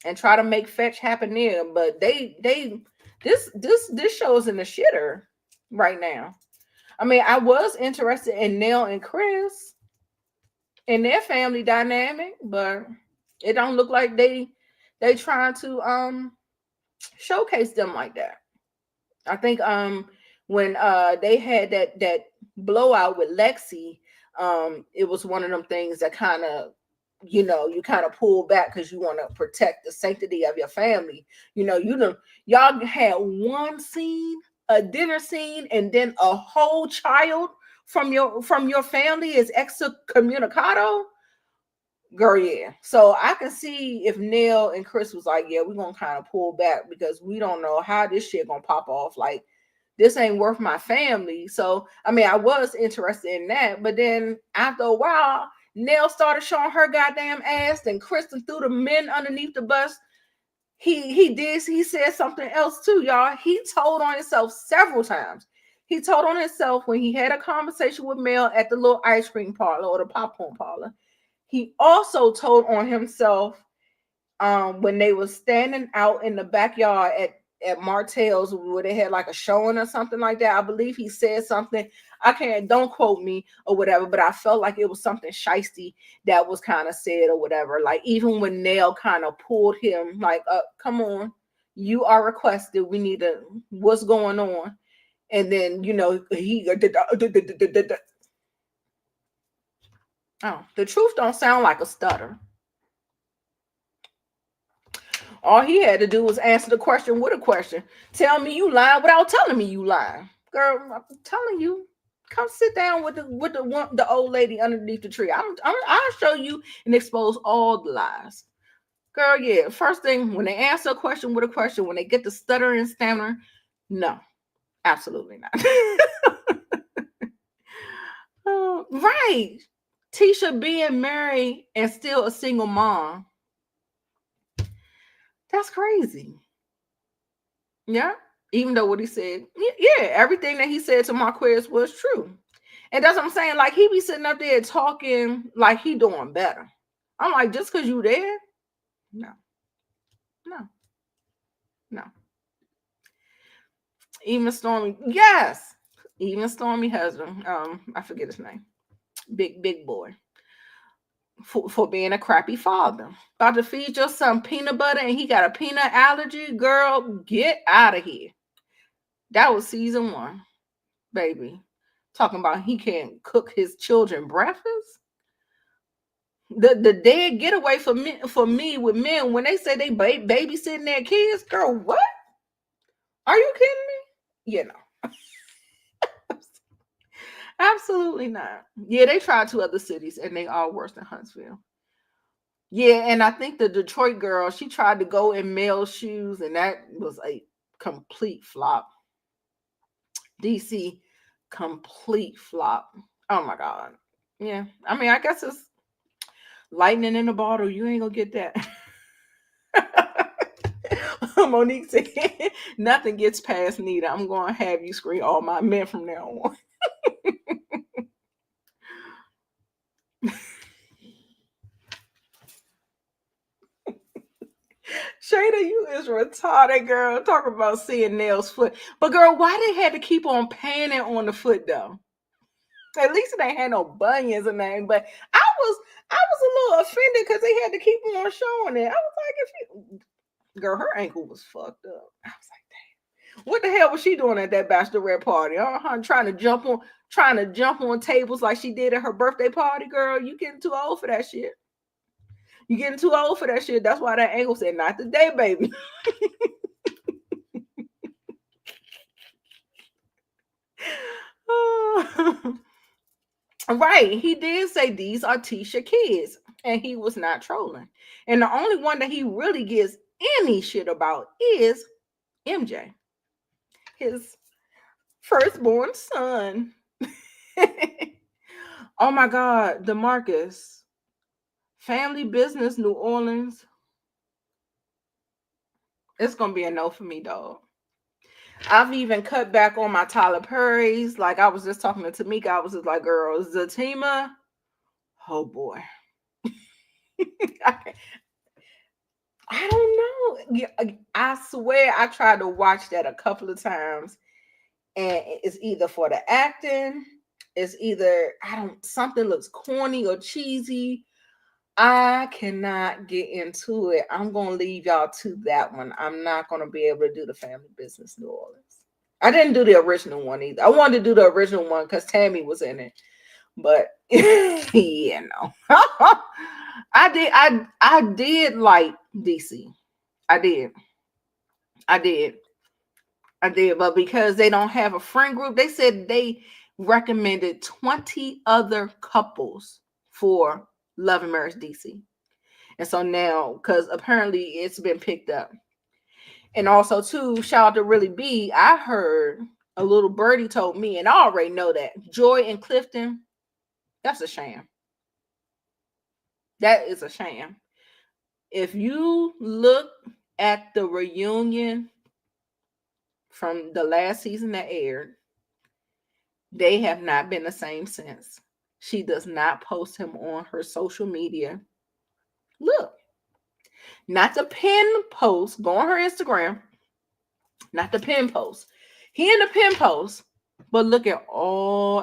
and try to make fetch happen there. But this show is in the shitter right now. I mean, I was interested in Nell and Chris and their family dynamic, but it don't look like they trying to showcase them like that. I think when they had that blowout with Lexi, it was one of them things that kind of, you know, you kind of pull back because you want to protect the sanctity of your family. You know, y'all had one scene, a dinner scene, and then a whole child from your family is excommunicado. Girl, yeah. So I can see if Nell and Chris was like, yeah, we're gonna kind of pull back because we don't know how this shit gonna pop off. Like, this ain't worth my family. So I mean, I was interested in that, but then after a while, Nell started showing her goddamn ass, and Kristen threw the men underneath the bus. He said something else too, y'all. He told on himself several times. He told on himself when he had a conversation with Mel at the little ice cream parlor or the popcorn parlor. He also told on himself when they were standing out in the backyard at Martell's where they had like a showing or something like that. I believe he said something. Don't quote me or whatever, but I felt like it was something shiesty that was kind of said or whatever. Like even when Nell kind of pulled him like, come on, you are requested. We need to, what's going on? And then, you know, the truth don't sound like a stutter. All he had to do was answer the question with a question. Tell me you lying without telling me you lying. Girl, I'm telling you, come sit down with the old lady underneath the tree. I'll show you and expose all the lies. Girl, yeah. First thing, when they answer a question with a question, when they get the stutter and stammer, no, absolutely not. Right. Tisha being married and still a single mom. That's crazy. Yeah. Even though what he said, yeah, everything that he said to Marquez was true. And that's what I'm saying. Like, he be sitting up there talking like he doing better. I'm like, just because you there? No. Even Stormy, yes. Even Stormy husband, I forget his name. Big boy. For being a crappy father. About to feed your son peanut butter and he got a peanut allergy. Girl, get out of here. That was season 1, baby. talking about he can't cook his children breakfast. The dead getaway for me with men when they say they babysitting their kids. Girl, what? Are you kidding me? You know. Absolutely not. Yeah, they tried 2 other cities and they all worse than Huntsville. Yeah, and I think the Detroit girl, she tried to go in male shoes and that was a complete flop. DC, complete flop. Oh my God. Yeah, I mean, I guess it's lightning in a bottle. You ain't gonna get that. Monique said, nothing gets past Nita. I'm going to have you screen all my men from now on. Shada, you is retarded, girl. Talking about seeing Nell's foot. But girl, why they had to keep on panning on the foot though? At least it ain't had no bunions or nothing. But I was a little offended because they had to keep on showing it. I was like, if you girl, her ankle was fucked up. I was like, damn. What the hell was she doing at that bachelorette party? Trying to jump on tables like she did at her birthday party, girl. You getting too old for that shit. You getting too old for that shit. That's why that ankle said, not today, baby. Right. He did say these are Tisha kids. And he was not trolling. And the only one that he really gives any shit about is MJ. His firstborn son. Oh my God. DeMarcus. Family business, New Orleans. It's going to be a no for me, dog. I've even cut back on my Tyler Perry's. Like I was just talking to Tamika. I was just like, girl, Zatima. Oh boy. I don't know. I swear I tried to watch that a couple of times. And it's either for the acting. It's either, something looks corny or cheesy. I cannot get into it. I'm going to leave y'all to that one. I'm not going to be able to do the family business New Orleans. I didn't do the original one either. I wanted to do the original one because Tammy was in it. But yeah, no. I did like DC. I did. But because they don't have a friend group, they said they recommended 20 other couples for Love and Marriage DC. And so now, because apparently it's been picked up. And also, too, shout out to Really B. I heard a little birdie told me, and I already know that Joy and Clifton, that's a sham. That is a sham. If you look at the reunion from the last season that aired, they have not been the same since. She does not post him on her social media. Look, not the pin post. Go on her Instagram. Not the pin post. He in the pin post, but look at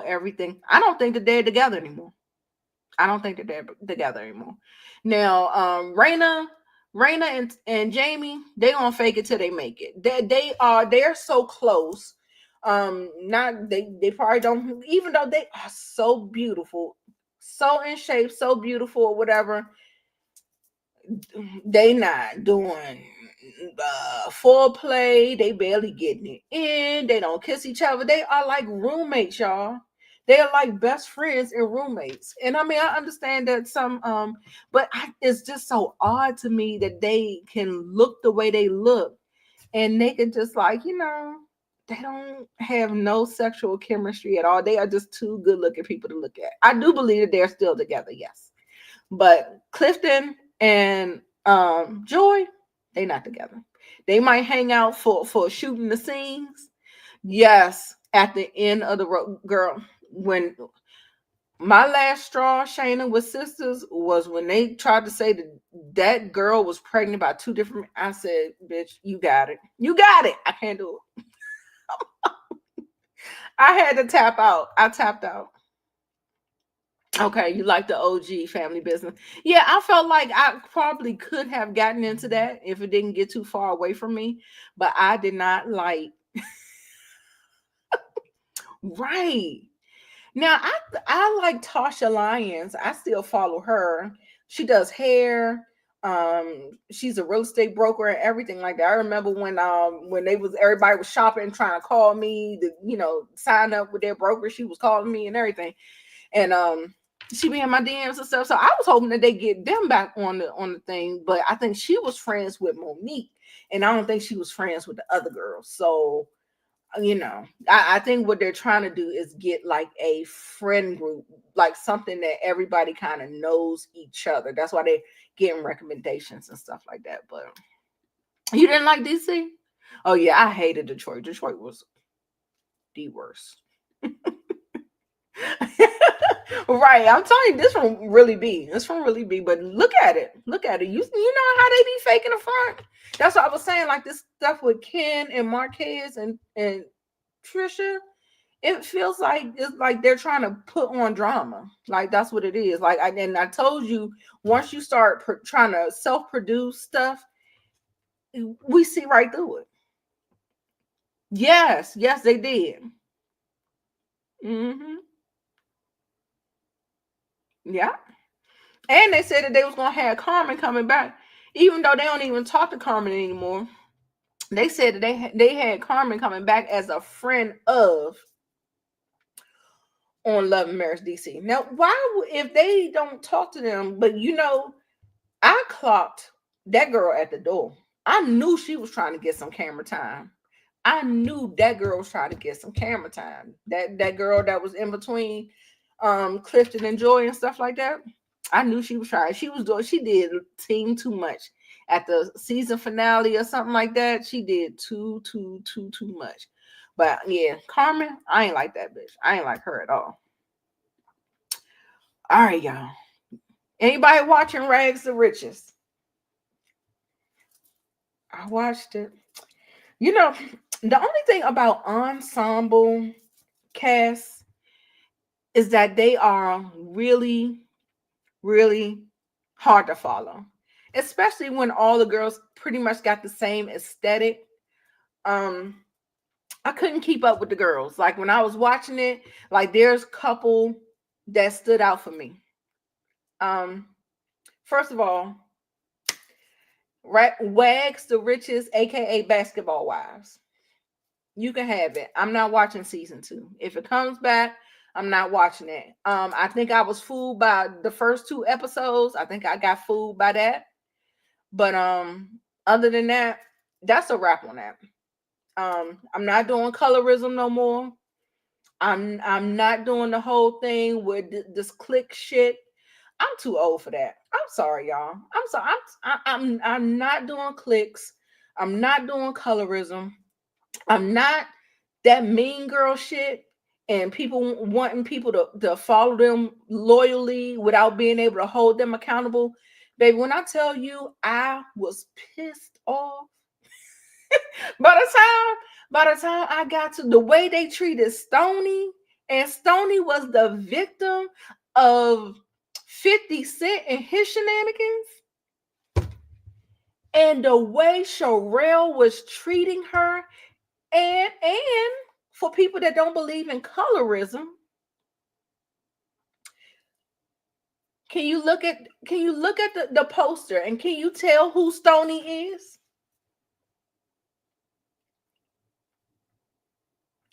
everything. I don't think that they're together anymore. Now, Raina and Jamie, they gonna fake it till they make it. They're so close. They probably don't, even though they are so beautiful, so in shape, so beautiful, or whatever. They not doing foreplay. They barely getting it in. They don't kiss each other. They are like roommates, y'all. They are like best friends and roommates. And I mean, I understand that it's just so odd to me that they can look the way they look and they can just like, they don't have no sexual chemistry at all. They are just two good looking people to look at. I do believe that they're still together, yes. But Clifton and Joy, they not together. They might hang out for shooting the scenes. Yes, at the end of the road, girl. When my last straw, Shayna, with sisters was when they tried to say that girl was pregnant by 2 different. I said, "Bitch, you got it. You got it. I can't do it." I had to tap out. I tapped out. Okay, you like the OG family business. Yeah, I felt like I probably could have gotten into that if it didn't get too far away from me, but I did not like. Right. Now I like Tasha Lyons. I still follow her. She does hair. She's a real estate broker and everything like that. I remember when they was everybody was shopping trying to call me to, sign up with their broker. She was calling me and everything. And she be in my DMs and stuff. So I was hoping that they get them back on the thing, but I think she was friends with Monique, and I don't think she was friends with the other girls. So I think what they're trying to do is get like a friend group, like something that everybody kind of knows each other. That's why they're getting recommendations and stuff like that. But you didn't like DC? Oh yeah, I hated Detroit. Detroit was the worst. Right, I'm telling you, this from really be. It's from really be. But look at it. Look at it. You know how they be faking the front. That's what I was saying. Like this stuff with Ken and Marquez and Trisha. It feels like it's like they're trying to put on drama. Like that's what it is. Like I told you, once you start trying to self-produce stuff, we see right through it. Yes, they did. Mm-hmm. Yeah. And they said that they was gonna have Carmen coming back, even though they don't even talk to Carmen anymore. They said that they had Carmen coming back as a friend of on Love and Marriage DC. Now, why if they don't talk to them? But I clocked that girl at the door. I knew she was trying to get some camera time. I knew that girl was trying to get some camera time. That girl that was in between Clifton and Joy and stuff like that. I knew she was trying. She did team too much at the season finale or something like that. She did too much. But yeah, Carmen, I ain't like that bitch. I ain't like her at all. All right, y'all. Anybody watching Rags to Riches? I watched it. The only thing about ensemble casts is that they are really, really hard to follow, especially when all the girls pretty much got the same aesthetic. I couldn't keep up with the girls. Like when I was watching it, like there's a couple that stood out for me. First of all, Wags the Riches, aka Basketball Wives. You can have it. I'm not watching season 2. If it comes back, I'm not watching it. I think I was fooled by the first 2 episodes. I think I got fooled by that. But other than that, that's a wrap on that. I'm not doing colorism no more. I'm not doing the whole thing with this click shit. I'm too old for that. I'm sorry, y'all. I'm sorry. I'm not doing clicks. I'm not doing colorism. I'm not that mean girl shit and people wanting people to follow them loyally without being able to hold them accountable. Baby, when I tell you I was pissed off by the time I got to the way they treated Stoney, and Stoney was the victim of 50 Cent and his shenanigans, and the way Sherelle was treating her, and for people that don't believe in colorism, can you look at the poster and can you tell who Stoney is?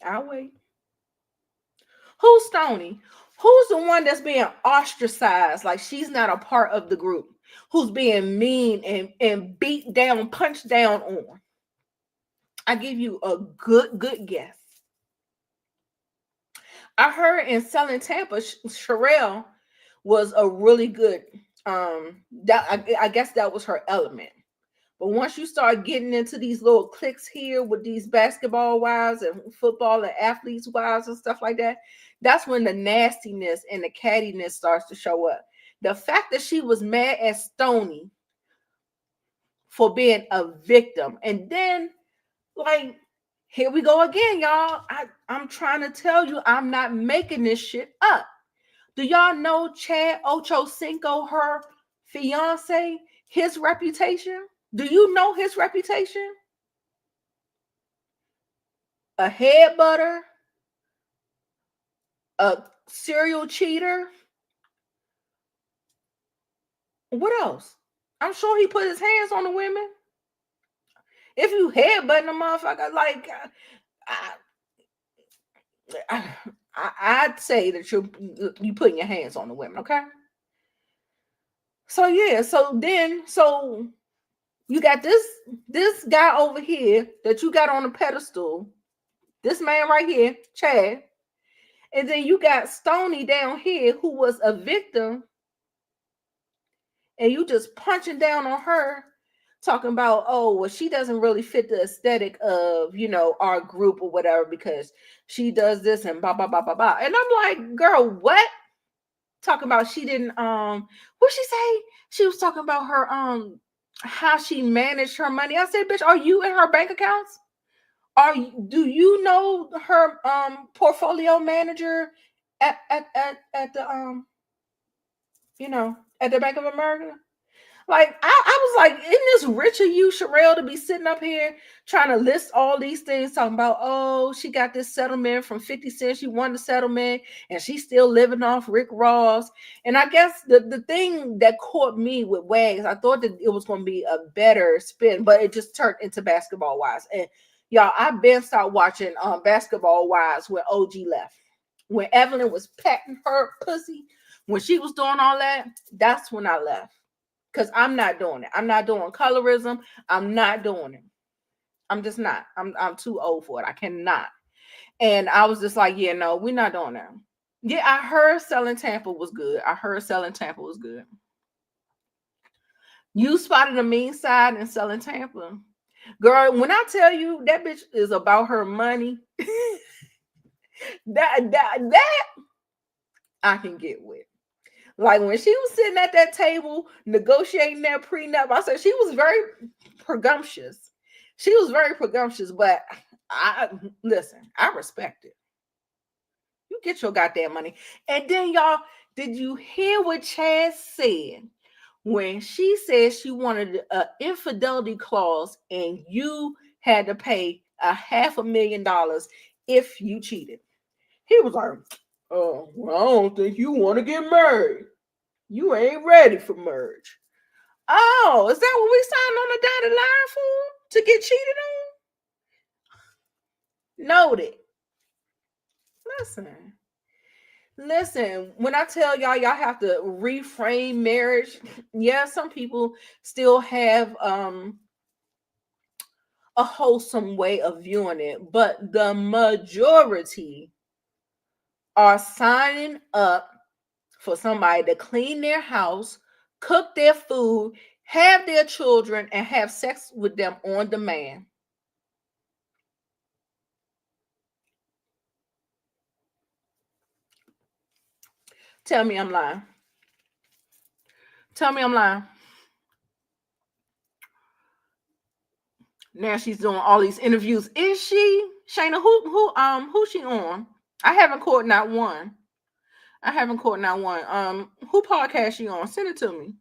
I'll wait. Who's Stoney? Who's the one that's being ostracized, like she's not a part of the group? Who's being mean and beat down, punched down on? I give you a good guess. I heard in Selling Tampa, Sherelle was a really good. I guess that was her element. But once you start getting into these little cliques here with these basketball wives and football and athletes wives and stuff like that, that's when the nastiness and the cattiness starts to show up. The fact that she was mad at Stoney for being a victim. And then, like, here we go again, y'all. I'm trying to tell you, I'm not making this shit up. Do y'all know Chad Ochocinco, her fiance, his reputation? Do you know his reputation? A head butter, a serial cheater. What else? I'm sure he put his hands on the women. If you headbutting a motherfucker, like I'd say that you putting your hands on the women, okay? So yeah, so you got this guy over here that you got on a pedestal, this man right here, Chad, and then you got Stony down here who was a victim, and you just punching down on her, talking about, oh, well, she doesn't really fit the aesthetic of, our group or whatever because she does this and blah blah blah blah blah. And I'm like, girl, what? Talking about she didn't what she say? She was talking about her how she managed her money. I said, bitch, are you in her bank accounts? Do you know her portfolio manager at the at the Bank of America? Like, I was like, isn't this rich of you, Sherelle, to be sitting up here trying to list all these things, talking about, oh, she got this settlement from 50 Cent. She won the settlement and she's still living off Rick Ross. And I guess the thing that caught me with Wags, I thought that it was going to be a better spin, but it just turned into Basketball Wives. And y'all, I've been started watching Basketball Wives when OG left. When Evelyn was patting her pussy, when she was doing all that, that's when I left. Because I'm not doing it. I'm not doing colorism. I'm not doing it. I'm just not. I'm too old for it. I cannot. And I was just like, yeah, no, we're not doing that. Yeah, I heard Selling Tampa was good. You spotted a mean side in Selling Tampa. Girl, when I tell you that bitch is about her money, that I can get with. Like when she was sitting at that table negotiating that prenup, I said she was very presumptuous. But I respect it. You get your goddamn money. And then y'all, did you hear what Chad said when she said she wanted an infidelity clause and you had to pay $500,000 if you cheated? He was like, oh, well, I don't think you want to get married. You ain't ready for marriage. Oh, is that what we signed on the dotted line for? To get cheated on? Noted. Listen, when I tell y'all have to reframe marriage, yeah, some people still have a wholesome way of viewing it, but the majority are signing up for somebody to clean their house, cook their food, have their children, and have sex with them on demand. Tell me I'm lying. Now she's doing all these interviews. Is she? Shayna, who she on? I haven't caught not one. Who podcast she on? Send it to me.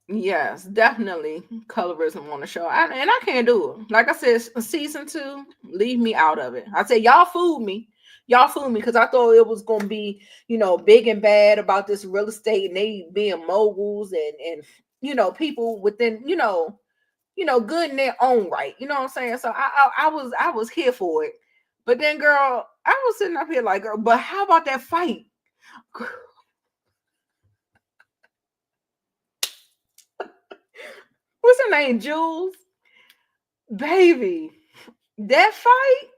Yes, definitely colorism on the show. And I can't do it. Like I said, season 2, leave me out of it. I said, y'all fooled me because I thought it was going to be, big and bad about this real estate and they being moguls and people within, good in their own right. You know what I'm saying? So I was here for it. But then, girl, I was sitting up here like, girl, but how about that fight? What's her name? Jules? Baby, that fight?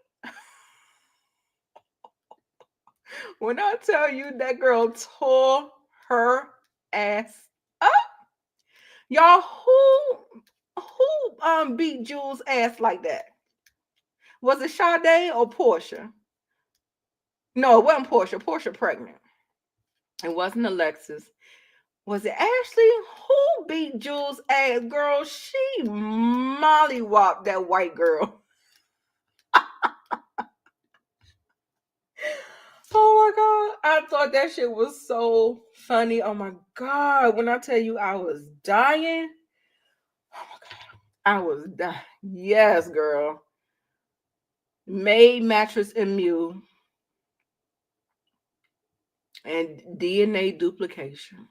When I tell you that girl tore her ass up, y'all, who beat Jules' ass like that? Was it Sade or Portia? No, it wasn't Portia. Portia pregnant. It wasn't Alexis. Was it Ashley? Who beat Jules' ass? Girl, she mollywopped that white girl. Oh my God. I thought that shit was so funny. Oh my God. When I tell you I was dying. Oh my God. I was dying. Yes, girl. Made Mattress and Mule. and DNA duplication.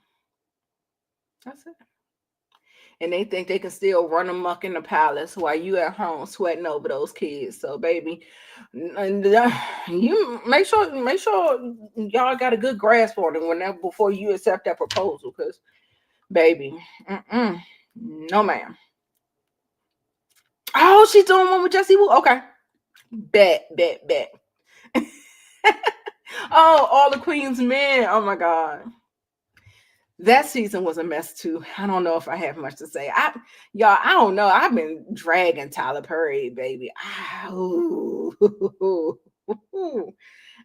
That's it. And they think they can still run amok in the palace while you at home sweating over those kids. So, baby, and you make sure y'all got a good grasp on it whenever before you accept that proposal, because, baby, no, ma'am. Oh, she's doing one with Jesse Wu. Okay, bet. Oh, all the Queen's Men. Oh my God. That season was a mess too. I don't know if I have much to say. I don't know. I've been dragging Tyler Perry, baby.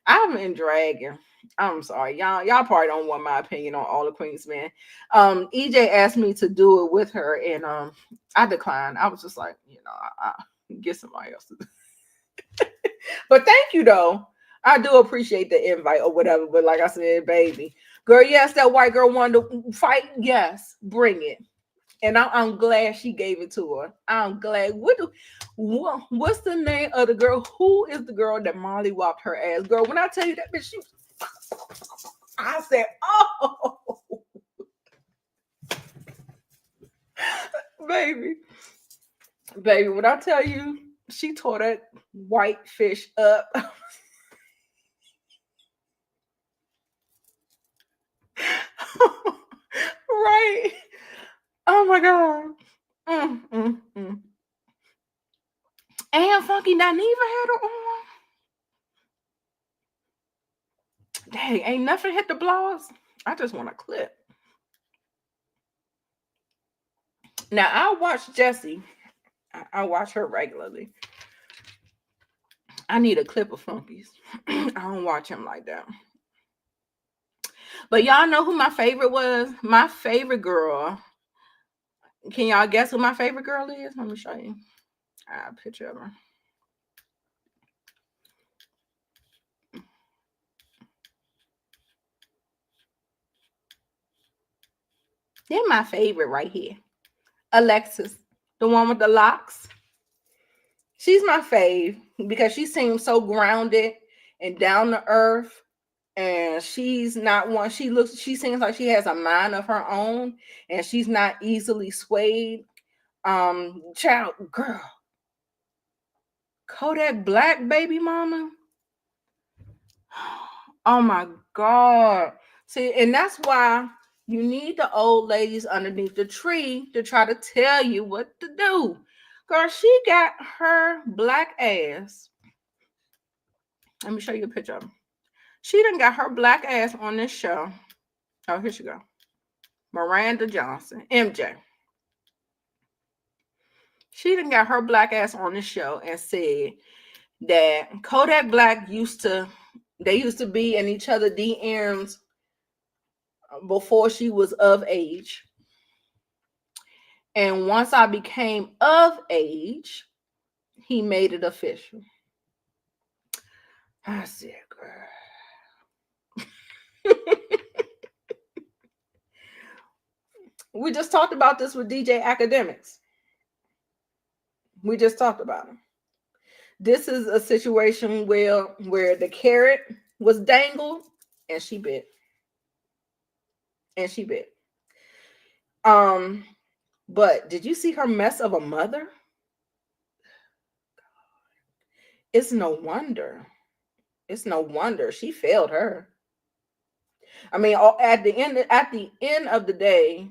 I've been dragging. I'm sorry, y'all probably don't want my opinion on all the Queen's Men. EJ asked me to do it with her, and I declined. I was just like, I get somebody else to do. But thank you though. I do appreciate the invite or whatever. But like I said, baby, girl, yes, that white girl wanted to fight. Yes, bring it. And I'm glad she gave it to her. I'm glad. What's the name of the girl? Who is the girl that Molly whopped her ass? Girl, when I tell you that bitch, I said, oh, baby. When I tell you, she tore that white fish up. Right. Oh my God. And Funky Dineva had her on. Dang, ain't nothing hit the blogs. I just want a clip. Now, I watch Jessie. I watch her regularly. I need a clip of Funky's. I don't watch him like that. But y'all know who my favorite was? My favorite girl. Can y'all guess who my favorite girl is? Let me show you. I have a picture of her. They're my favorite right here. Alexis, the one with the locks. She's my fave because she seems so grounded and down to earth. And she's not one. She seems like she has a mind of her own, and she's not easily swayed. Child, girl, Kodak Black, baby mama. Oh my God. See, and that's why you need the old ladies underneath the tree to try to tell you what to do. Girl, she got her black ass. Let me show you a picture of her. She done got her black ass on this show. Oh, here she go. Miranda Johnson, MJ. She done got her black ass on this show and said that Kodak Black used to be in each other DMs before she was of age. And once I became of age, he made it official. I said, girl. We just talked about this with DJ Academics. We just talked about him. This is a situation where the carrot was dangled and she bit. But did you see her mess of a mother? It's no wonder she failed her. I mean, at the end of the day,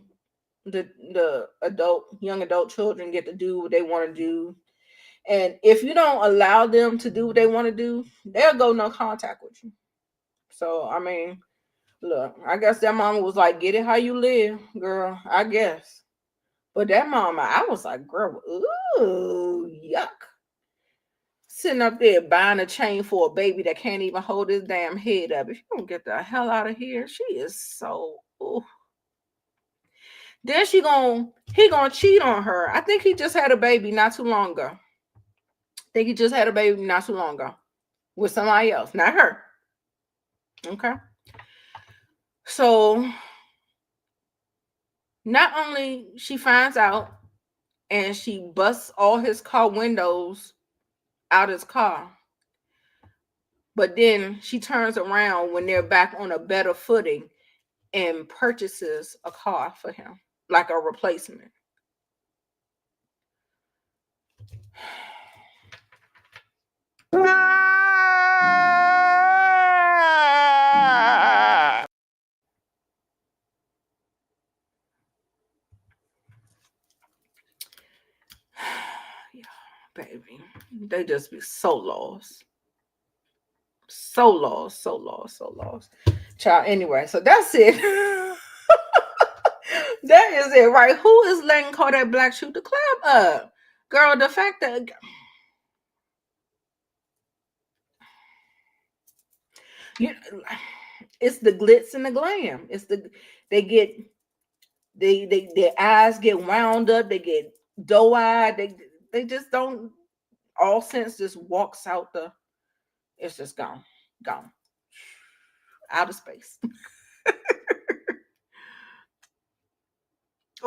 the young adult children get to do what they want to do. And if you don't allow them to do what they want to do, they'll go no contact with you. So, I mean, look, I guess that mama was like, get it how you live, girl, I guess. But that mama, I was like, girl, ooh, yuck. Sitting up there buying a chain for a baby that can't even hold his damn head up. If you don't get the hell out of here, she is so, ooh. Then he gonna cheat on her. I think he just had a baby not too long ago. With somebody else, not her. Okay. So not only she finds out and she busts all his car windows out his car, But then she turns around when they're back on a better footing and purchases a car for him, like a replacement. Yeah, baby. They just be so lost. So lost, so lost, so lost. Child, anyway, so that's it. That is it, right? Who is letting Kodak Black shoot the club up? Girl, the fact that you it's the glitz and the glam. It's the they get their eyes get wound up, they get doe-eyed, they just don't all sense just walks out the it's just gone out of space.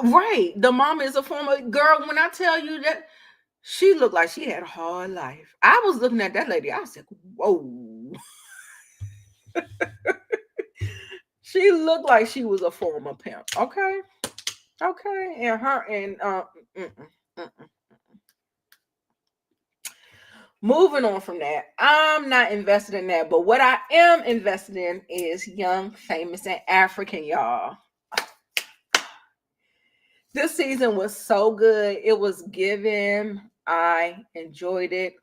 Right. The mama is a former girl. When I tell you that she looked like she had a hard life. I was looking at that lady. I was like, whoa. She looked like she was a former pimp. Okay. Okay. And her and moving on from that, I'm not invested in that. But what I am invested in is young, famous, and African, y'all. This season was so good. It was given. I enjoyed it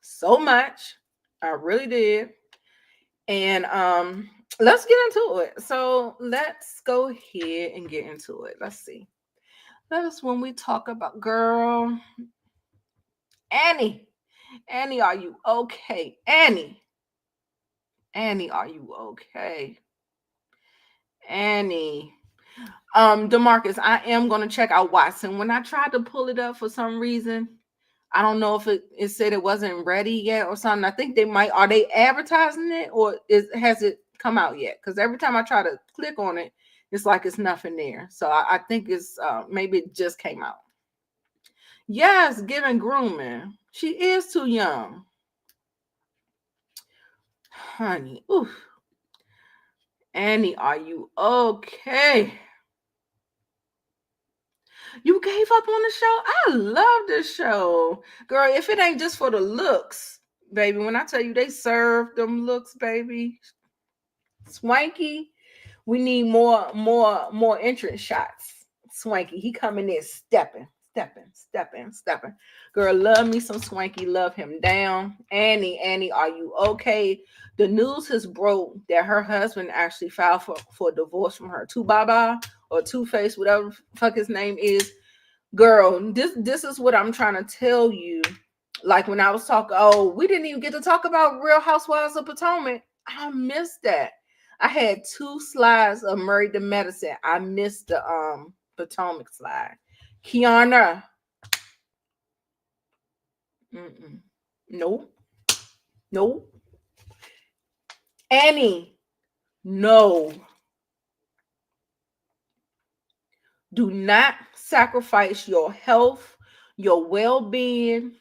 so much. I really did. And let's get into it. So let's go ahead and get into it. Let's see. That's when we talk about girl. Annie. Annie, are you okay? Annie. Annie, are you okay? Annie. DeMarcus, I am going to check out Watson. When I tried to pull it up for some reason, I don't know if it said it wasn't ready yet or something. I think are they advertising it or has it come out yet? Because every time I try to click on it, it's like it's nothing there. So I think it's maybe it just came out. Yes, giving grooming. She is too young. Honey, oof. Annie, are you okay? You gave up on the show? I love this show. Girl, if it ain't just for the looks, baby, when I tell you they serve them looks, baby. Swanky, we need more entrance shots. Swanky, he coming in stepping. Girl, love me some Swanky, love him down. Annie, are you okay? The news has broke that her husband actually filed for divorce from her. Baba or Two-Face, whatever fuck his name is. Girl, this is what I'm trying to tell you. Like when I was talking, we didn't even get to talk about Real Housewives of Potomac. I missed that. I had 2 slides of Married to Medicine. I missed the Potomac slide. Kiana. No. Annie. No. Do not sacrifice your health, your well-being,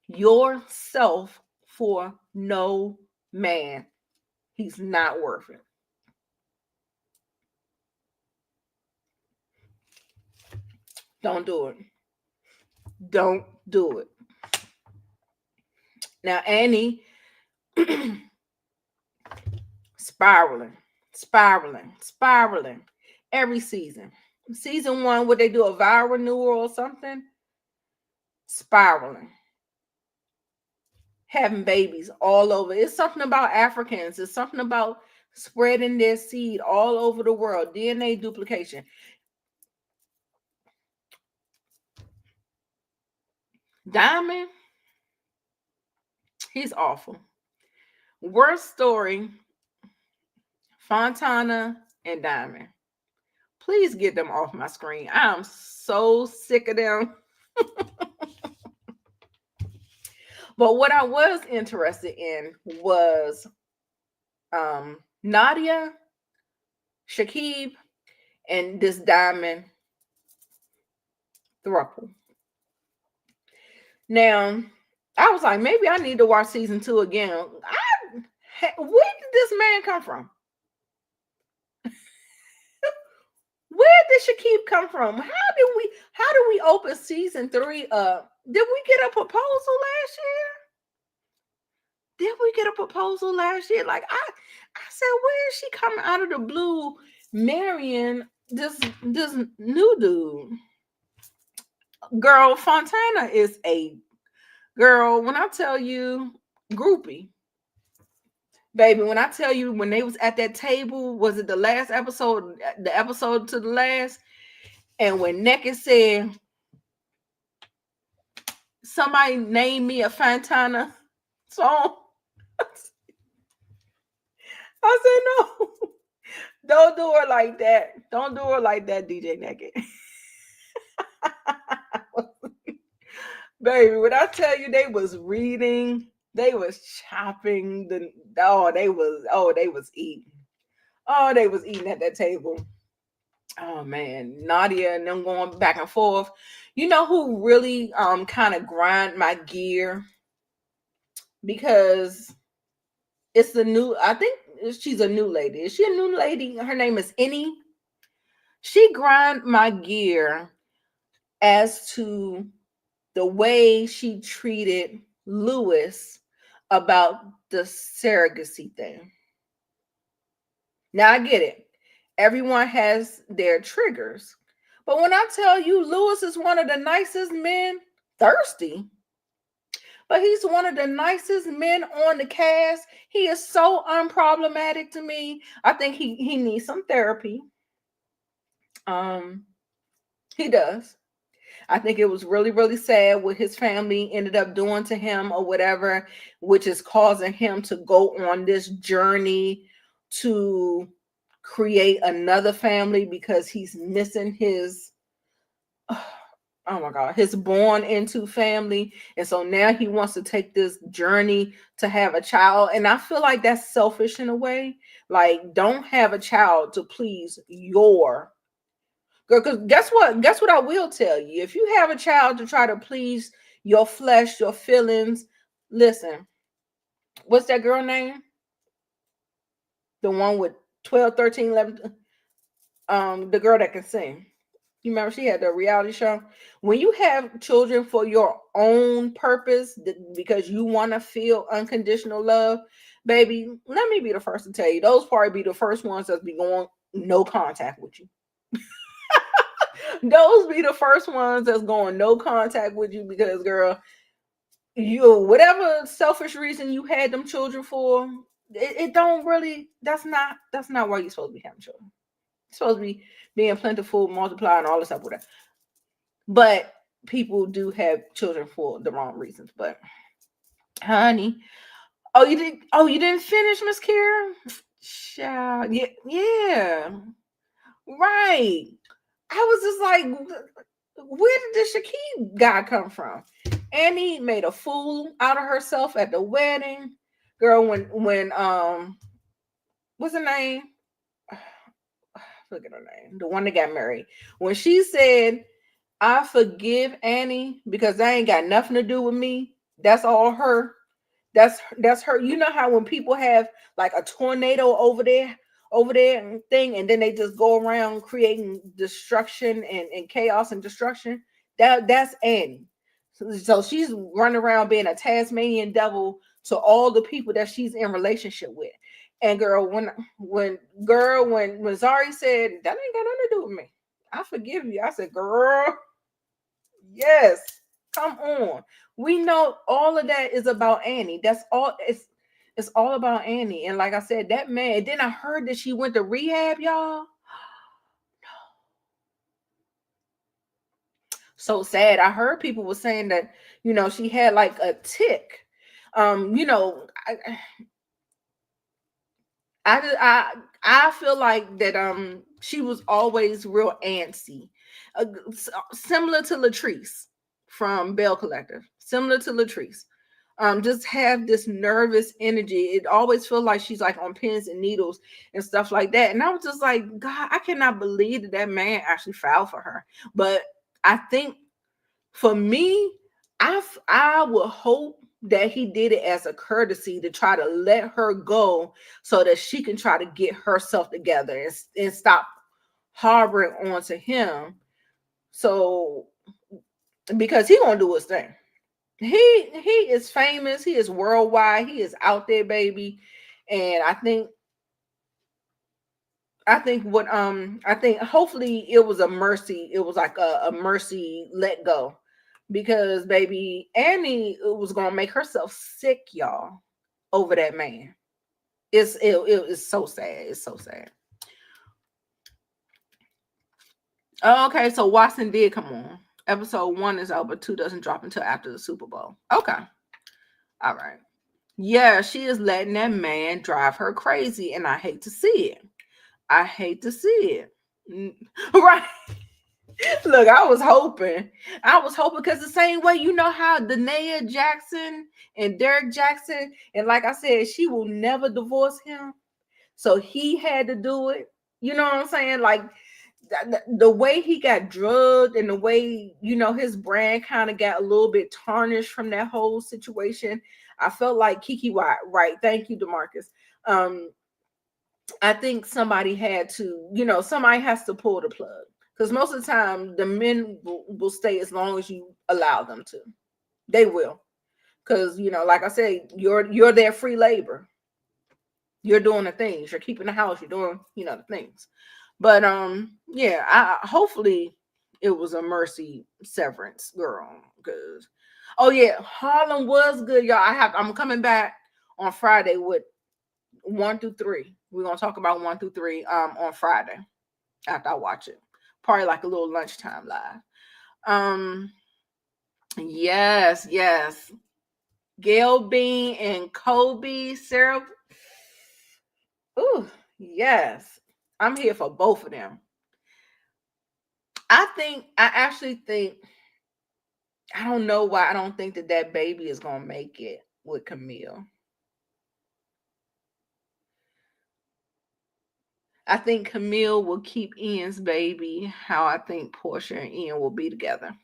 yourself for no man. He's not worth it. Don't do it. Don't do it. Now, Annie, spiraling every season. Season 1, would they do a vow renewal or something? Spiraling. Having babies all over. It's something about Africans. It's something about spreading their seed all over the world. DNA duplication. Diamond, he's awful. Worst story, Fontana and Diamond. Please get them off my screen. I'm so sick of them. But what I was interested in was Nadia, Shakib, and this Diamond throuple. Now, I was like, maybe I need to watch season 2 again. Where did this man come from? Where did Shakib come from? How did we open season 3 up? Did we get a proposal last year? Did we get a proposal last year? Like I said, where is she coming out of the blue marrying this new dude? Girl, Fontana is a girl. When I tell you groupie, baby, when I tell you when they was at that table, was it the last episode, the episode to the last? And when Naked said, somebody name me a Fontana song, I said, no, don't do her like that. Don't do her like that, DJ Naked. Baby, when I tell you they was reading, they was chopping, they was eating. Oh, they was eating at that table. Oh man, Nadia and them going back and forth. You know who really kind of grind my gear? Because it's the new, I think she's a new lady. Is she a new lady? Her name is Annie. She grind my gear as to the way she treated Lewis about the surrogacy thing. Now I get it. Everyone has their triggers. But when I tell you Lewis is one of the nicest men, thirsty, but he's one of the nicest men on the cast. He is so unproblematic to me. I think he needs some therapy. He does. I think it was really, really sad what his family ended up doing to him or whatever, which is causing him to go on this journey to create another family because he's missing his, oh my God, his born into family. And so now he wants to take this journey to have a child. And I feel like that's selfish in a way. Like, don't have a child to please your girl. Because guess what I will tell you. If you have a child to try to please your flesh, your feelings, listen, what's that girl name? The one with 12, 13, 11, the girl that can sing. You remember she had the reality show? When you have children for your own purpose, because you want to feel unconditional love, baby, let me be the first to tell you, those probably be the first ones that's be going no contact with you. Those be the first ones that's going no contact with you because, girl, you whatever selfish reason you had them children for, it don't really, that's not why you're supposed to be having children. You're supposed to be being plentiful, multiplying, all this stuff with that. But people do have children for the wrong reasons. But honey, you didn't finish, Miss Kira? Child, yeah, right. I was just like, where did this Shakib guy come from? Annie made a fool out of herself at the wedding. Girl, when what's her name? Look at her name. The one that got married. When she said, I forgive Annie because that ain't got nothing to do with me. That's all her. That's her. You know how when people have like a tornado over there thing, and then they just go around creating destruction and chaos and destruction. That's Annie. So she's running around being a Tasmanian devil to all the people that she's in relationship with. And girl, when Zari said that ain't got nothing to do with me, I forgive you. I said, girl, yes, come on. We know all of that is about Annie. That's all. It's all about Annie. And like I said, that man. Then I heard that she went to rehab, y'all. So sad. I heard people were saying that, she had like a tick. I feel like that she was always real antsy, similar to Latrice from Bell Collective, similar to Latrice. Just have this nervous energy. It always feels like she's like on pins and needles and stuff like that. And I was just like, God, I cannot believe that man actually filed for her. But I think for me, I would hope that he did it as a courtesy to try to let her go so that she can try to get herself together and stop harboring onto him. So because he gonna do his thing. He is famous, he is worldwide, he is out there, baby. And I think hopefully it was a mercy. It was like a mercy let go, because baby Annie was gonna make herself sick, y'all, over that man. It's so sad. It's so sad. Okay, so Watson did come on. Episode 1 is out, but 2 doesn't drop until after the Super Bowl. Okay. All right. Yeah, she is letting that man drive her crazy, and I hate to see it. I hate to see it. Right. Look, I was hoping because the same way, you know how Danae Jackson and Derek Jackson, and like I said, she will never divorce him. So he had to do it. You know what I'm saying? Like the way he got drugged and the way, you know, his brand kind of got a little bit tarnished from that whole situation. I felt like Kiki White, right? Thank you, DeMarcus. I think somebody had to, you know, somebody has to pull the plug, because most of the time the men will stay as long as you allow them to. They will, because, you know, like I said, you're their free labor. You're doing the things. You're keeping the house. You're doing, you know, the things. But yeah, I hopefully it was a mercy severance, girl. Because oh yeah, Harlem was good, y'all. I'm coming back on Friday with 1 through 3. We're gonna talk about 1 through 3 on Friday after I watch it. Probably like a little lunchtime live. Yes. Gail Bean and Kobe Sarah. Ooh, yes. I'm here for both of them. I actually think, I don't know why I don't think that baby is gonna make it with Camille. I think Camille will keep Ian's baby, how I think Portia and Ian will be together.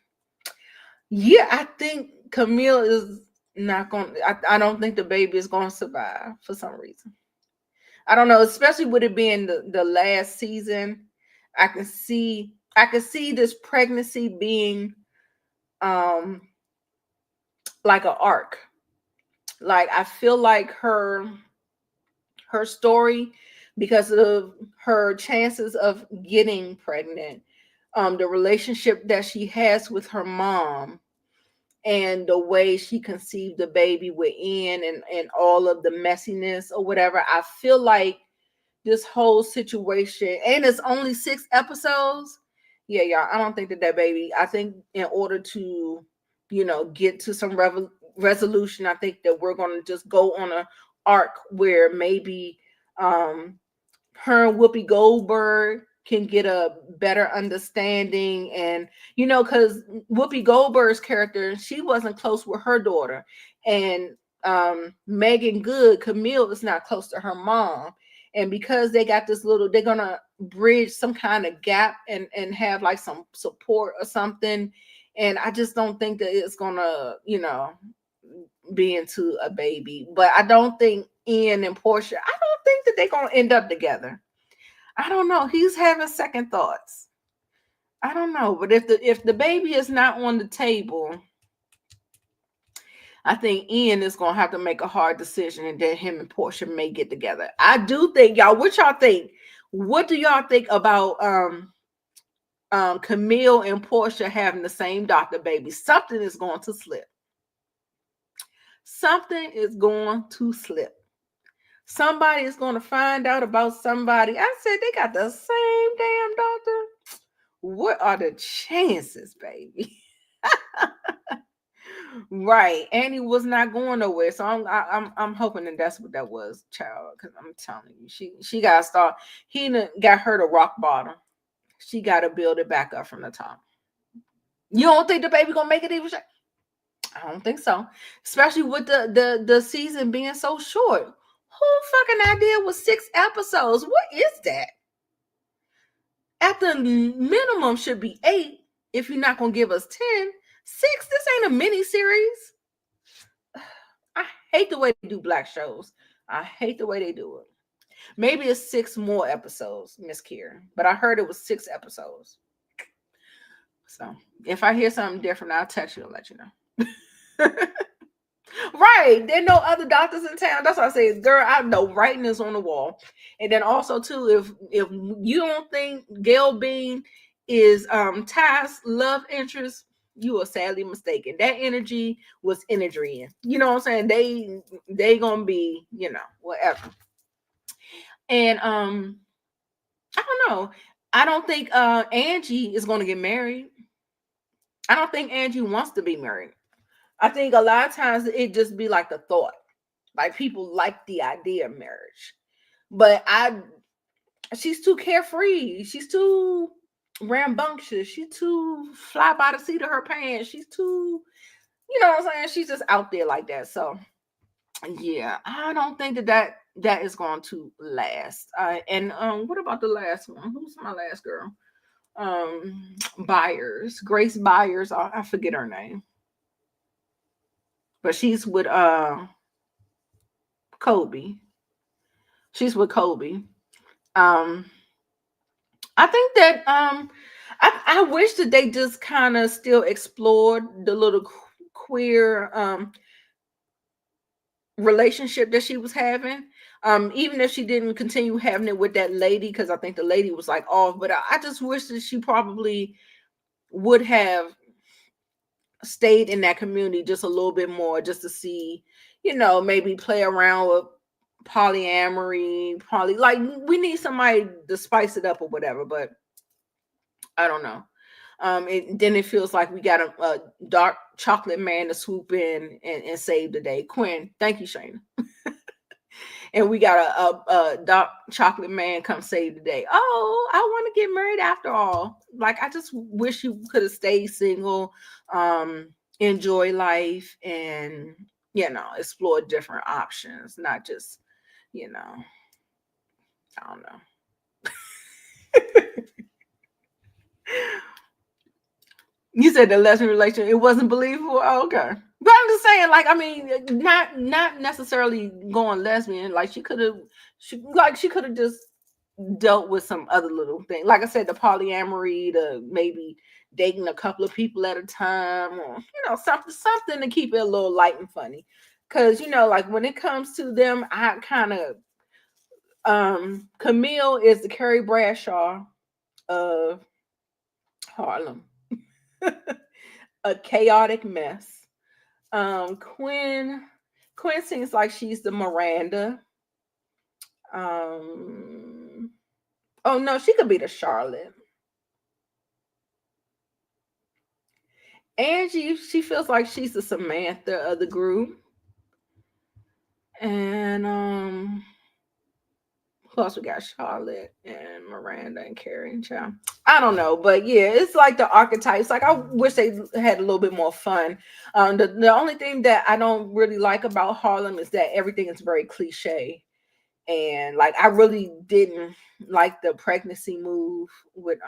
Yeah, I think Camille is not going to, I don't think the baby is going to survive for some reason. I don't know, especially with it being the last season. I can see this pregnancy being like an arc. Like I feel like her story, because of her chances of getting pregnant, the relationship that she has with her mom, and the way she conceived the baby with Ian, and all of the messiness or whatever. I feel like this whole situation, and it's only 6 episodes. Yeah, y'all, I don't think that baby, I think in order to, you know, get to some resolution, I think that we're going to just go on a arc where maybe her and Whoopi Goldberg can get a better understanding. And, you know, because Whoopi Goldberg's character, she wasn't close with her daughter. And Megan Good, Camille, is not close to her mom. And because they got this little, they're gonna bridge some kind of gap and have like some support or something. And I just don't think that it's gonna, you know, be into a baby. But I don't think Ian and Portia, I don't think that they're gonna end up together. I don't know. He's having second thoughts. I don't know. But if the baby is not on the table, I think Ian is going to have to make a hard decision, and then him and Portia may get together. I do think, y'all, what y'all think? What do y'all think about Camille and Portia having the same doctor, baby? Something is going to slip. Something is going to slip. Somebody is going to find out about somebody. I said they got the same damn doctor. What are the chances, baby? Right. Annie was not going nowhere. So I'm hoping that that's what that was, child. Because I'm telling you, she got to start. He got her to rock bottom. She got to build it back up from the top. You don't think the baby gonna make it even? I don't think so. Especially with the season being so short. Who fucking idea was 6 episodes? What is that? At the minimum should be 8. If you're not gonna give us 10. 6, this ain't a mini series. hate the way they do black shows. I hate the way they do it. Maybe it's 6 more episodes, Miss Kier, but I heard it was 6 episodes. So if I hear something different, I'll text you and let you know. Right. There are no other doctors in town. That's why I say, girl, I know writing is on the wall. And then also too, if you don't think Gail Bean is Ty's love interest, you are sadly mistaken. That energy was energy. You know what I'm saying? They gonna be, whatever. And I don't know. I don't think Angie is gonna get married. I don't think Angie wants to be married. I think a lot of times it just be like the thought. Like people like the idea of marriage. But she's too carefree. She's too rambunctious. She's too fly by the seat of her pants. She's too, you know what I'm saying? She's just out there like that. So yeah, I don't think that is going to last. And what about the last one? Who's my last girl? Byers. Grace Byers. I forget her name. But she's with Kobe. She's with Kobe. I think that I wish that they just kind of still explored the little queer relationship that she was having. Even if she didn't continue having it with that lady, because I think the lady was like off, but I just wish that she probably would have stayed in that community just a little bit more, just to see, maybe play around with polyamory, like we need somebody to spice it up or whatever, but I don't know. Then it feels like we got a dark chocolate man to swoop in and save the day. Quinn, thank you, Shayna. And we got a dark chocolate man come save the day. Oh, I want to get married after all. Like, I just wish you could have stayed single, enjoy life, and explore different options, not just, I don't know. You said the lesbian relationship, it wasn't believable. Oh, okay. But I'm just saying, like, I mean, not necessarily going lesbian. Like, she could have just dealt with some other little thing. Like I said, the polyamory, the maybe dating a couple of people at a time, or something to keep it a little light and funny. Because like when it comes to them, I kind of Camille is the Carrie Bradshaw of Harlem. A chaotic mess. Quinn seems like she's the Miranda. Oh no, she could be the Charlotte. Angie, she feels like she's the Samantha of the group. And who else we got? Charlotte and Miranda and Carrie and Chow. I don't know, but yeah, it's like the archetypes. Like, I wish they had a little bit more fun. The only thing that I don't really like about Harlem is that everything is very cliche. And like, I really didn't like the pregnancy move with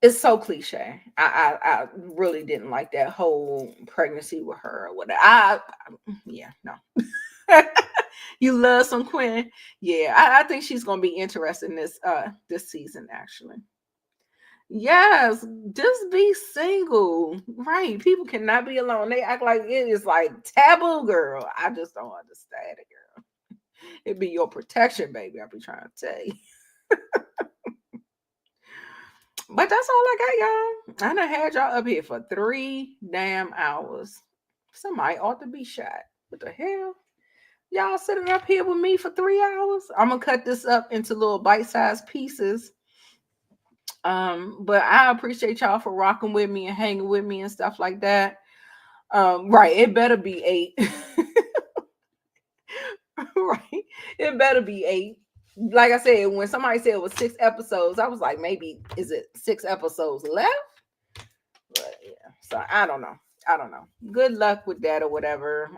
it's so cliche. I really didn't like that whole pregnancy with her or whatever. Yeah, no. You love some Quinn. Yeah, I think she's gonna be interested in this season, actually. Yes, just be single. Right. People cannot be alone. They act like it is like taboo, girl. I just don't understand it, girl. It'd be your protection, baby. I'll be trying to tell you. But that's all I got, y'all. I done had y'all up here for 3 damn hours. Somebody ought to be shot. What the hell? Y'all sitting up here with me for 3 hours? I'm gonna cut this up into little bite-sized pieces. But I appreciate y'all for rocking with me and hanging with me and stuff like that. Right, it better be 8. Right, it better be 8. Like I said, when somebody said it was 6 episodes, I was like, maybe is it 6 episodes left? But yeah, so I don't know. Good luck with that or whatever.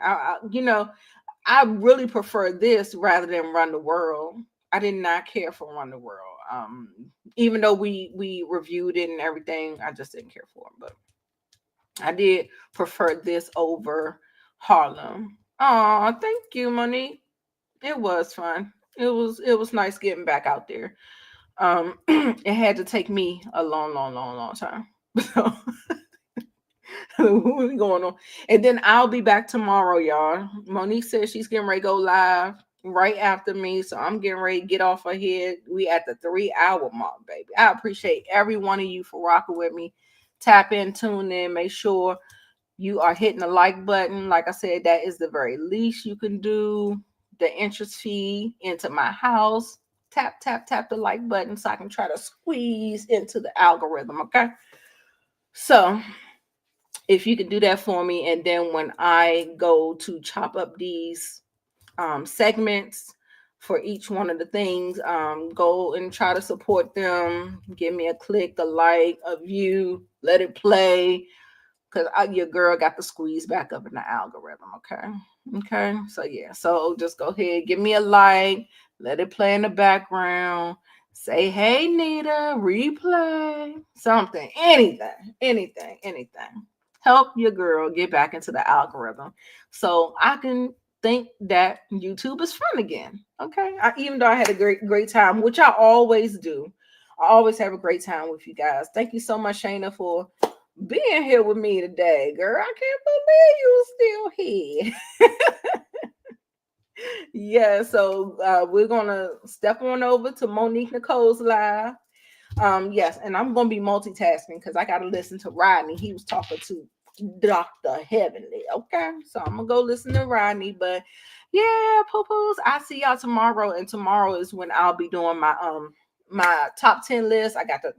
I really prefer this rather than Run the World. I did not care for Run the World. Even though we reviewed it and everything, I just didn't care for it. But I did prefer this over Harlem. Oh, thank you, Monique. It was fun. It was nice getting back out there. It had to take me a long time. So what we going on? And then I'll be back tomorrow, y'all. Monique says she's getting ready to go live right after me. So I'm getting ready to get off her head. We at the 3 hour mark, baby. I appreciate every one of you for rocking with me. Tap in, tune in, make sure you are hitting the like button. Like I said, that is the very least you can do. The interest fee into my house. Tap, tap, tap the like button so I can try to squeeze into the algorithm. Okay. So if you can do that for me, and then when I go to chop up these segments for each one of the things, go and try to support them. Give me a click, a like, a view, let it play, because your girl got the squeeze back up in the algorithm. Okay, so yeah, so just go ahead, give me a like, let it play in the background, say hey Nita, replay, something, anything. Help your girl get back into the algorithm so I can think that YouTube is fun again. Okay, even though I had a great time, which I always do, I always have a great time with you guys. Thank you so much, Shayna, for being here with me today, girl. I can't believe you still here. Yeah, so we're gonna step on over to Monique Nicole's live. Yes, and I'm gonna be multitasking because I gotta listen to Rodney. He was talking to Dr. Heavenly. Okay, so I'm gonna go listen to Rodney. But yeah, poo-poos, I see y'all tomorrow, and tomorrow is when I'll be doing my top 10 list. I got the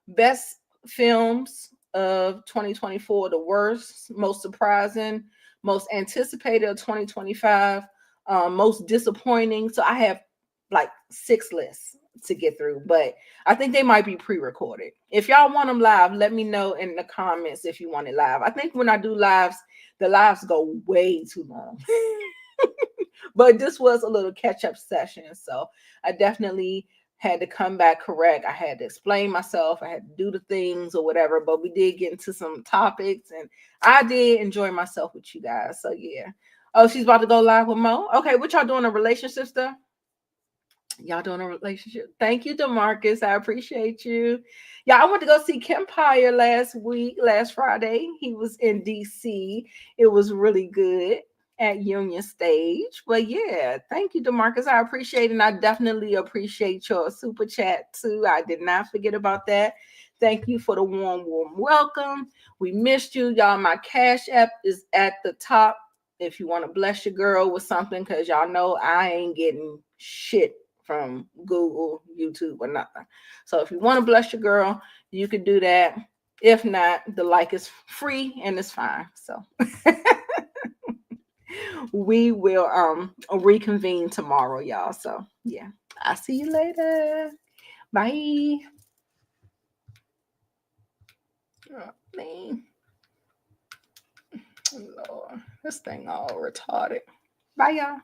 best films of 2024, the worst, most surprising, most anticipated of 2025, most disappointing. So I have like 6 lists to get through, but I think they might be pre-recorded. If y'all want them live, let me know in the comments if you want it live. I think when I do lives, the lives go way too long. But this was a little catch-up session, so I definitely had to come back correct. I had to explain myself. I had to do the things or whatever, but we did get into some topics, and I did enjoy myself with you guys. So yeah. Oh, she's about to go live with Mo. Okay, what y'all doing, a relationship stuff? Y'all doing a relationship? Thank you, DeMarcus. I appreciate you. Yeah, I went to go see Kempire last Friday. He was in DC. It was really good at Union Stage. But yeah, thank you, DeMarcus. I appreciate it. And I definitely appreciate your super chat too. I did not forget about that. Thank you for the warm welcome. We missed you, y'all. My Cash App is at the top if you want to bless your girl with something, because y'all know I ain't getting shit from Google, YouTube, or nothing. So if you want to bless your girl, you can do that. If not, the like is free and it's fine. So we will reconvene tomorrow, y'all. So yeah, I'll see you later. Bye. Oh, man. Lord, this thing all retarded. Bye, y'all.